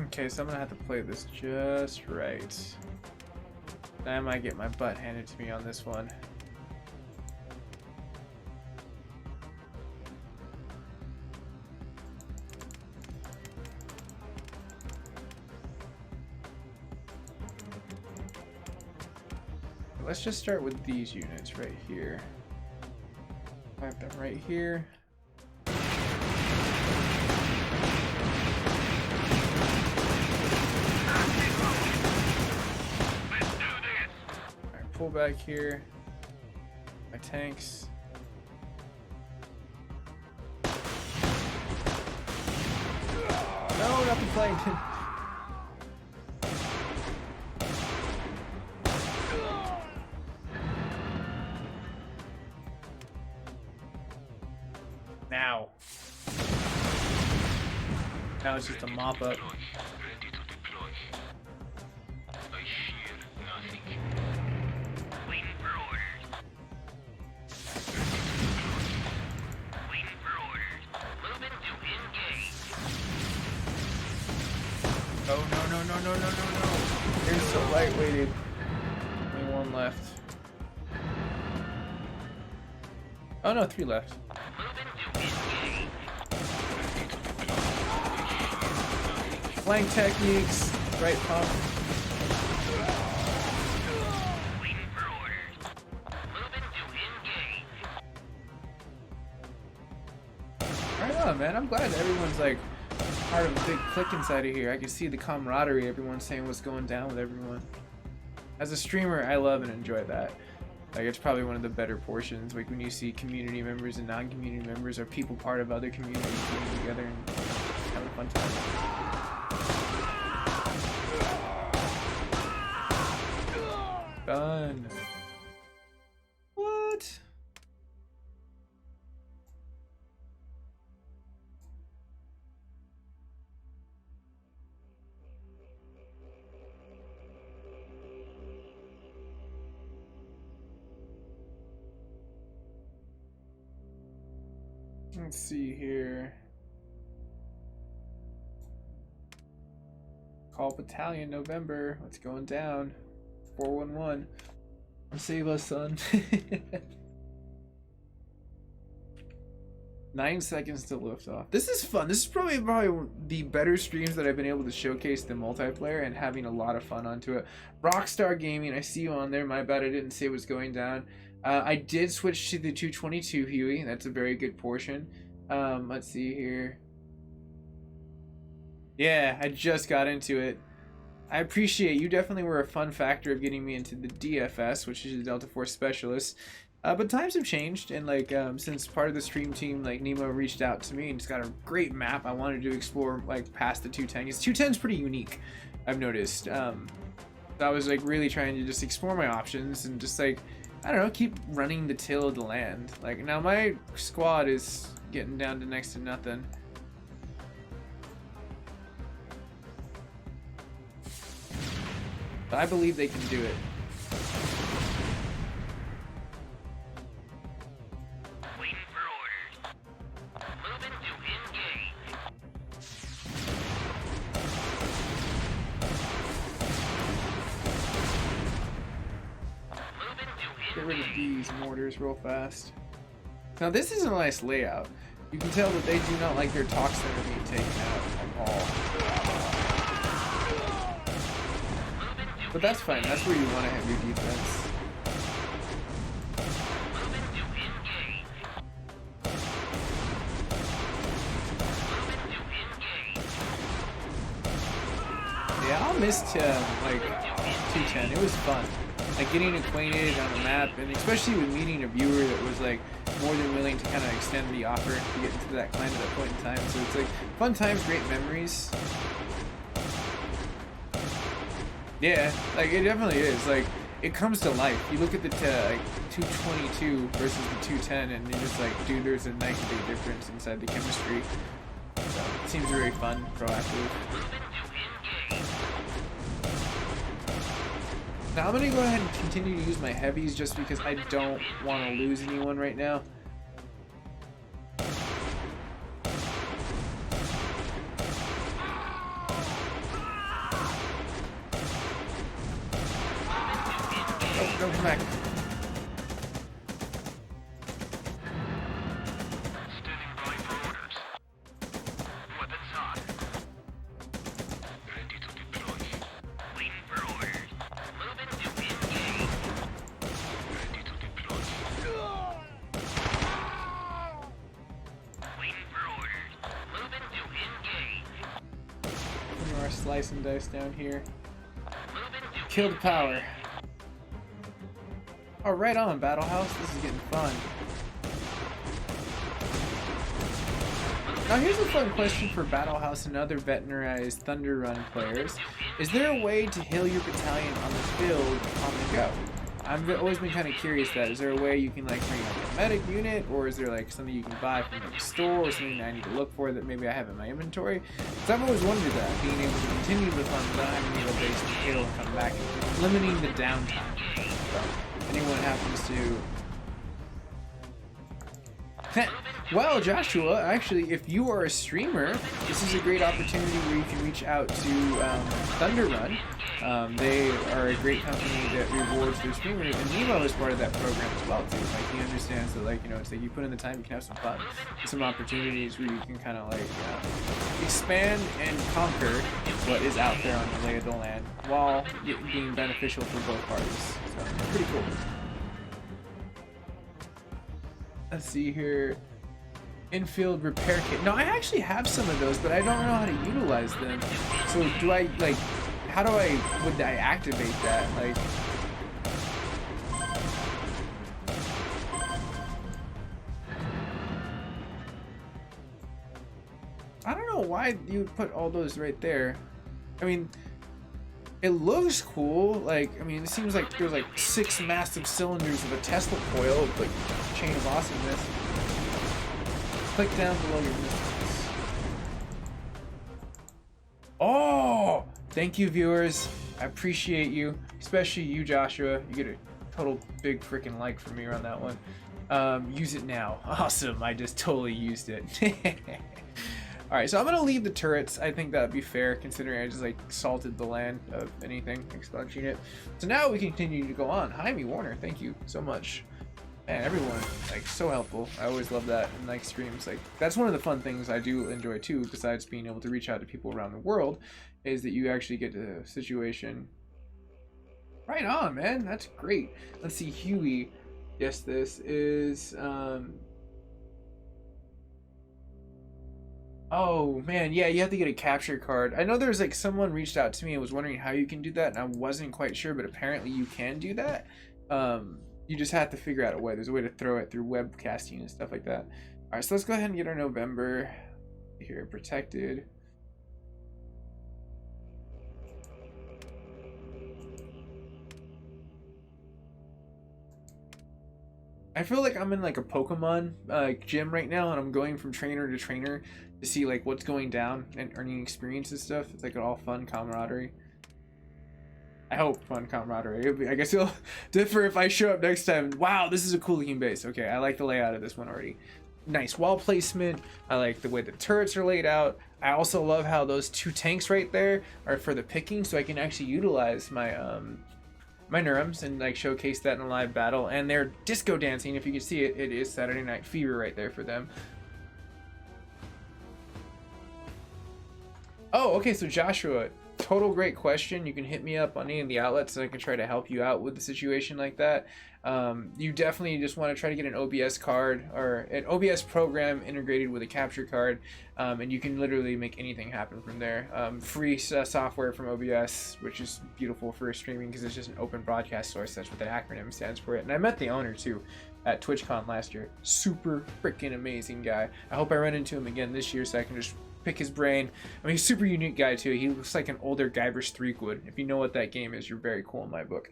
Okay, so I'm gonna have to play this just right. I might get my butt handed to me on this one. Let's just start with these units right here. Pipe them right here. Pull back here. My tanks. No, not the plane. Now. Now it's just a mop up. No. You're so lightweighted. Only one left. Oh no, 3 left. Flank techniques. Right pump. Right on, man. I'm glad everyone's like part of a big clique inside of here. I can see the camaraderie, everyone saying what's going down with everyone. As a streamer, I love and enjoy that. Like, it's probably one of the better portions, like when you see community members and non-community members or people part of other communities getting together and having a fun time. Done. What? Let's see here. Call Battalion November. What's going down? 411. Save us, son. 9 seconds to lift off. This is fun. This is probably the better streams that I've been able to showcase the multiplayer and having a lot of fun onto it. Rockstar Gaming, I see you on there. My bad, I didn't say what's going down. I did switch to the 222 Huey. That's a very good portion. Let's see here. Yeah, I just got into it. I appreciate you. Definitely were a fun factor of getting me into the DFS, which is the Delta Force Specialist. But times have changed, and like since part of the stream team, like Nemo, reached out to me and just got a great map. I wanted to explore like past the 210. Because 210 is pretty unique, I've noticed. So I was like really trying to just explore my options and just like, I don't know, keep running the till of the land. Like now my squad is getting down to next to nothing. But I believe they can do it.
Waiting for orders. Moving to engage. Moving to
Get rid of these mortars real fast. Now this is a nice layout. You can tell that they do not like their talks that are being taken out at all. But that's fine. That's where you want to have your defense. Yeah, I'll miss like 210. It was fun. Like getting acquainted on the map, and especially with meeting a viewer that was like more than willing to kind of extend the offer to get into that climb at that point in time. So it's like fun times, great memories. Yeah, like it definitely is. Like it comes to life. You look at the like 222 versus the 210, and you're just like, dude, there's a night and day difference inside the chemistry. So it seems very fun, proactive. Now I'm gonna go ahead and continue to use my heavies just because I don't want to lose anyone right now. Oh, don't come back.
Standing by for orders. Weapons hot. Ready to deploy. Waiting for orders. Moving to engage. Ready to deploy. Waiting for orders. Moving to engage.
Putting our slice and dice down here.
Moving to
Kill the power. Oh, right on, Battle House. This is getting fun. Now, here's a fun question for Battle House and other veteranized Thunder Run players. Is there a way to heal your battalion on the field on the go? I've always been kind of curious that. Is there a way you can like bring like a medic unit, or is there like something you can buy from like a store, or something that I need to look for that maybe I have in my inventory? Because I've always wondered that, being able to continue the fun without having to leave a base to heal and come back, limiting the downtime. So, if anyone happens to... Well, Joshua, actually, if you are a streamer, this is a great opportunity where you can reach out to Thunder Run. They are a great company that rewards their streamers, and Nemo is part of that program as well too. Like he understands that, like, you know, it's like you put in the time, you can have some fun, some opportunities where you can kind of like expand and conquer what is out there on the lay of the land while being beneficial for both parties. So pretty cool. Let's see here. Infield repair kit. No, I actually have some of those, but I don't know how to utilize them. So do I, like, how do I, would I activate that? Like, I don't know why you would put all those right there. I mean, it looks cool. Like, I mean, it seems like there's like 6 massive cylinders of a Tesla coil, like chain of awesomeness. Click down below your missiles. Oh, thank you, viewers. I appreciate you, especially you, Joshua. You get a total big freaking like from me on that one. Use it now. Awesome. I just totally used it. All right, so I'm gonna leave the turrets. I think that'd be fair, considering I just like salted the land of anything expunging it. So now we can continue to go on. Jaime Warner, thank you so much. And everyone, like, so helpful. I always love that in like streams. Like, that's one of the fun things I do enjoy too, besides being able to reach out to people around the world, is that you actually get to a situation. Right on, man. That's great. Let's see, Huey. Yes, this is oh man, yeah, you have to get a capture card. I know there's like someone reached out to me and was wondering how you can do that, and I wasn't quite sure, but apparently you can do that. You just have to figure out a way. There's a way to throw it through webcasting and stuff like that. All right, so let's go ahead and get our November here protected. I feel like I'm in like a Pokemon gym right now, and I'm going from trainer to trainer to see like what's going down and earning experience and stuff. It's like all fun camaraderie. I hope fun camaraderie. I guess it'll differ if I show up next time. Wow, this is a cool looking base. Okay, I like the layout of this one already. Nice wall placement. I like the way the turrets are laid out. I also love how those 2 tanks right there are for the picking, so I can actually utilize my my Neurons and like showcase that in a live battle. And they're disco dancing. If you can see it, it is Saturday Night Fever right there for them. Oh, okay, so Joshua, total great question. You can hit me up on any of the outlets and I can try to help you out with a situation like that. You definitely just want to try to get an OBS card or an OBS program integrated with a capture card, and you can literally make anything happen from there. Free software from OBS, which is beautiful for streaming because it's just an open broadcast source. That's what the acronym stands for it. And I met the owner too at TwitchCon last year. Super freaking amazing guy. I hope I run into him again this year so I can just pick his brain. I mean, he's a super unique guy too. He looks like an older Guybrush Threepwood. If you know what that game is, you're very cool in my book.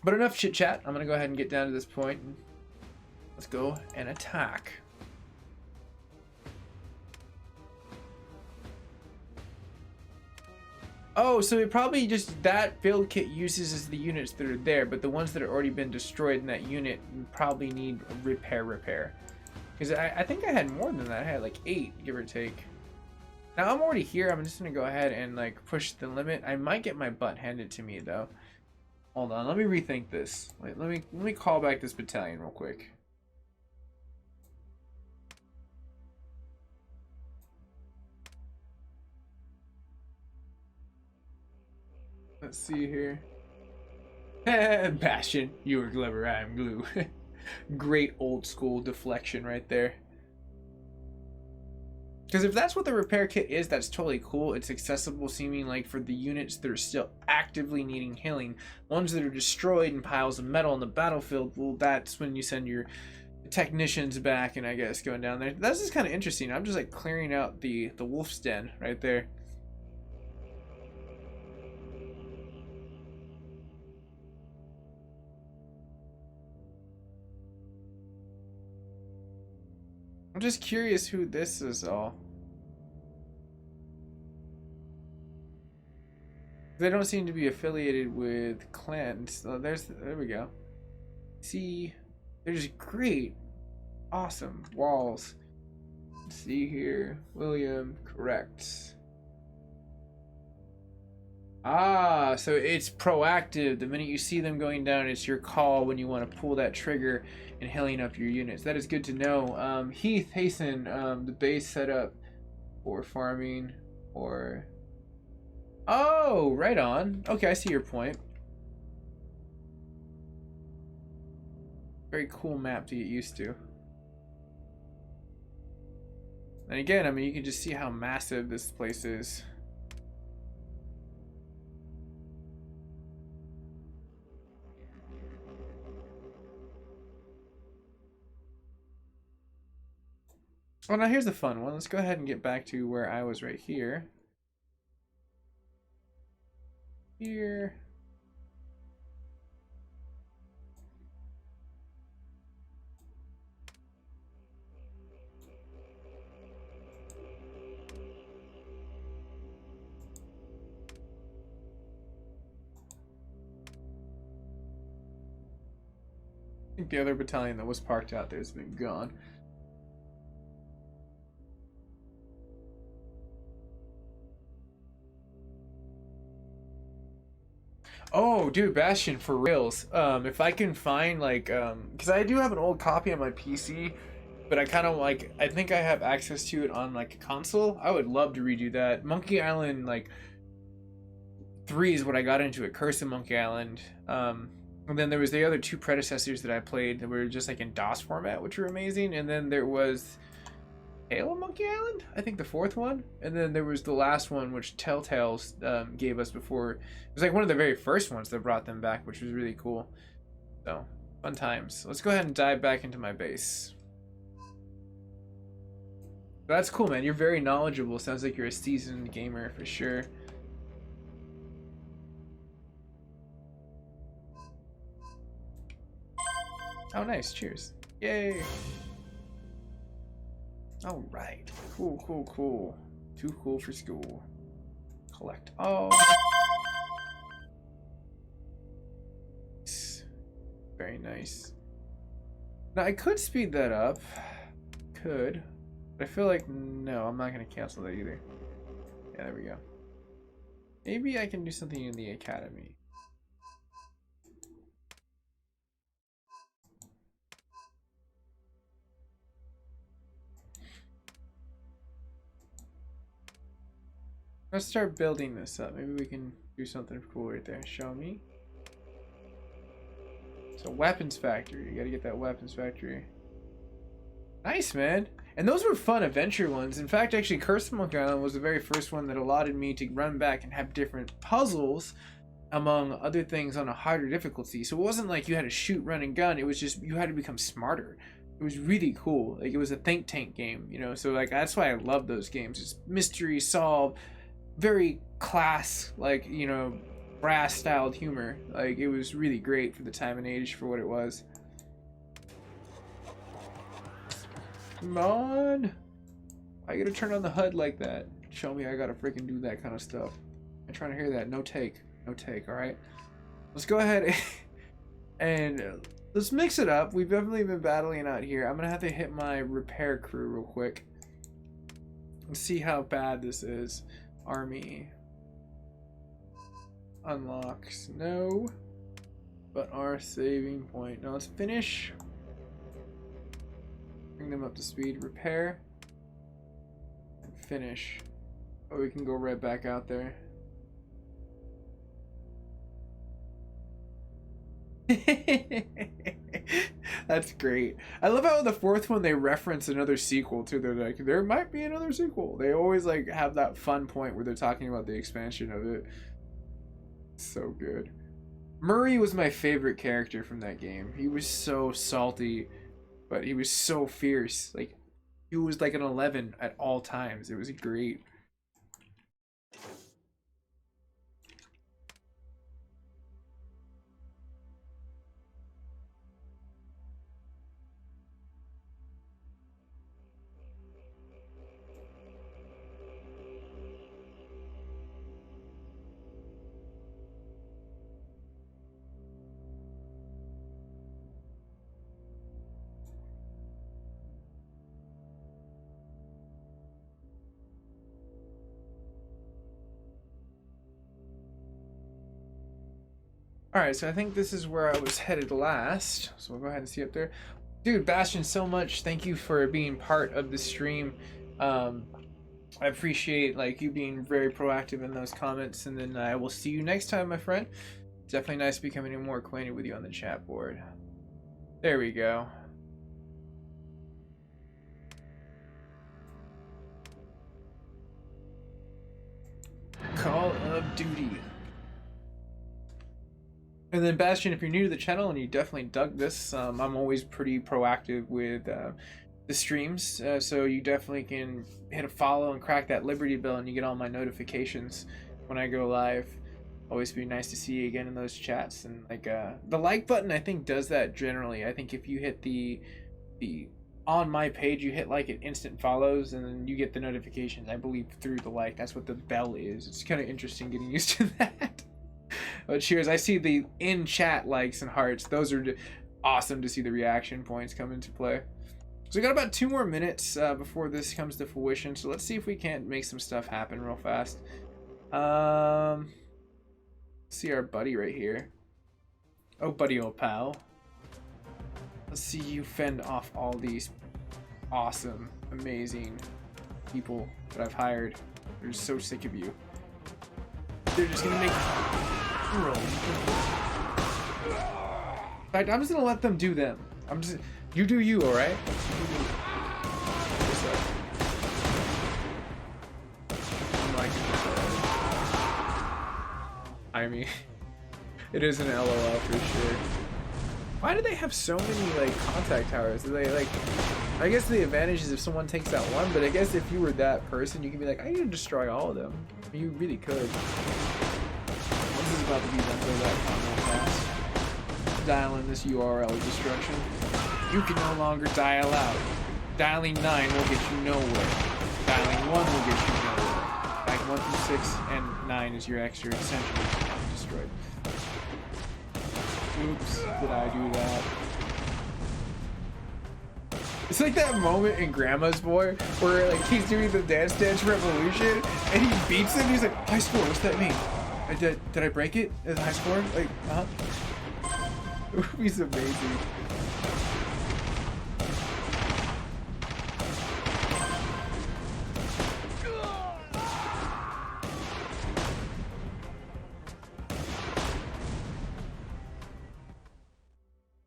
But enough chit chat. I'm gonna go ahead and get down to this point. And let's go and attack. Oh, so it probably just that build kit uses as the units that are there, but the ones that have already been destroyed in that unit probably need repair. Because I think I had more than that. I had like 8, give or take. Now I'm already here. I'm just gonna go ahead and like push the limit. I might get my butt handed to me though. Hold on, let me rethink this. Wait, let me call back this battalion real quick. Let's see here. Bastion, you were clever, I am glue. Great old school deflection right there. Because if that's what the repair kit is, that's totally cool. It's accessible, seeming like for the units that are still actively needing healing. Ones that are destroyed in piles of metal on the battlefield, well, that's when you send your technicians back and I guess going down there. That's just kind of interesting. I'm just like clearing out the wolf's den right there. I'm just curious who this is all. They don't seem to be affiliated with clans. So there we go. See, there's great, awesome walls. Let's see here, William, correct. Ah, so it's proactive. The minute you see them going down, it's your call when you want to pull that trigger and healing up your units. That is good to know. Heath, hasten the base setup for farming or... Oh, right on. Okay, I see your point. Very cool map to get used to. And again, I mean, you can just see how massive this place is. Oh, now here's the fun one. Let's go ahead and get back to where I was right here. Here. I think the other battalion that was parked out there has been gone. Oh, dude, Bastion, for reals. If I can find like, because I do have an old copy on my PC, but I kind of like, I think I have access to it on like a console. I would love to redo that. Monkey Island like 3 is what I got into at Curse of Monkey Island. And then there was the other 2 predecessors that I played that were just like in DOS format, which were amazing. And then there was Halo Monkey Island, I think the 4th one, and then there was the last one which Telltale's gave us before. It was like one of the very first ones that brought them back, which was really cool. So fun times. Let's go ahead and dive back into my base. That's cool, man. You're very knowledgeable. Sounds like you're a seasoned gamer for sure. Oh, nice. Cheers. Yay. All right. Cool. Too cool for school. Collect all. Very nice. Now, I could speed that up. Could. But I feel like, no, I'm not going to cancel that either. Yeah, there we go. Maybe I can do something in the academy. Let's start building this up. Maybe we can do something cool right there. Show me. So weapons factory. You gotta get that weapons factory. Nice, man. And those were fun adventure ones. In fact, actually, Curse of Monkey Island was the very first one that allotted me to run back and have different puzzles, among other things, on a harder difficulty. So it wasn't like you had to shoot, run, and gun. It was just you had to become smarter. It was really cool. Like, it was a think tank game, you know. So like that's why I love those games. It's mystery solve, very class, like, you know, brass styled humor. Like, it was really great for the time and age for what it was. Come on. I gotta turn on the HUD like that. Show me I gotta freaking do that kind of stuff. I'm trying to hear that. No take. No take, alright? Let's go ahead and let's mix it up. We've definitely been battling out here. I'm gonna have to hit my repair crew real quick and see how bad this is. Army. Unlocks. No. But our saving point. Now let's finish. Bring them up to speed. Repair. And finish. Oh, we can go right back out there. That's great. I love how in the fourth one they reference another sequel too. They're like, there might be another sequel. They always like have that fun point where they're talking about the expansion of it. So good. Murray was my favorite character from that game. He was so salty, but he was so fierce. Like, he was like an 11 at all times. It was great. Alright, so I think this is where I was headed last. So we'll go ahead and see up there. Dude, Bastion, so much. Thank you for being part of the stream. I appreciate like you being very proactive in those comments. And then I will see you next time, my friend. Definitely nice becoming more acquainted with you on the chat board. There we go. Call of Duty. And then Bastion, if you're new to the channel and you definitely dug this, I'm always pretty proactive with the streams, so you definitely can hit a follow and crack that Liberty bell and you get all my notifications when I go live. Always be nice to see you again in those chats. And like the like button, I think does that generally. I think if you hit the on my page, you hit like it instant follows and then you get the notifications, I believe, through the like. That's what the bell is. It's kind of interesting getting used to that. But cheers, I see the in chat likes and hearts. Those are awesome to see the reaction points come into play. So we got about 2 more minutes before this comes to fruition. So let's see if we can't make some stuff happen real fast. See our buddy right here. Oh, buddy, old pal. Let's see you fend off all these awesome, amazing people that I've hired. They're just so sick of you. They're just gonna make roll. In fact, I'm just gonna let them do them. You do you, all right? I mean, it is an LOL for sure. Why do they have so many like contact towers? Do they like? I guess the advantage is if someone takes that one, but I guess if you were that person, you can be like, I need to destroy all of them. You really could. This is about to be done for that comment fast. Dial in this URL destruction. You can no longer dial out. Dialing 9 will get you nowhere. Dialing 1 will get you nowhere. Like 1 through 6 and 9 is your extra essentially destroyed. Oops, did I do that? It's like that moment in Grandma's Boy where like he's doing the Dance Dance Revolution and he beats it and he's like, high score, what's that mean? Did I break it? Is it high score? Like, He's amazing.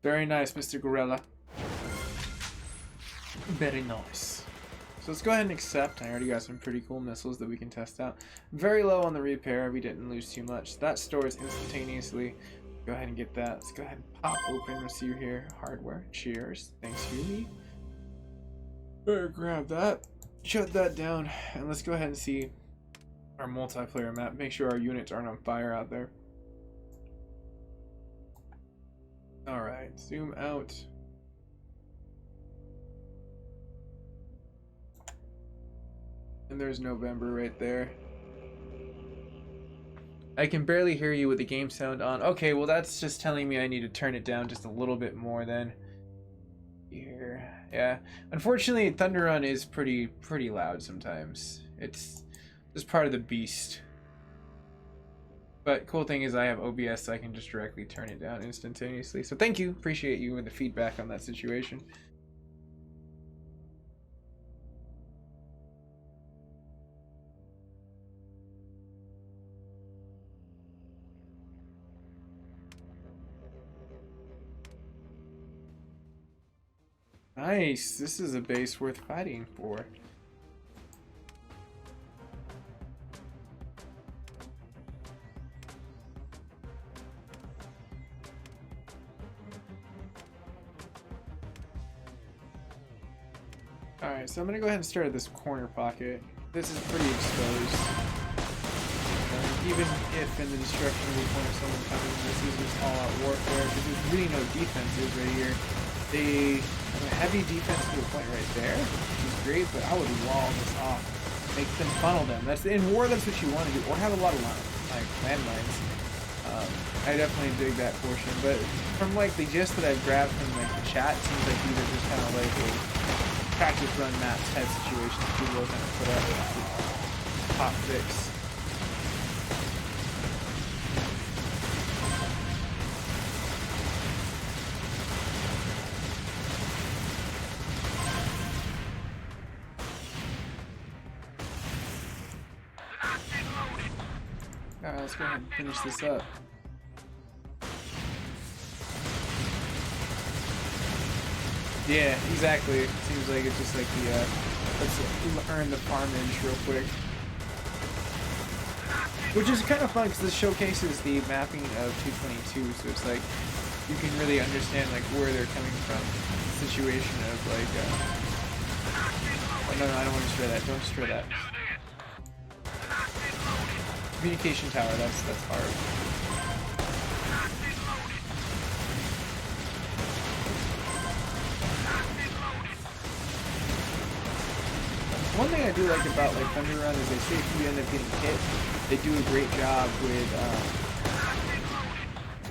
Very nice, Mr. Gorilla. Very nice. So let's go ahead and accept. I already got some pretty cool missiles that we can test out. Very low on the repair. We didn't lose too much. That stores instantaneously. Go ahead and get that. Let's go ahead and pop open. Receive here. Hardware. Cheers. Thanks, Huey. Better grab that. Shut that down. And let's go ahead and see our multiplayer map. Make sure our units aren't on fire out there. Alright. Zoom out. And there's November right there. I can barely hear you with the game sound on. Okay, well that's just telling me I need to turn it down just a little bit more then. Here. Yeah. Unfortunately, Thunder Run is pretty loud sometimes. It's just part of the beast. But cool thing is I have OBS, so I can just directly turn it down instantaneously. So thank you. Appreciate you with the feedback on that situation. Nice. This is a base worth fighting for. Alright, so I'm gonna go ahead and start at this corner pocket. This is pretty exposed. Even if in the destruction we have someone coming, this is just all-out warfare, because there's really no defenses right here. They have a heavy defense to a point right there, which is great, but I would wall this off. Make them funnel them. That's in war, that's what you want to do. Or have a lot of landmines. I definitely dig that portion, but from like the gist that I've grabbed from like the chat, it seems like these are just kind of like a practice run map type situation that people are going to put up with top fix. Alright, let's go ahead and finish this up. Yeah, exactly. It seems like it's just like the, let's earn the farmage real quick. Which is kind of fun because this showcases the mapping of 222, so it's like, you can really understand like where they're coming from. The situation of like, oh no, I don't want to destroy that, don't destroy that. Communication tower, that's hard. One thing I do like about like Thunder Run is they say if you end up getting hit, they do a great job with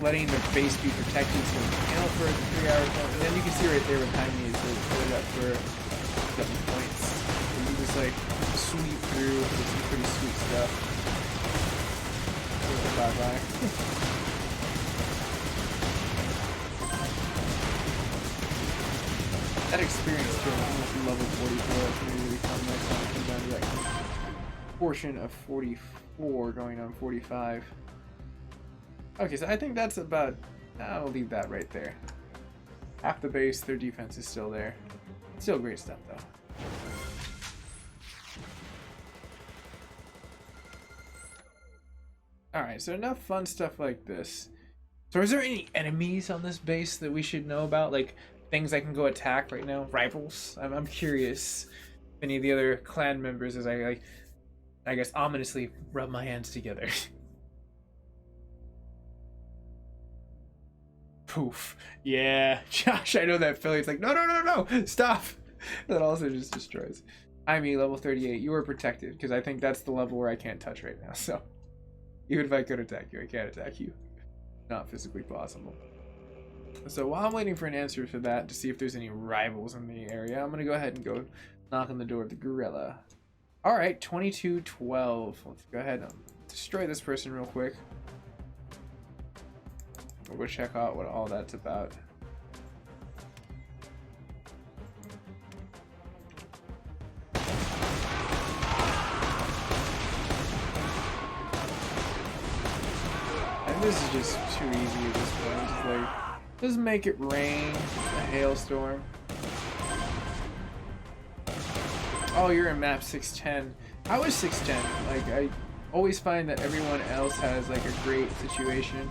letting the base be protected so you know for 3 hours. And then you can see right there behind me is they put it up for 7 points. And you just like sweep through with some pretty sweet stuff. Bye-bye. That experience to level 44 is really fun next time it comes down to that portion of 44 going on 45. Okay, so I think that's about, I'll leave that right there. Half the base, their defense is still there. Still great stuff though. Alright, so enough fun stuff like this. So is there any enemies on this base that we should know about? Like, things I can go attack right now? Rivals? I'm curious if any of the other clan members as I guess ominously rub my hands together. Poof. Yeah. Josh, I know that feeling. It's like, no, stop. That also just destroys. I mean, level 38, you are protected, because I think that's the level where I can't touch right now, so. Even if I could attack you, I can't attack you. Not physically possible. So while I'm waiting for an answer for that, to see if there's any rivals in the area, I'm going to go ahead and go knock on the door of the gorilla. Alright, 2212. Let's go ahead and destroy this person real quick. We'll go check out what all that's about. And this is just too easy at this point. It's like Just make it rain. A hailstorm. Oh, you're in map 610. How is 610? Like, I always find that everyone else has like a great situation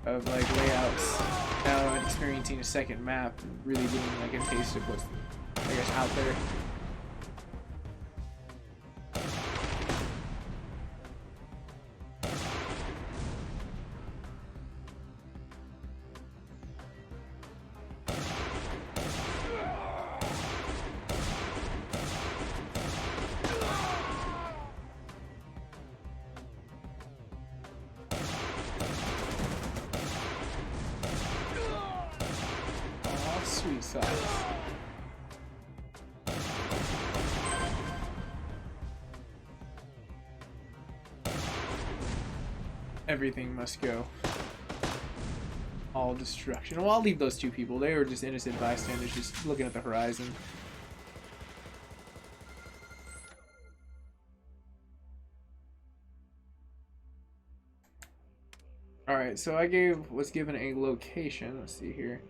of like layouts. Now I'm experiencing a second map and really getting like a taste of what's, I guess, out there. Sweet sauce. Everything must go. All destruction. Well, I'll leave those two people. They were just innocent bystanders just looking at the horizon. Alright, so I was given a location. Let's see here.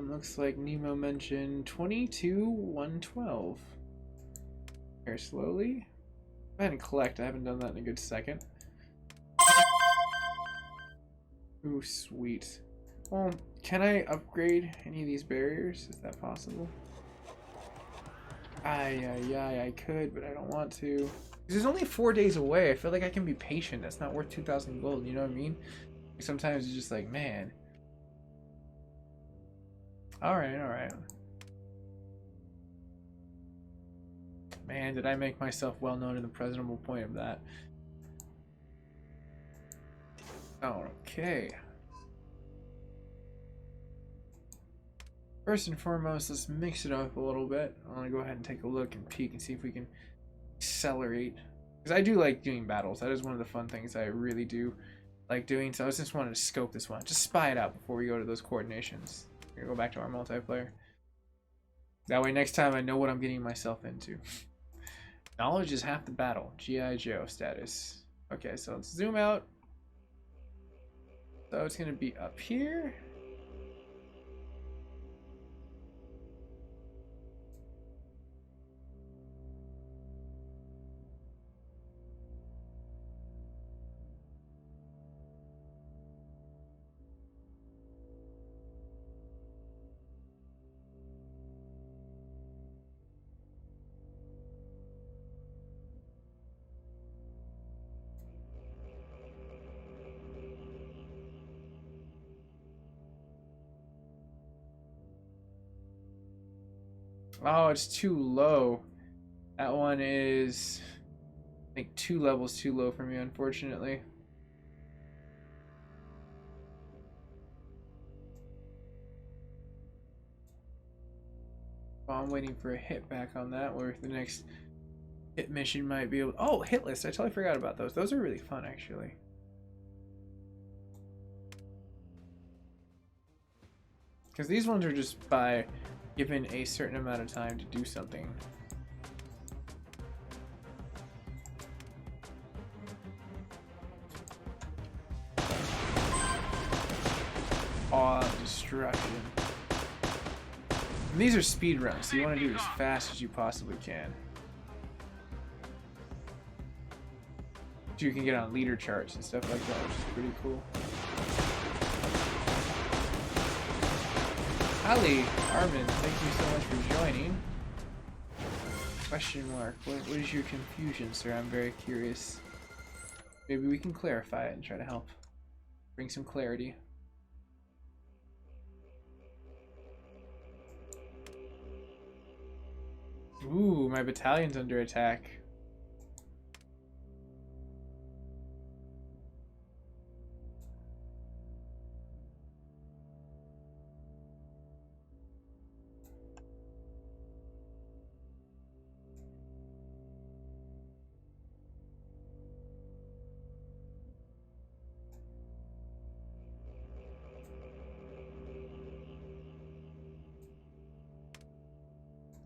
Looks like Nemo mentioned 22-112. Here, slowly. Go ahead and collect. I haven't done that in a good second. Ooh, sweet. Well, can I upgrade any of these barriers? Is that possible? I could, but I don't want to. This is only 4 days away. I feel like I can be patient. That's not worth 2,000 gold, you know what I mean? Sometimes it's just like, man. Alright. Man, did I make myself well known in the presentable point of that. Okay. First and foremost, let's mix it up a little bit. I want to go ahead and take a look and peek and see if we can accelerate. Because I do like doing battles. That is one of the fun things I really do like doing. So I just wanted to scope this one. Just spy it out before we go to those coordinations. We're gonna go back to our multiplayer. That way next time I know what I'm getting myself into. Knowledge is half the battle. G.I. Joe status. Okay, so let's zoom out. So it's gonna be up here. Oh, it's too low. That one is, I think, 2 levels too low for me, unfortunately. Well, I'm waiting for a hit back on that, where the next hit mission might be able. Oh, hit list! I totally forgot about those. Those are really fun, actually. Because these ones are just by given a certain amount of time to do something. Awe, destruction. And these are speed runs, so you want to do it as fast as you possibly can. So you can get on leader charts and stuff like that, which is pretty cool. Ali, Armin, thank you so much for joining. Question mark. What is your confusion, sir? I'm very curious. Maybe we can clarify it and try to help bring some clarity. Ooh, my battalion's under attack.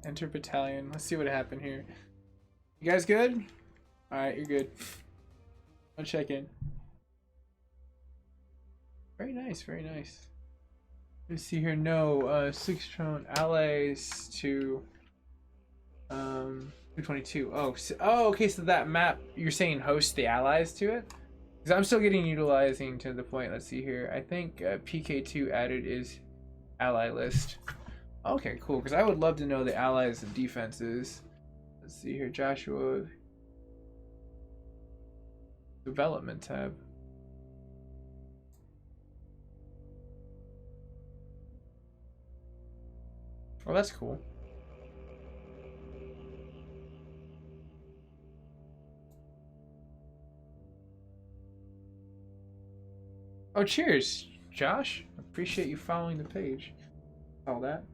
Enter battalion. Let's see what happened here. You guys good? Alright, you're good. I'll check in. Very nice, very nice. Let's see here. No, 6 drone allies to 222. Oh, okay. So that map you're saying hosts the allies to it? Because I'm still getting utilizing to the point. Let's see here. I think PK2 added is ally list. Okay, cool. Because I would love to know the allies and defenses. Let's see here. Joshua. Development tab. Oh, that's cool. Oh, cheers, Josh. Appreciate you following the page. All that.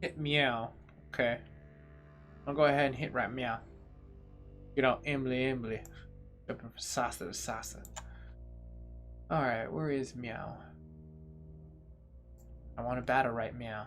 Hit meow. Okay. I'll go ahead and hit right meow. Get all ambly. Jumping from salsa to salsa. Alright, where is meow? I want to battle right meow.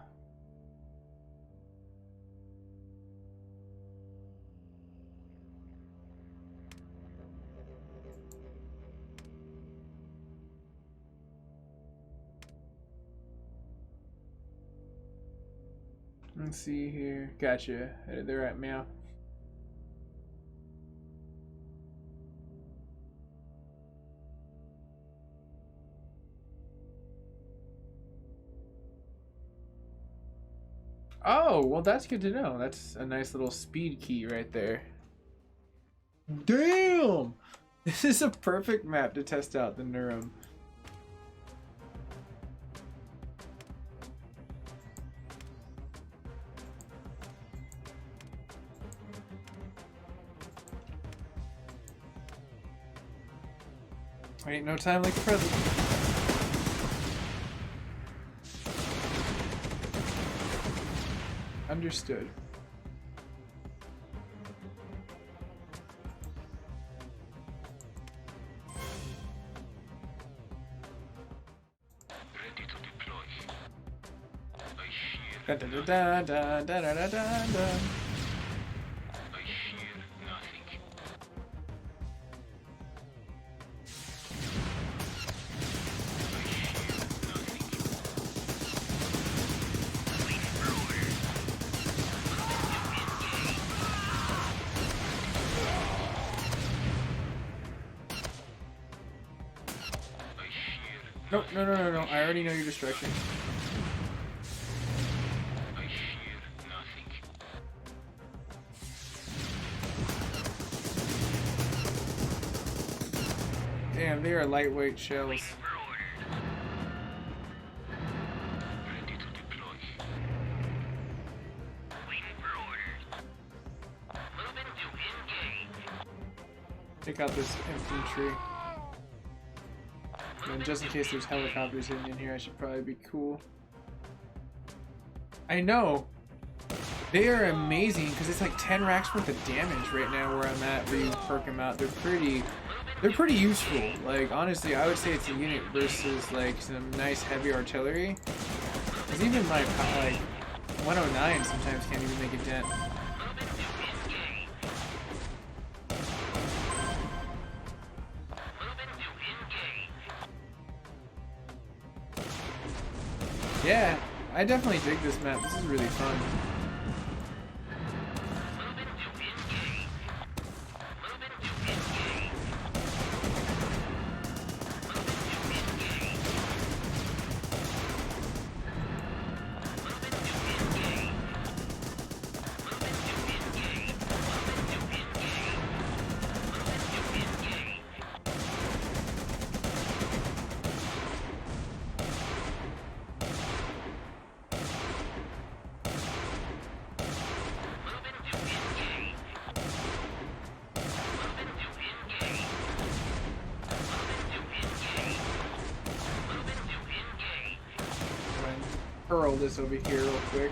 Let's see here. Gotcha. They're at meow. Oh, well, that's good to know. That's a nice little speed key right there. Damn! This is a perfect map to test out the Neuron. Ain't no time like the present. Understood.
Ready to deploy. I hear.
Da da da da da da da da da.
I hear nothing.
Nope, no. I already know your destruction.
I hear nothing.
Damn, they are lightweight shells.
Ready to deploy. Waiting for orders. Moving to engage.
Take out this infantry. And just in case there's helicopters hidden in here, I should probably be cool. I know. They are amazing because it's like 10 racks worth of damage right now where I'm at, where you perk them out. They're pretty useful. Like, honestly, I would say it's a unit versus like some nice heavy artillery. Because even like 109 sometimes can't even make a dent. Yeah, I definitely dig this map. This is really fun. Hurl this over here real quick.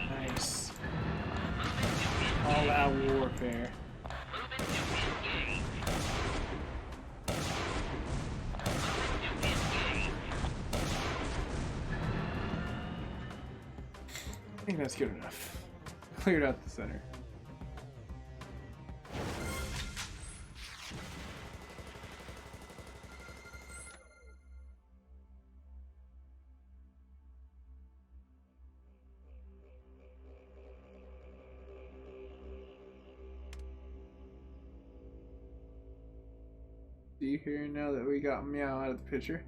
Nice. all-out warfare.
Moving to engage. Moving to engage.
I think that's good enough. Cleared out the center. See here now that we got Meow out of the picture.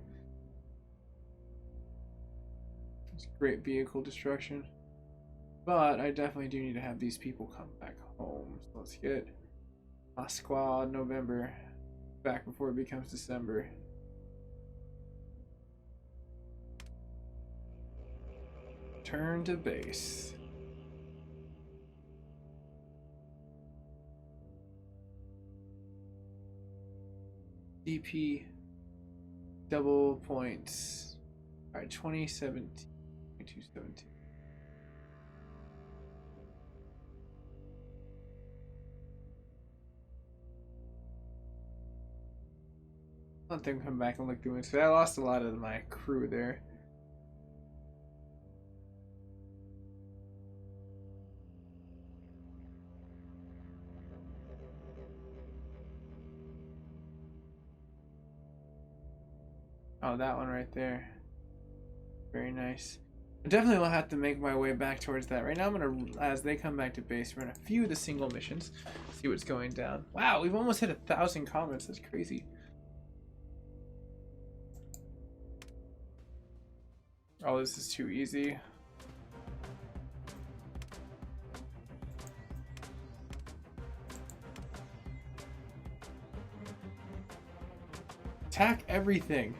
It's great vehicle destruction. But I definitely do need to have these people come back home. So let's get my squad November back before it becomes December. Turn to base. DP double points. Alright, 2017. 217. Let them come back and look through it. So I lost a lot of my crew there. Oh, that one right there. Very nice. I definitely will have to make my way back towards that. Right now I'm gonna, as they come back to base, run a few of the single missions. See what's going down. Wow, we've almost hit 1,000 comments. That's crazy. Oh, this is too easy. Attack everything.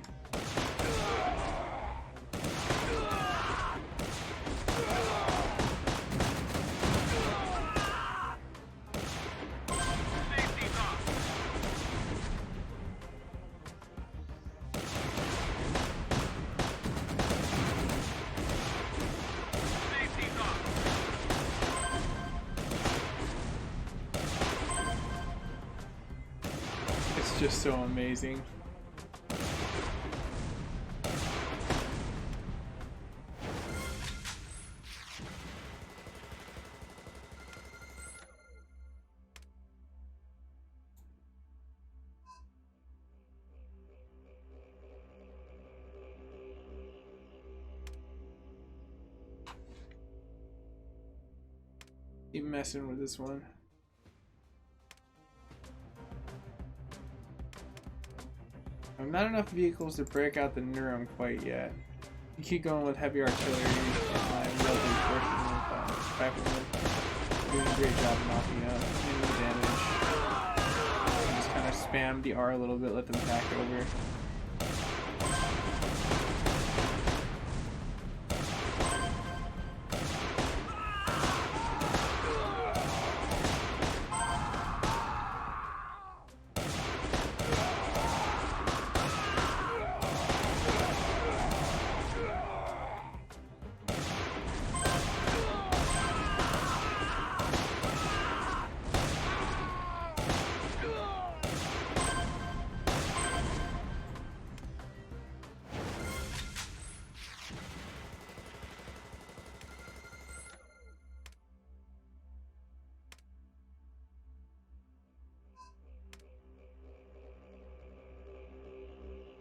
Just so amazing. Keep messing with this one. Not enough vehicles to break out the Neuron quite yet. You keep going with heavy artillery and my reinforcement with back doing a great job knocking out enemy damage. Just kind of spam the R a little bit, let them back over.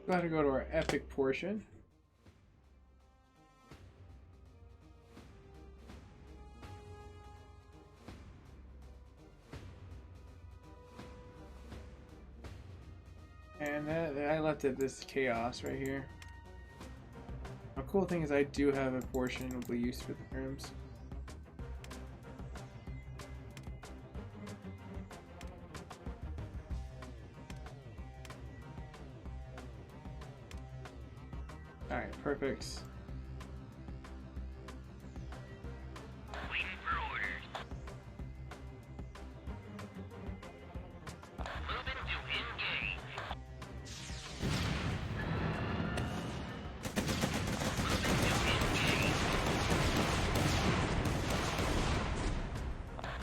Got to go to our epic portion. And I left it this chaos right here. A cool thing is I do have a portion of use for the terms. Alright, perfect.
Waiting for orders. Moving to engage. Moving to engage.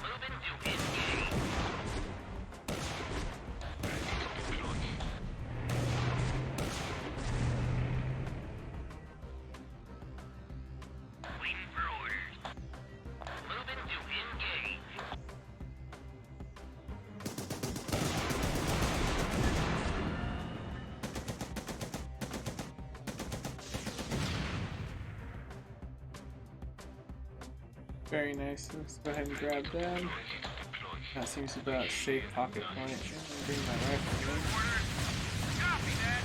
Moving to engage.
Very nice. Let's go ahead and grab them. That seems about a safe pocket point. I'm gonna bring my rifle in.
Copy that.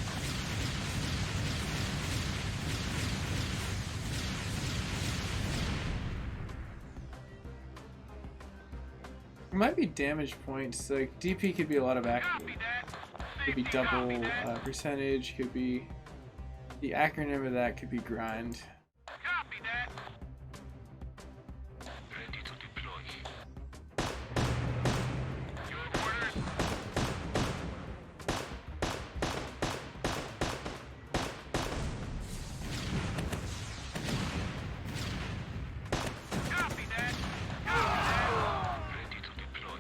It might be damage points. Like DP could be a lot of
Copy that.
could be
Safety,
double
copy that.
percentage. Could be the acronym of that could be grind.
Copy that. Ready to deploy. Your orders. Copy that. Copy that. Ready to deploy.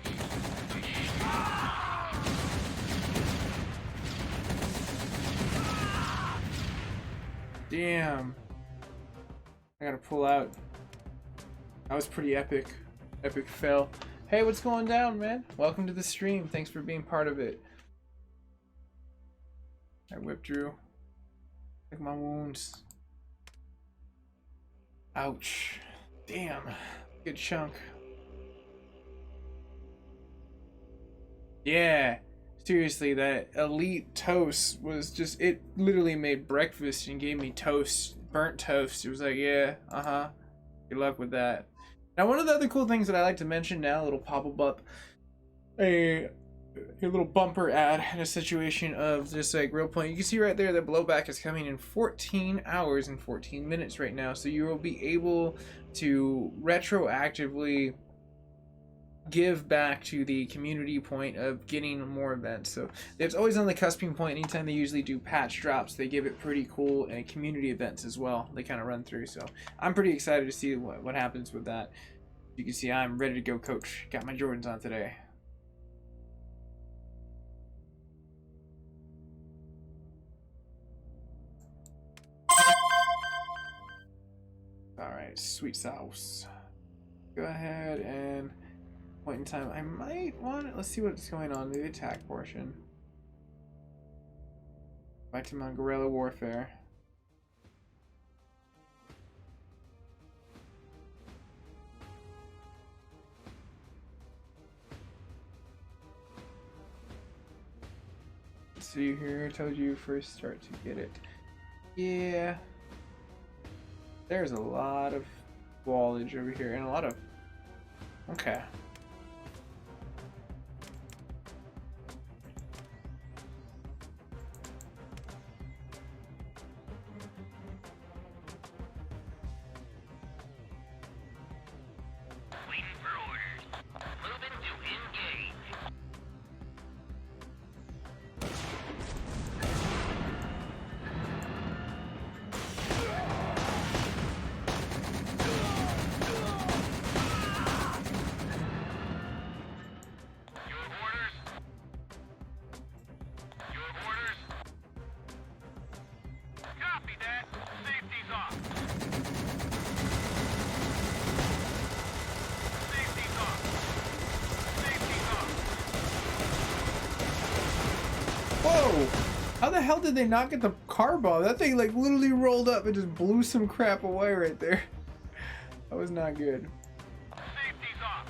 Damn. I gotta pull out. That was pretty epic. Epic fail. Hey, what's going down, man? Welcome to the stream. Thanks for being part of it. I whipped Drew. Like my wounds. Ouch. Damn. Good chunk. Yeah. Seriously, that elite toast was just, it literally made breakfast and gave me toast, burnt toast. It was like, yeah, good luck with that. Now, one of the other cool things that I like to mention now, a little pop-up up, a little bumper ad in a situation of just like real point. You can see right there that blowback is coming in 14 hours and 14 minutes right now. So you will be able to retroactively give back to the community point of getting more events. So it's always on the cusping point. Anytime they usually do patch drops, they give it pretty cool, and community events as well they kind of run through. So I'm pretty excited to see what happens with that. You can see I'm ready to go, coach. Got my Jordans on today. All right, sweet sauce. Go ahead and point in time, I might want it. Let's see what's going on in the attack portion. Back to my guerrilla warfare. Let's see here. I told you first start to get it. Yeah. There's a lot of wallage over here and a lot of. Okay.
Waiting for orders. Moving to engage. Your orders. Your orders. Copy that. Safety's off. Safety's off. Safety's off.
Whoa! How the hell did they not get the car bomb? That thing like literally rolled up and just blew some crap away right there. That was not good.
Safety's off.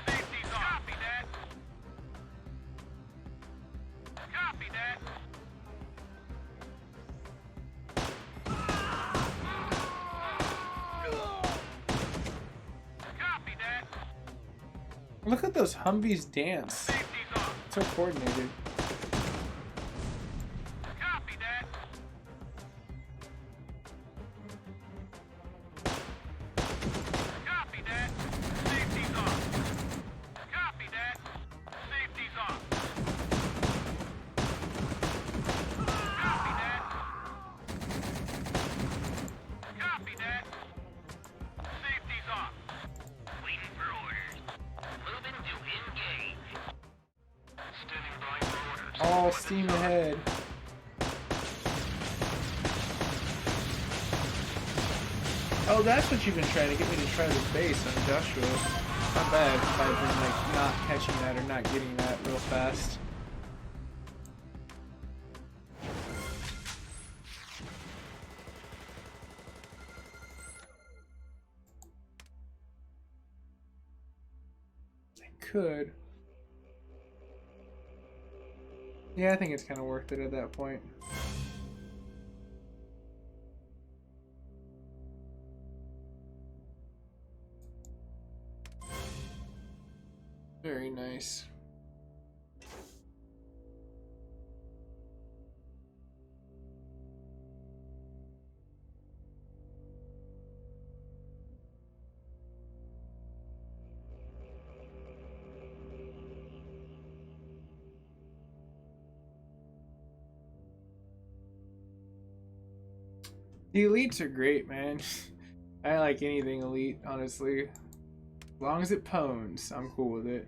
Safety's off. Copy that. Copy that. Copy that.
Look at those Humvees dance.
Safety's off.
So coordinated.
Copy that. Copy that. Safety's off. Copy that. Safety's off. Copy that. Copy that. Safety's off. Waiting for orders. Moving to engage. Standing by for orders.
All steam ahead. Oh, that's what you've been trying to get me to try the base on industrial. Not bad if I've been like not catching that or not getting that real fast. I could. Yeah, I think it's kind of worth it at that point. Very nice. The elites are great, man. I like anything elite, honestly. As long as it pwns, I'm cool with it.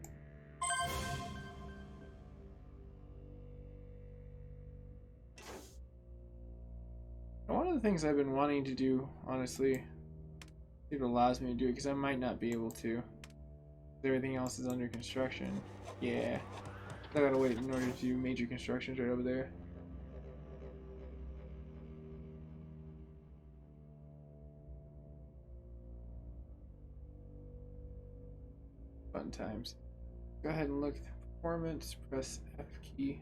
One of the things I've been wanting to do, honestly, if it allows me to do it, because I might not be able to. Everything else is under construction. Yeah. I gotta wait in order to do major constructions right over there. Fun times. Go ahead and look at the performance, press F key.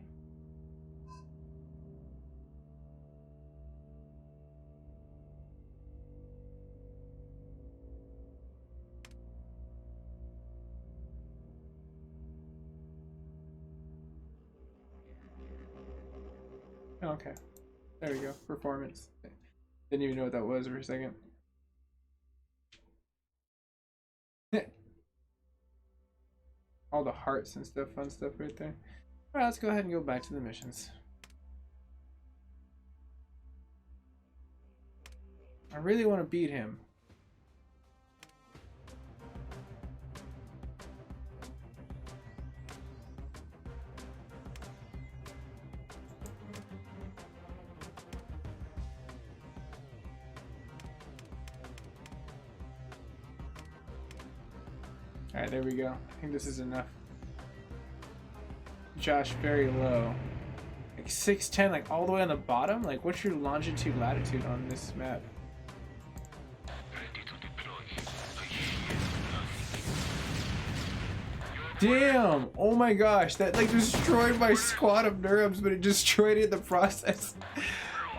Okay, there we go. Performance. Didn't even know what that was for a second. All the hearts and stuff, fun stuff right there. Alright, let's go ahead and go back to the missions. I really want to beat him. Alright, there we go. I think this is enough. Josh, very low. Like 610, like all the way on the bottom? Like, what's your longitude, latitude on this map? Damn! Oh my gosh, that like destroyed my squad of Neurons, but it destroyed it in the process.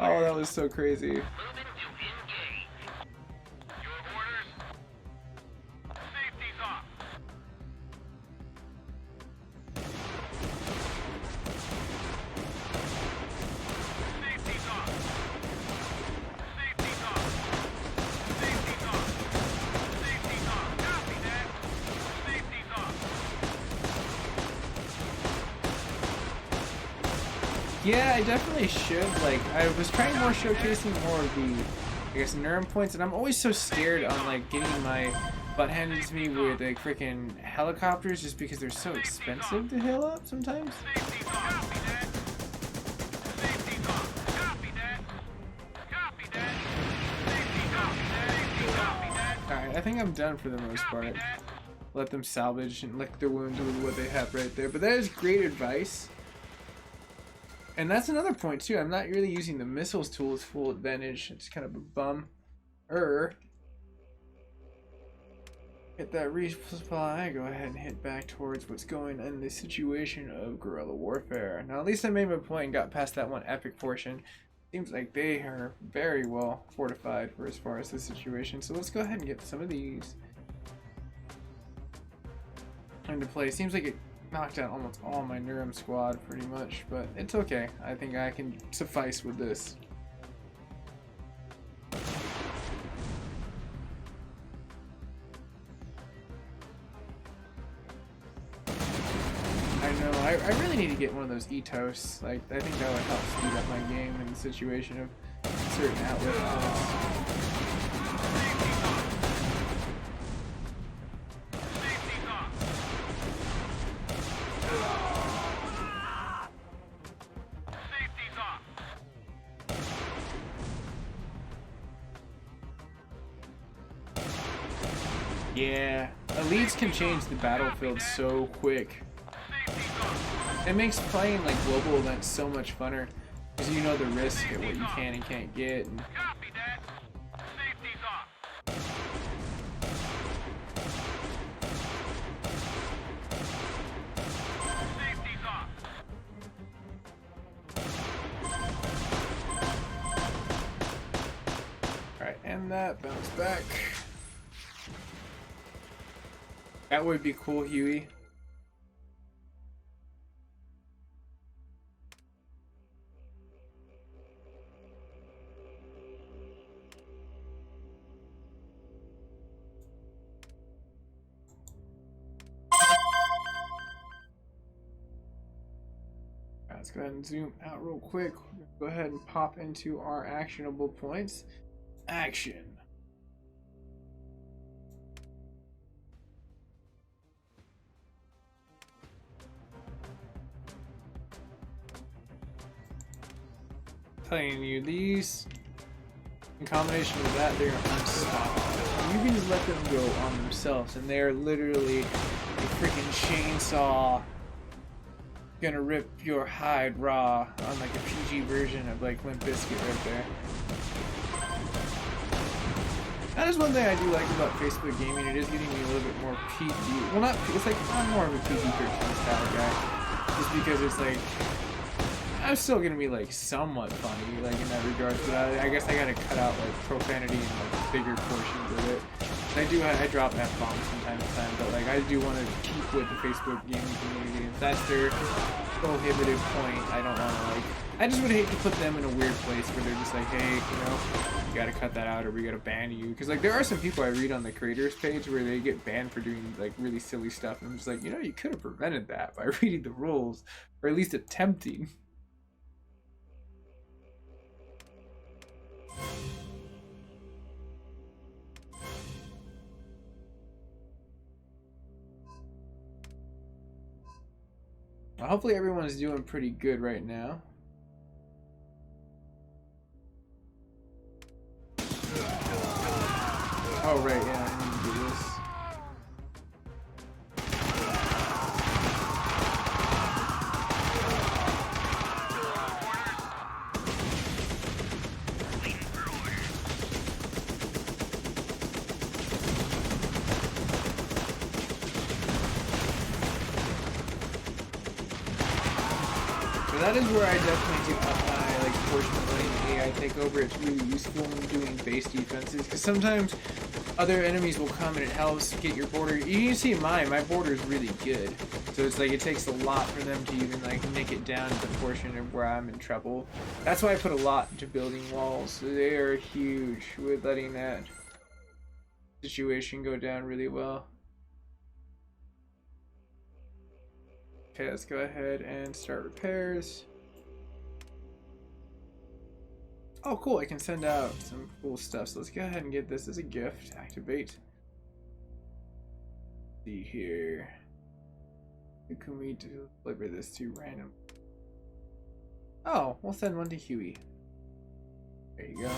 Oh, that was so crazy. Yeah, I definitely should. Like, I was trying more showcasing more of the, I guess, Neuron points, and I'm always so scared on, like, getting my butt handed to me with, like, freaking helicopters just because they're so expensive to heal up sometimes. Alright, I think I'm done for the most part. Let them salvage and lick their wounds with what they have right there. But that is great advice. And that's another point too. I'm not really using the missiles tool as full advantage. It's kind of a bum. Get that resupply. Go ahead and hit back towards what's going on in the situation of guerrilla warfare. Now at least I made my point and got past that one epic portion. Seems like they are very well fortified for as far as the situation. So let's go ahead and get some of these into play. Seems like it knocked out almost all my Neuron squad pretty much, but it's okay. I think I can suffice with this. I know, I really need to get one of those Etos. Like, I think that would help speed up my game in the situation of certain outlet points. Yeah, elites can change the battlefield so quick. It makes playing like global events so much funner because you know the risk at what you can and can't get. And
Copy that. Safety's off. Safety's off.
all right, and that bounce back. That would be cool, Huey. Let's go ahead and zoom out real quick. Go ahead and pop into our actionable points. Action. Telling you, these in combination with that, they're unstoppable. You can just let them go on themselves, and they're literally a freaking chainsaw gonna rip your hide raw on like a PG version of like Limp Bizkit right there. That is one thing I do like about Facebook gaming. It is getting me a little bit more PG. Well, not, it's like I'm more of a PG-13 style guy, just because it's like I'm still gonna be like somewhat funny like in that regard, but I guess I gotta cut out like profanity and like bigger portions of it. I drop F-bombs from time to time, but like I do want to keep with the Facebook gaming community. If that's their prohibitive point, I don't want to like. I just would hate to put them in a weird place where they're just like, hey, you know, you gotta cut that out or we gotta ban you. Because like there are some people I read on the creators page where they get banned for doing like really silly stuff, and I'm just like, you know, you could have prevented that by reading the rules or at least attempting. Hopefully everyone's doing pretty good right now. Oh right, yeah, I need to do this. That is where I definitely do up my like portion of letting the AI take over. It's really useful when doing base defenses because sometimes other enemies will come and it helps get your border. You can see my border is really good, so it's like it takes a lot for them to even like nick it down to the portion of where I'm in trouble. That's why I put a lot into building walls. They are huge with letting that situation go down really well. Okay, let's go ahead and start repairs. Oh, cool, I can send out some cool stuff. So let's go ahead and get this as a gift. Activate. Let's see here. Who can we deliver this to random? Oh, we'll send one to Huey. There you go.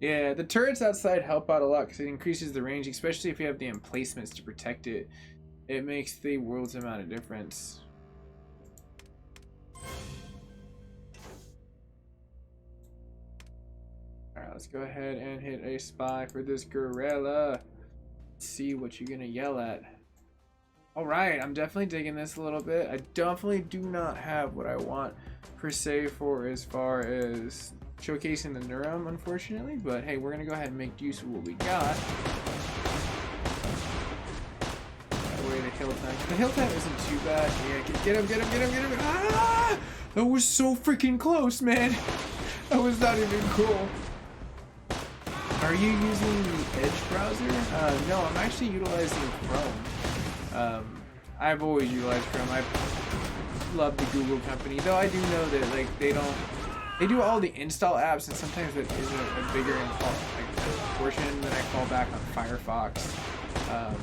Yeah, the turrets outside help out a lot because it increases the range, especially if you have the emplacements to protect it. It makes the world's amount of difference. Alright, let's go ahead and hit a spy for this gorilla. Let's see what you're gonna yell at. Alright, I'm definitely digging this a little bit. I definitely do not have what I want per se for as far as showcasing the Neuron, unfortunately, but hey, we're gonna go ahead and make use of what we got. That way the hill time. The hill time isn't too bad. Yeah, get him. Ah! That was so freaking close, man. That was not even cool. Are you using the Edge browser? No, I'm actually utilizing Chrome. I've always utilized Chrome. I love the Google company, though I do know that like they do all the install apps, and sometimes it is a bigger portion than I fall back on Firefox.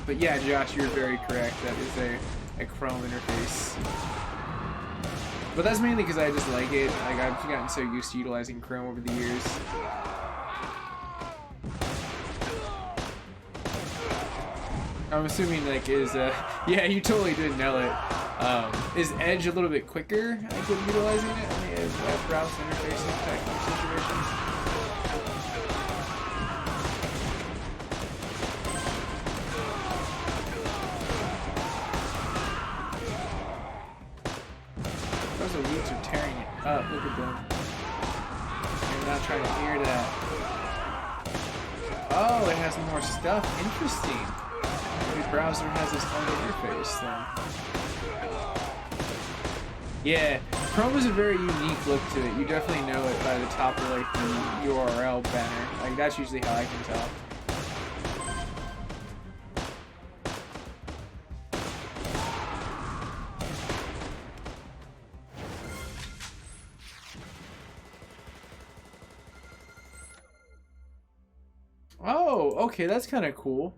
But yeah, Josh, you're very correct. That is a Chrome interface. But that's mainly because I just like it. Like, I've gotten so used to utilizing Chrome over the years. I'm assuming, like, yeah, you totally did nail it. Is Edge a little bit quicker, like, with utilizing it in the web browser interface type of situations? Those elites are tearing it up. Look at them. They're not trying to hear that. Oh, it has more stuff. Interesting. Every browser has its own interface then. Yeah, Chrome is a very unique look to it. You definitely know it by the top of like the URL banner. Like that's usually how I can tell. Oh, okay, that's kind of cool.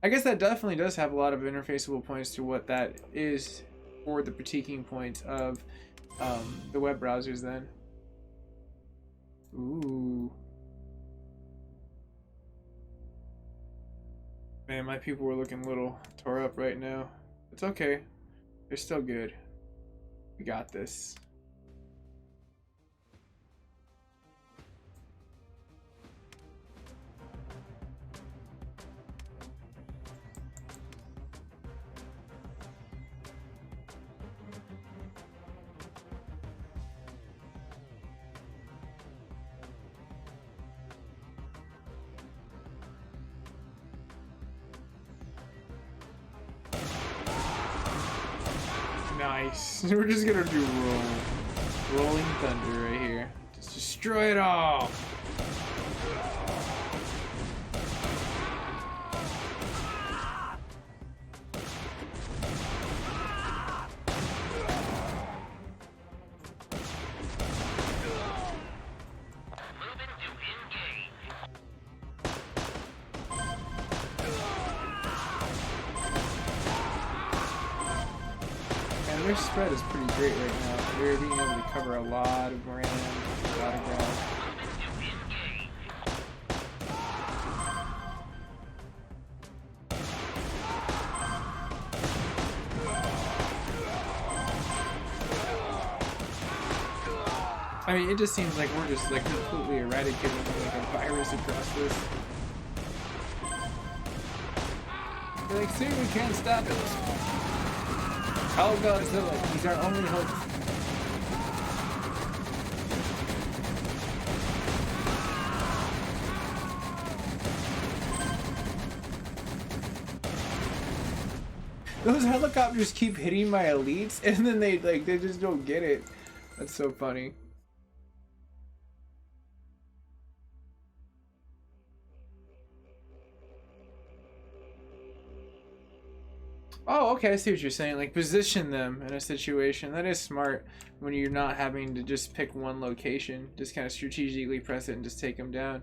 I guess that definitely does have a lot of interfaceable points to what that is for the critiquing points of the web browsers then. Ooh. Man, my people were looking a little tore up right now. It's okay. They're still good. We got this. Nice. We're just gonna do rolling thunder right here. Just destroy it all. Their spread is pretty great right now. They're being able to cover a lot of ground, a lot of ground. I mean, it just seems like we're just like completely eradicating like a virus across this. They're like, see, we can't stop it. Oh Godzilla, he's our only hope. Those helicopters keep hitting my elites and then they just don't get it. That's so funny. Oh, okay, I see what you're saying. Like, position them in a situation. That is smart when you're not having to just pick one location. Just kind of strategically press it and just take them down.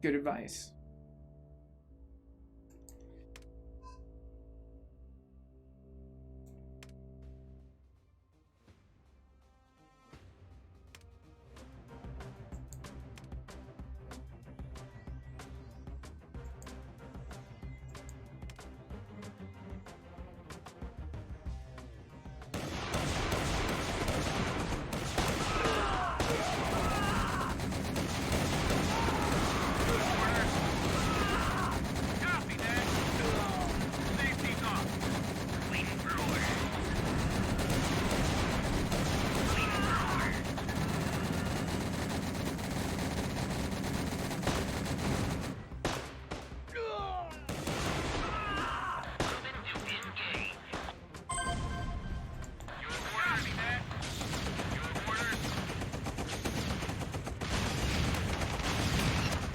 Good advice.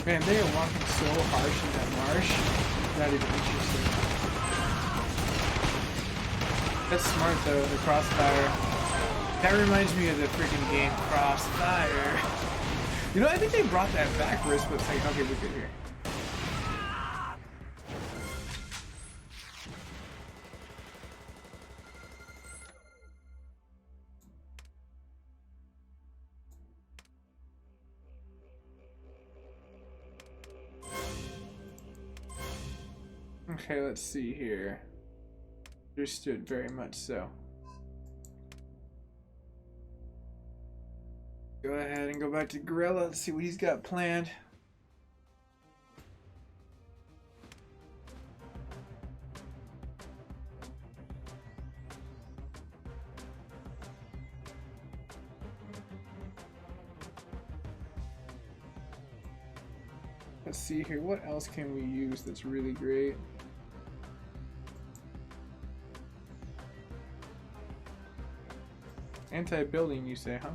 Man, they are walking so harsh in that marsh. That is interesting. That's smart though, the crossfire. That reminds me of the freaking game Crossfire. You know, I think they brought that back for a split second. Okay, we're good here. Okay, let's see here. Understood, very much so. Go ahead and go back to Gorilla. Let's see what he's got planned. Let's see here. What else can we use that's really great? Anti-building, you say, huh?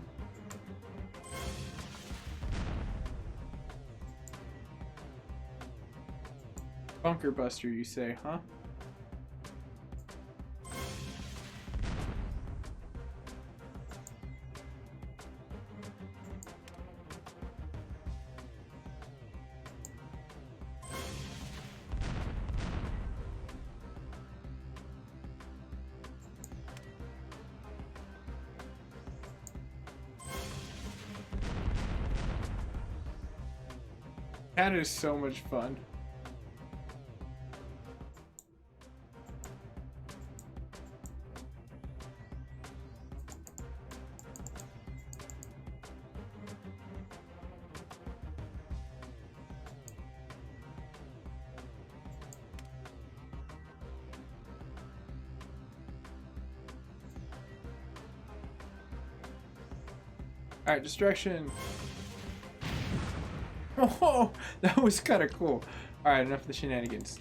Bunker buster, you say, huh? That is so much fun. Alright, distraction. Oh, that was kind of cool. Alright, enough of the shenanigans.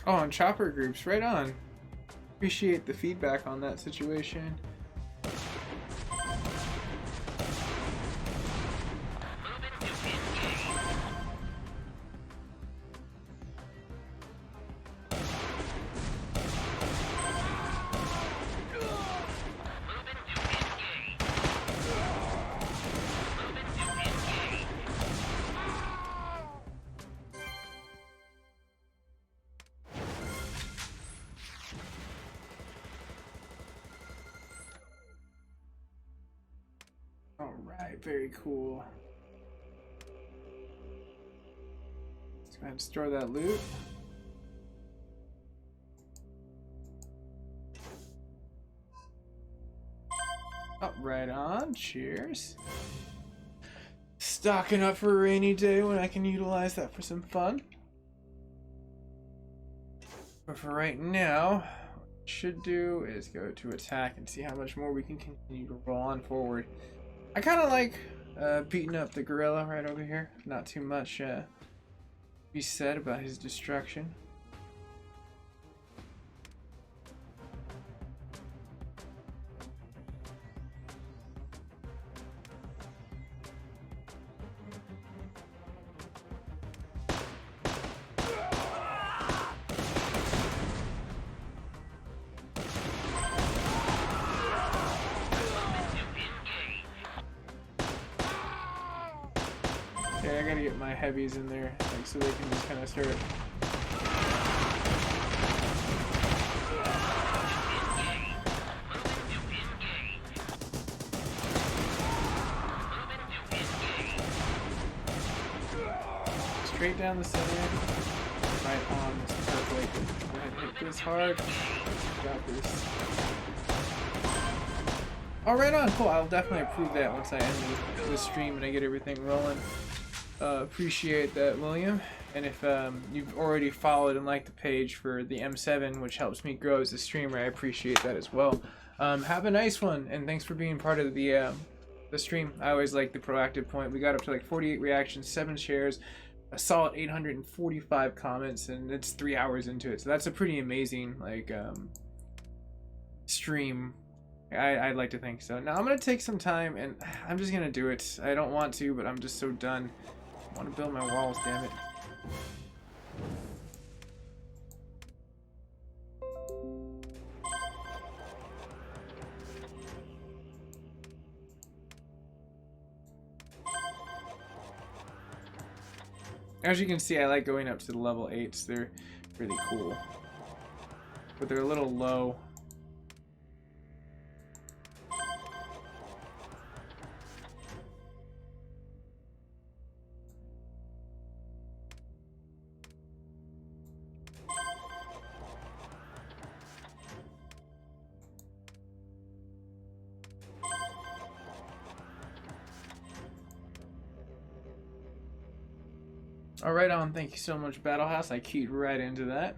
Oh, and chopper groups, right on. Appreciate the feedback on that situation. Alright, very cool. Let's go ahead and store that loot. Oh, right on. Cheers. Stocking up for a rainy day when I can utilize that for some fun. But for right now, what I should do is go to attack and see how much more we can continue to roll on forward. I kind of like beating up the gorilla right over here. Not too much to be said about his destruction. Okay, I gotta get my heavies in there, like, so they can just kind of start. Straight down the center, right on. This is perfect. Go ahead and hit this hard. Got this. Oh, right on. Cool. I'll definitely approve that once I end the stream and I get everything rolling. Appreciate that, William. And if you've already followed and liked the page for the M7, which helps me grow as a streamer, I appreciate that as well. Have a nice one, and thanks for being part of the stream. I always like the proactive point. We got up to like 48 reactions, 7 shares, a solid 845 comments, and it's 3 hours into it. So that's a pretty amazing like stream I'd like to think so. Now I'm gonna take some time and I'm just gonna do it. I don't want to, but I'm just so done. I want to build my walls, damn it. As you can see, I like going up to the level 8s. They're really cool. But they're a little low. All right, on. Thank you so much, Battle House. I keyed right into that.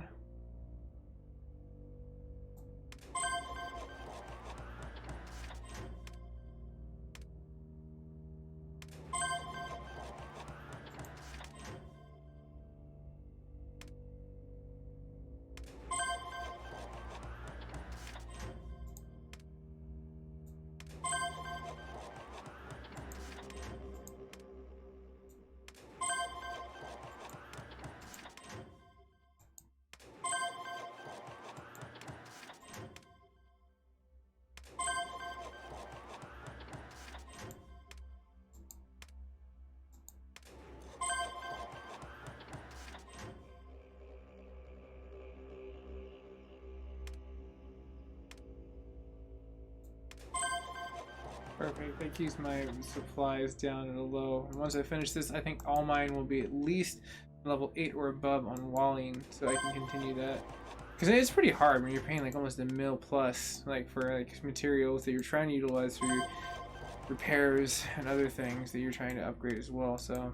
Perfect. That keeps my supplies down at a low. And once I finish this, I think all mine will be at least level 8 or above on walling, so I can continue that. Because it's pretty hard when you're paying like almost $1 mil plus, like for like materials that you're trying to utilize for your repairs and other things that you're trying to upgrade as well. So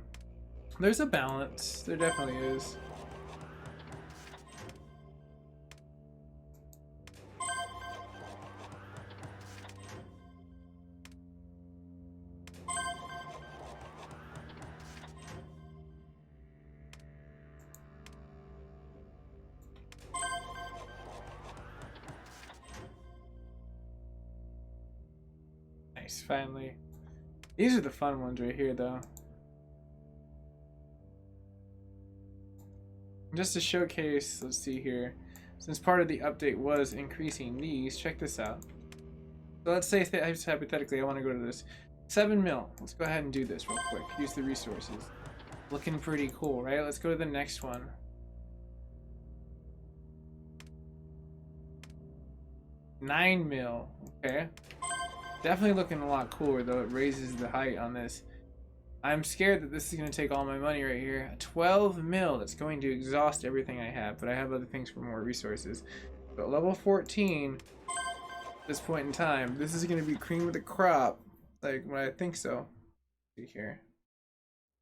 there's a balance. There definitely is. Finally. These are the fun ones right here, though. Just to showcase, let's see here. Since part of the update was increasing these, check this out. So let's say, hypothetically, I want to go to this 7 mil. Let's go ahead and do this real quick. Use the resources. Looking pretty cool, right? Let's go to the next one. 9 mil. Okay. Definitely looking a lot cooler, though. It raises the height on this. I'm scared that this is going to take all my money right here. 12 mil. That's going to exhaust everything I have, but I have other things for more resources. But level 14, at this point in time, this is going to be cream of the crop. Like, when I think so. Let's see here.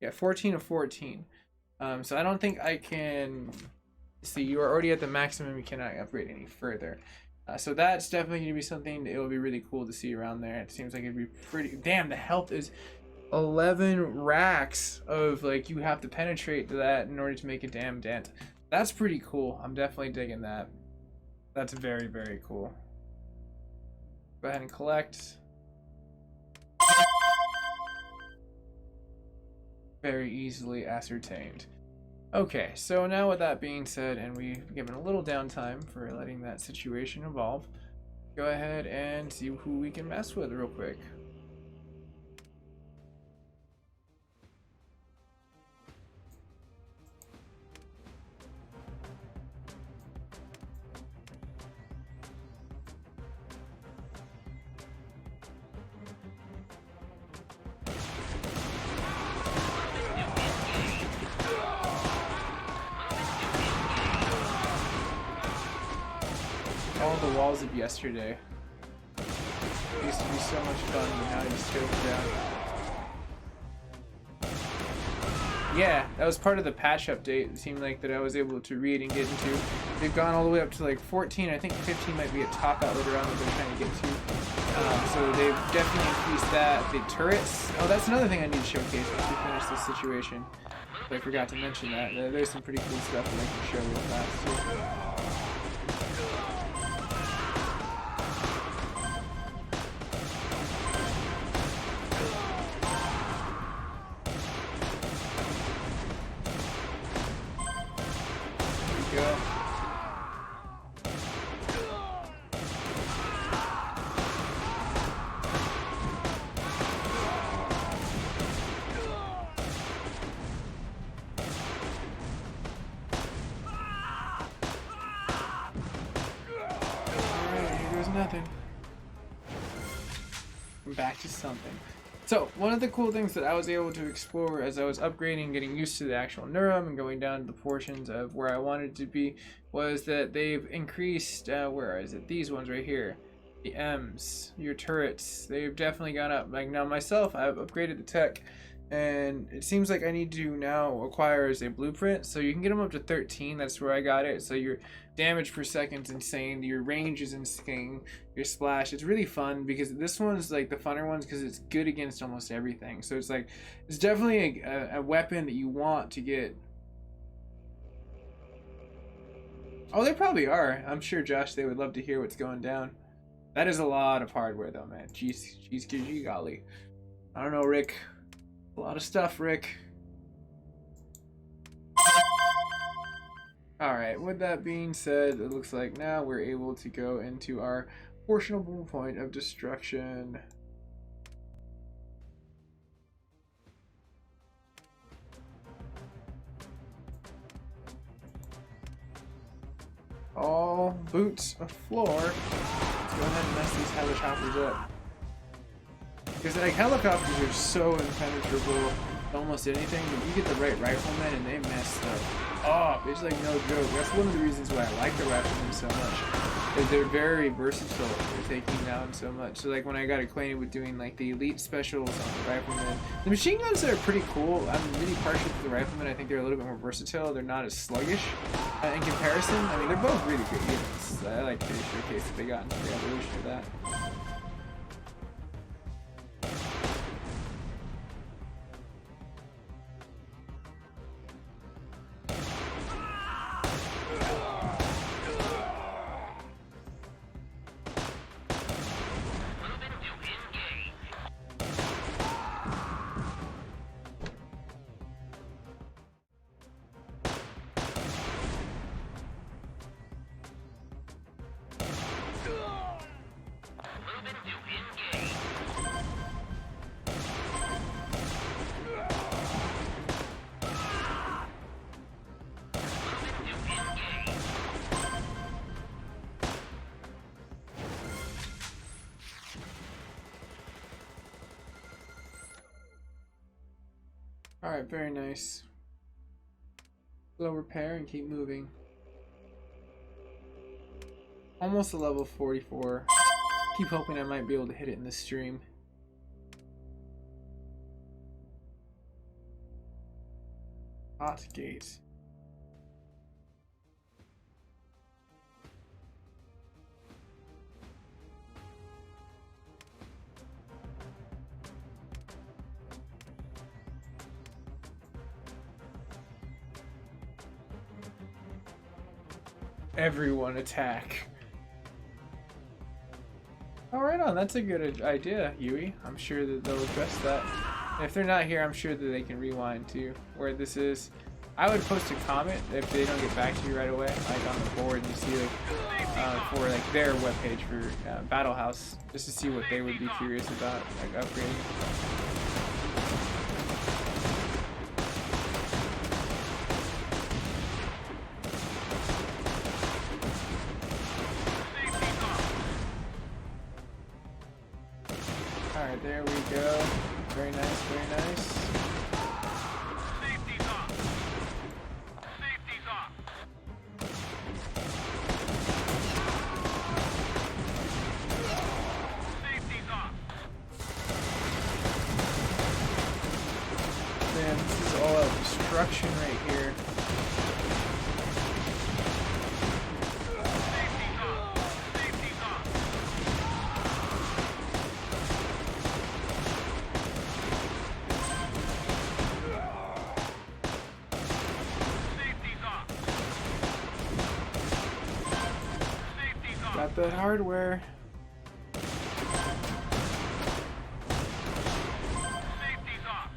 Yeah, 14 of 14. So I don't think I can... See, you are already at the maximum. You cannot upgrade any further. So that's definitely going to be something that it will be really cool to see around there. It seems like it'd be pretty... Damn, the health is 11 racks of, like, you have to penetrate to that in order to make a damn dent. That's pretty cool. I'm definitely digging that. That's very, very cool. Go ahead and collect. Very easily ascertained. Okay, so now with that being said, and we've given a little downtime for letting that situation evolve, go ahead and see who we can mess with real quick. All the walls of yesterday. It used to be so much fun, but now I just choke down. Yeah, that was part of the patch update. It seemed like that I was able to read and get into. They've gone all the way up to like 14. I think 15 might be a top out later on that they're trying to get to. So they've definitely increased that. The turrets. Oh, that's another thing I need to showcase once we finish this situation. But I forgot to mention that. There's some pretty cool stuff that I can show real fast too. back to something. So, one of the cool things that I was able to explore as I was upgrading, getting used to the actual Neuron and going down to the portions of where I wanted to be, was that they've increased, where is it? These ones right here. The M's, your turrets, they've definitely gone up. Like now myself, I've upgraded the tech, and it seems like I need to now acquire as a blueprint, so you can get them up to 13. That's where I got it. So your damage per second's insane, your range is insane, your splash, it's really fun because this one's like the funner ones because it's good against almost everything. So it's like, it's definitely a weapon that you want to get. Oh, they probably are. I'm sure, Josh, they would love to hear what's going down. That is a lot of hardware though, man. Jeez, golly. I don't know, Rick. A lot of stuff, Rick. Alright, with that being said, it looks like now we're able to go into our portionable point of destruction. All boots of floor. Let's go ahead and mess these helicopters up. Because like helicopters are so impenetrable to almost anything, but you get the right riflemen and they mess stuff up. It's like no joke. That's one of the reasons why I like the riflemen so much. Is they're very versatile. They're taking down so much. So like when I got acquainted with doing like the elite specials on the riflemen, the machine guns are pretty cool. I'm really partial to the riflemen. I think they're a little bit more versatile. They're not as sluggish in comparison. I mean, they're both really good units. I like the showcase that they got into the evolution of that. Alright, very nice. Slow repair and keep moving. Almost a level 44. Keep hoping I might be able to hit it in this stream. Hot gate. Everyone attack. Oh, right on. That's a good idea, Yui. I'm sure that they'll address that. And if they're not here, I'm sure that they can rewind to where this is. I would post a comment if they don't get back to you right away, like on the board. You see, like for like their webpage for Battle House, just to see what they would be curious about, like upgrading. Alright, there we go. Very nice, very nice.
Safety's off. Safety's off. Safety's off.
Man, this is all out destruction right here.
Safety's off. Safety's off. Safety's off. Safety's off.
Got that hardware.
Safety's off.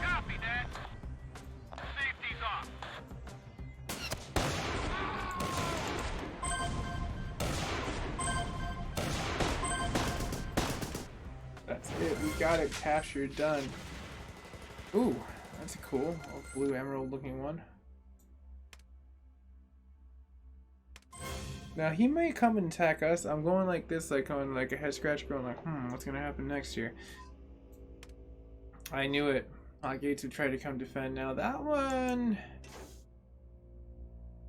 Copy that. Safety's off.
That's it. We got it captured. Done. Ooh, that's a cool blue emerald looking one. Now he may come and attack us. I'm going like this, like going like a head scratch, going like, what's gonna happen next here? I knew it. Gates would try to come defend. Now that one,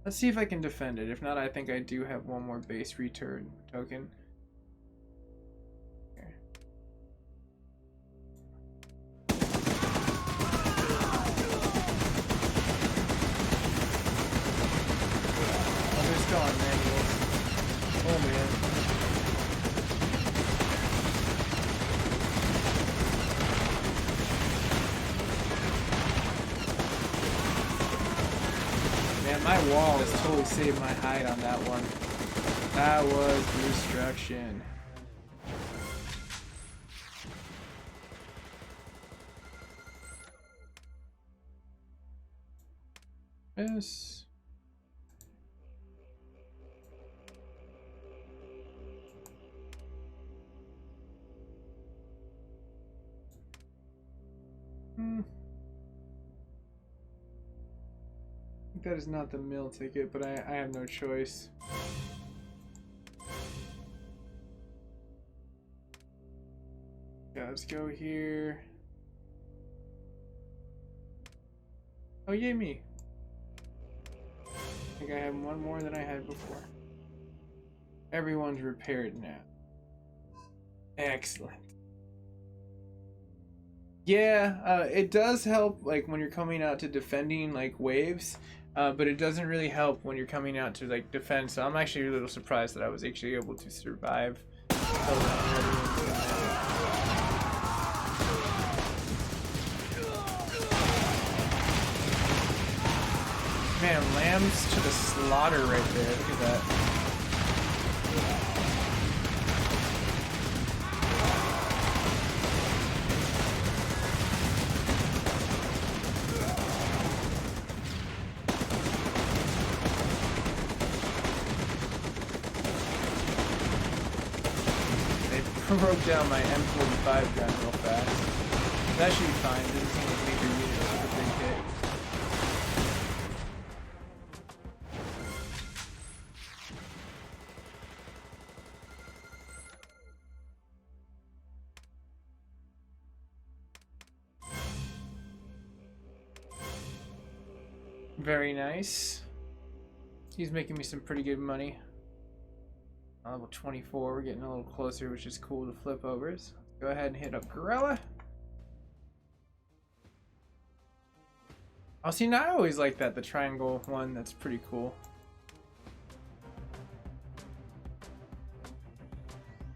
let's see if I can defend it. If not, I think I do have one more base return token. Here. Oh, they're still on manuals. Oh man. Man, my wall has totally saved my hide on that one. That was destruction. Yes. That is not the mill ticket, but I have no choice. Yeah, let's go here. Oh, yay me. I think I have one more than I had before. Everyone's repaired now. Excellent. Yeah, it does help like when you're coming out to defending like waves, but it doesn't really help when you're coming out to like defend. So I'm actually a little surprised that I was actually able to survive. Man, lambs to the slaughter right there. Look at that. Broke down my M45 gun real fast. That should be fine. Doesn't seem like major units with a big hit. Very nice. He's making me some pretty good money. Level 24, we're getting a little closer, which is cool to flip overs. Go ahead and hit up Gorilla. Oh, see, now I always like that, the triangle one, that's pretty cool.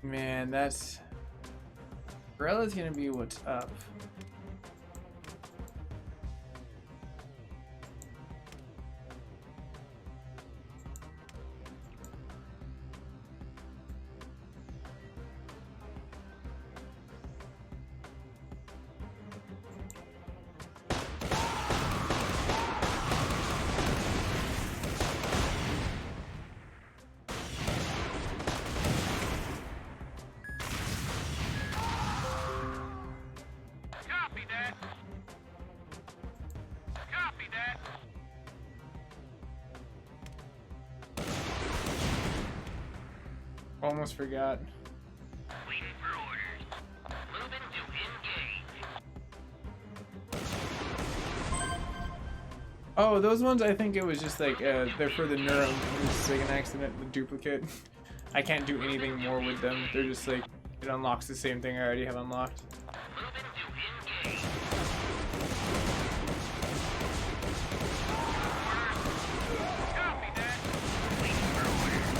Man, that's... Gorilla's gonna be what's up. Almost forgot.
Waiting for orders. Moving to engage.
Oh, those ones, I think it was just like, they're for the Neuron. It was just like an accident, the duplicate. I can't do anything more with them. They're just like, it unlocks the same thing I already have unlocked.
Moving to engage. Copy that. Waiting for orders.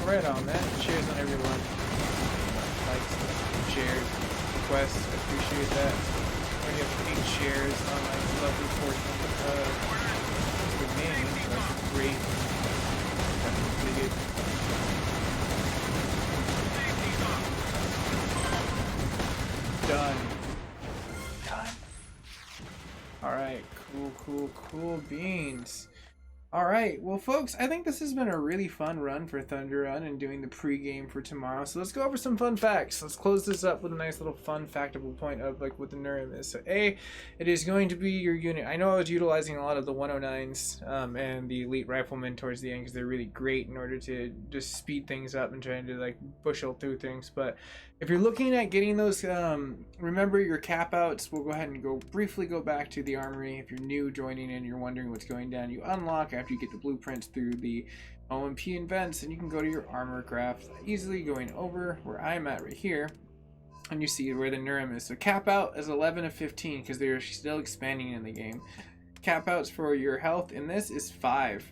Right on, man. Cheers on everyone. Likes, shares, requests. I appreciate that. I have 8 shares on my lovely portion of the game. So that's great. That's pretty good. Done. Done. Alright, cool beans. All right, well, folks, I think this has been a really fun run for Thunder Run and doing the pregame for tomorrow. So let's go over some fun facts. Let's close this up with a nice little fun factable point of like what the Neuron is. So A, it is going to be your unit. I know I was utilizing a lot of the 109s and the elite riflemen towards the end because they're really great in order to just speed things up and trying to like bushel through things. But if you're looking at getting those, remember your cap outs. We'll go ahead and briefly go back to the armory. If you're new joining in, you're wondering what's going down, you unlock after you get the blueprints through the OMP events, and you can go to your armor craft easily going over where I'm at right here, and you see where the Neuron is. So cap out is 11 of 15 because they're still expanding in the game. Cap outs for your health in this is 5.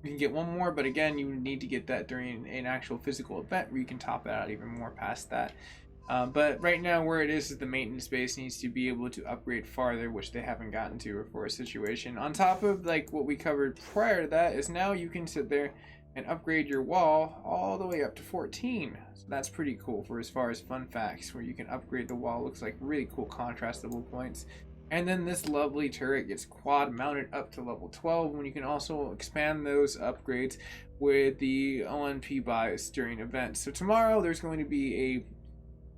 You can get one more, but again, you need to get that during an actual physical event where you can top it out even more past that. But right now where it is the maintenance base needs to be able to upgrade farther, which they haven't gotten to for a situation. On top of like what we covered prior to that is now you can sit there and upgrade your wall all the way up to 14. So that's pretty cool for as far as fun facts, where you can upgrade the wall. Looks like really cool contrastable points. And then this lovely turret gets quad mounted up to level 12, when you can also expand those upgrades with the ONP buys during events. So tomorrow there's going to be a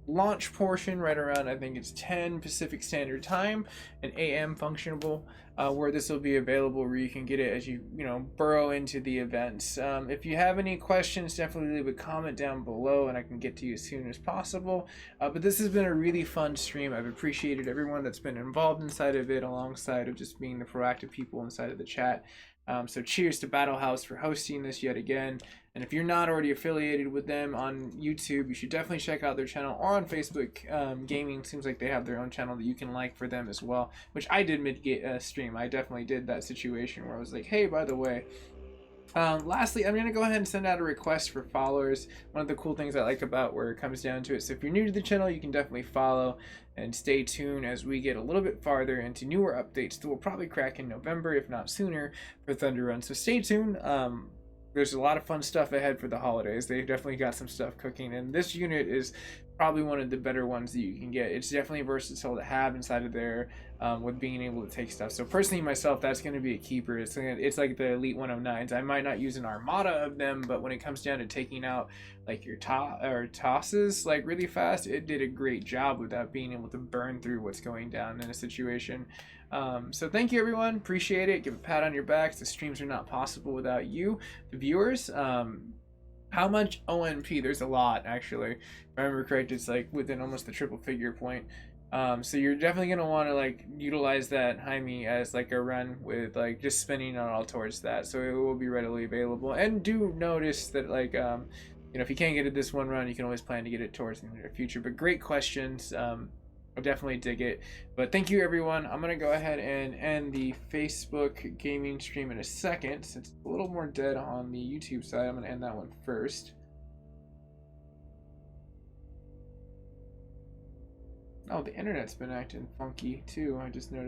launch portion right around, I think it's 10 Pacific Standard Time, an AM functionable, where this will be available, where you can get it as you burrow into the events. If you have any questions, definitely leave a comment down below and I can get to you as soon as possible. But this has been a really fun stream. I've appreciated everyone that's been involved inside of it, alongside of just being the proactive people inside of the chat. So cheers to Battle House for hosting this yet again. And if you're not already affiliated with them on YouTube, you should definitely check out their channel, or on Facebook Gaming. Seems like they have their own channel that you can like for them as well, which I did mid-stream. I definitely did that situation where I was like, hey, by the way. Lastly, I'm going to go ahead and send out a request for followers. One of the cool things I like about where it comes down to it. So if you're new to the channel, you can definitely follow and stay tuned as we get a little bit farther into newer updates that will probably crack in November, if not sooner, for Thunder Run. So stay tuned. There's a lot of fun stuff ahead for the holidays. They definitely got some stuff cooking, and this unit is probably one of the better ones that you can get. It's definitely versatile to have inside of there, with being able to take stuff. So personally myself, that's going to be a keeper. It's like the Elite 109s. I might not use an armada of them, but when it comes down to taking out like your tosses like really fast, it did a great job without being able to burn through what's going down in a situation. So thank you everyone, appreciate it. Give a pat on your backs. The streams are not possible without you, the viewers. How much ONP? There's a lot, actually. If I remember correct, it's like within almost the triple figure point. So you're definitely going to want to like utilize that Jaime as like a run with like just spending it all towards that, so it will be readily available. And do notice that like if you can't get it this one run, you can always plan to get it towards in the near future. But great questions. I definitely dig it. But thank you everyone. I'm gonna go ahead and end the Facebook gaming stream in a second, since it's a little more dead on the YouTube side. I'm gonna end that one first. Oh, the internet's been acting funky too, I just noticed.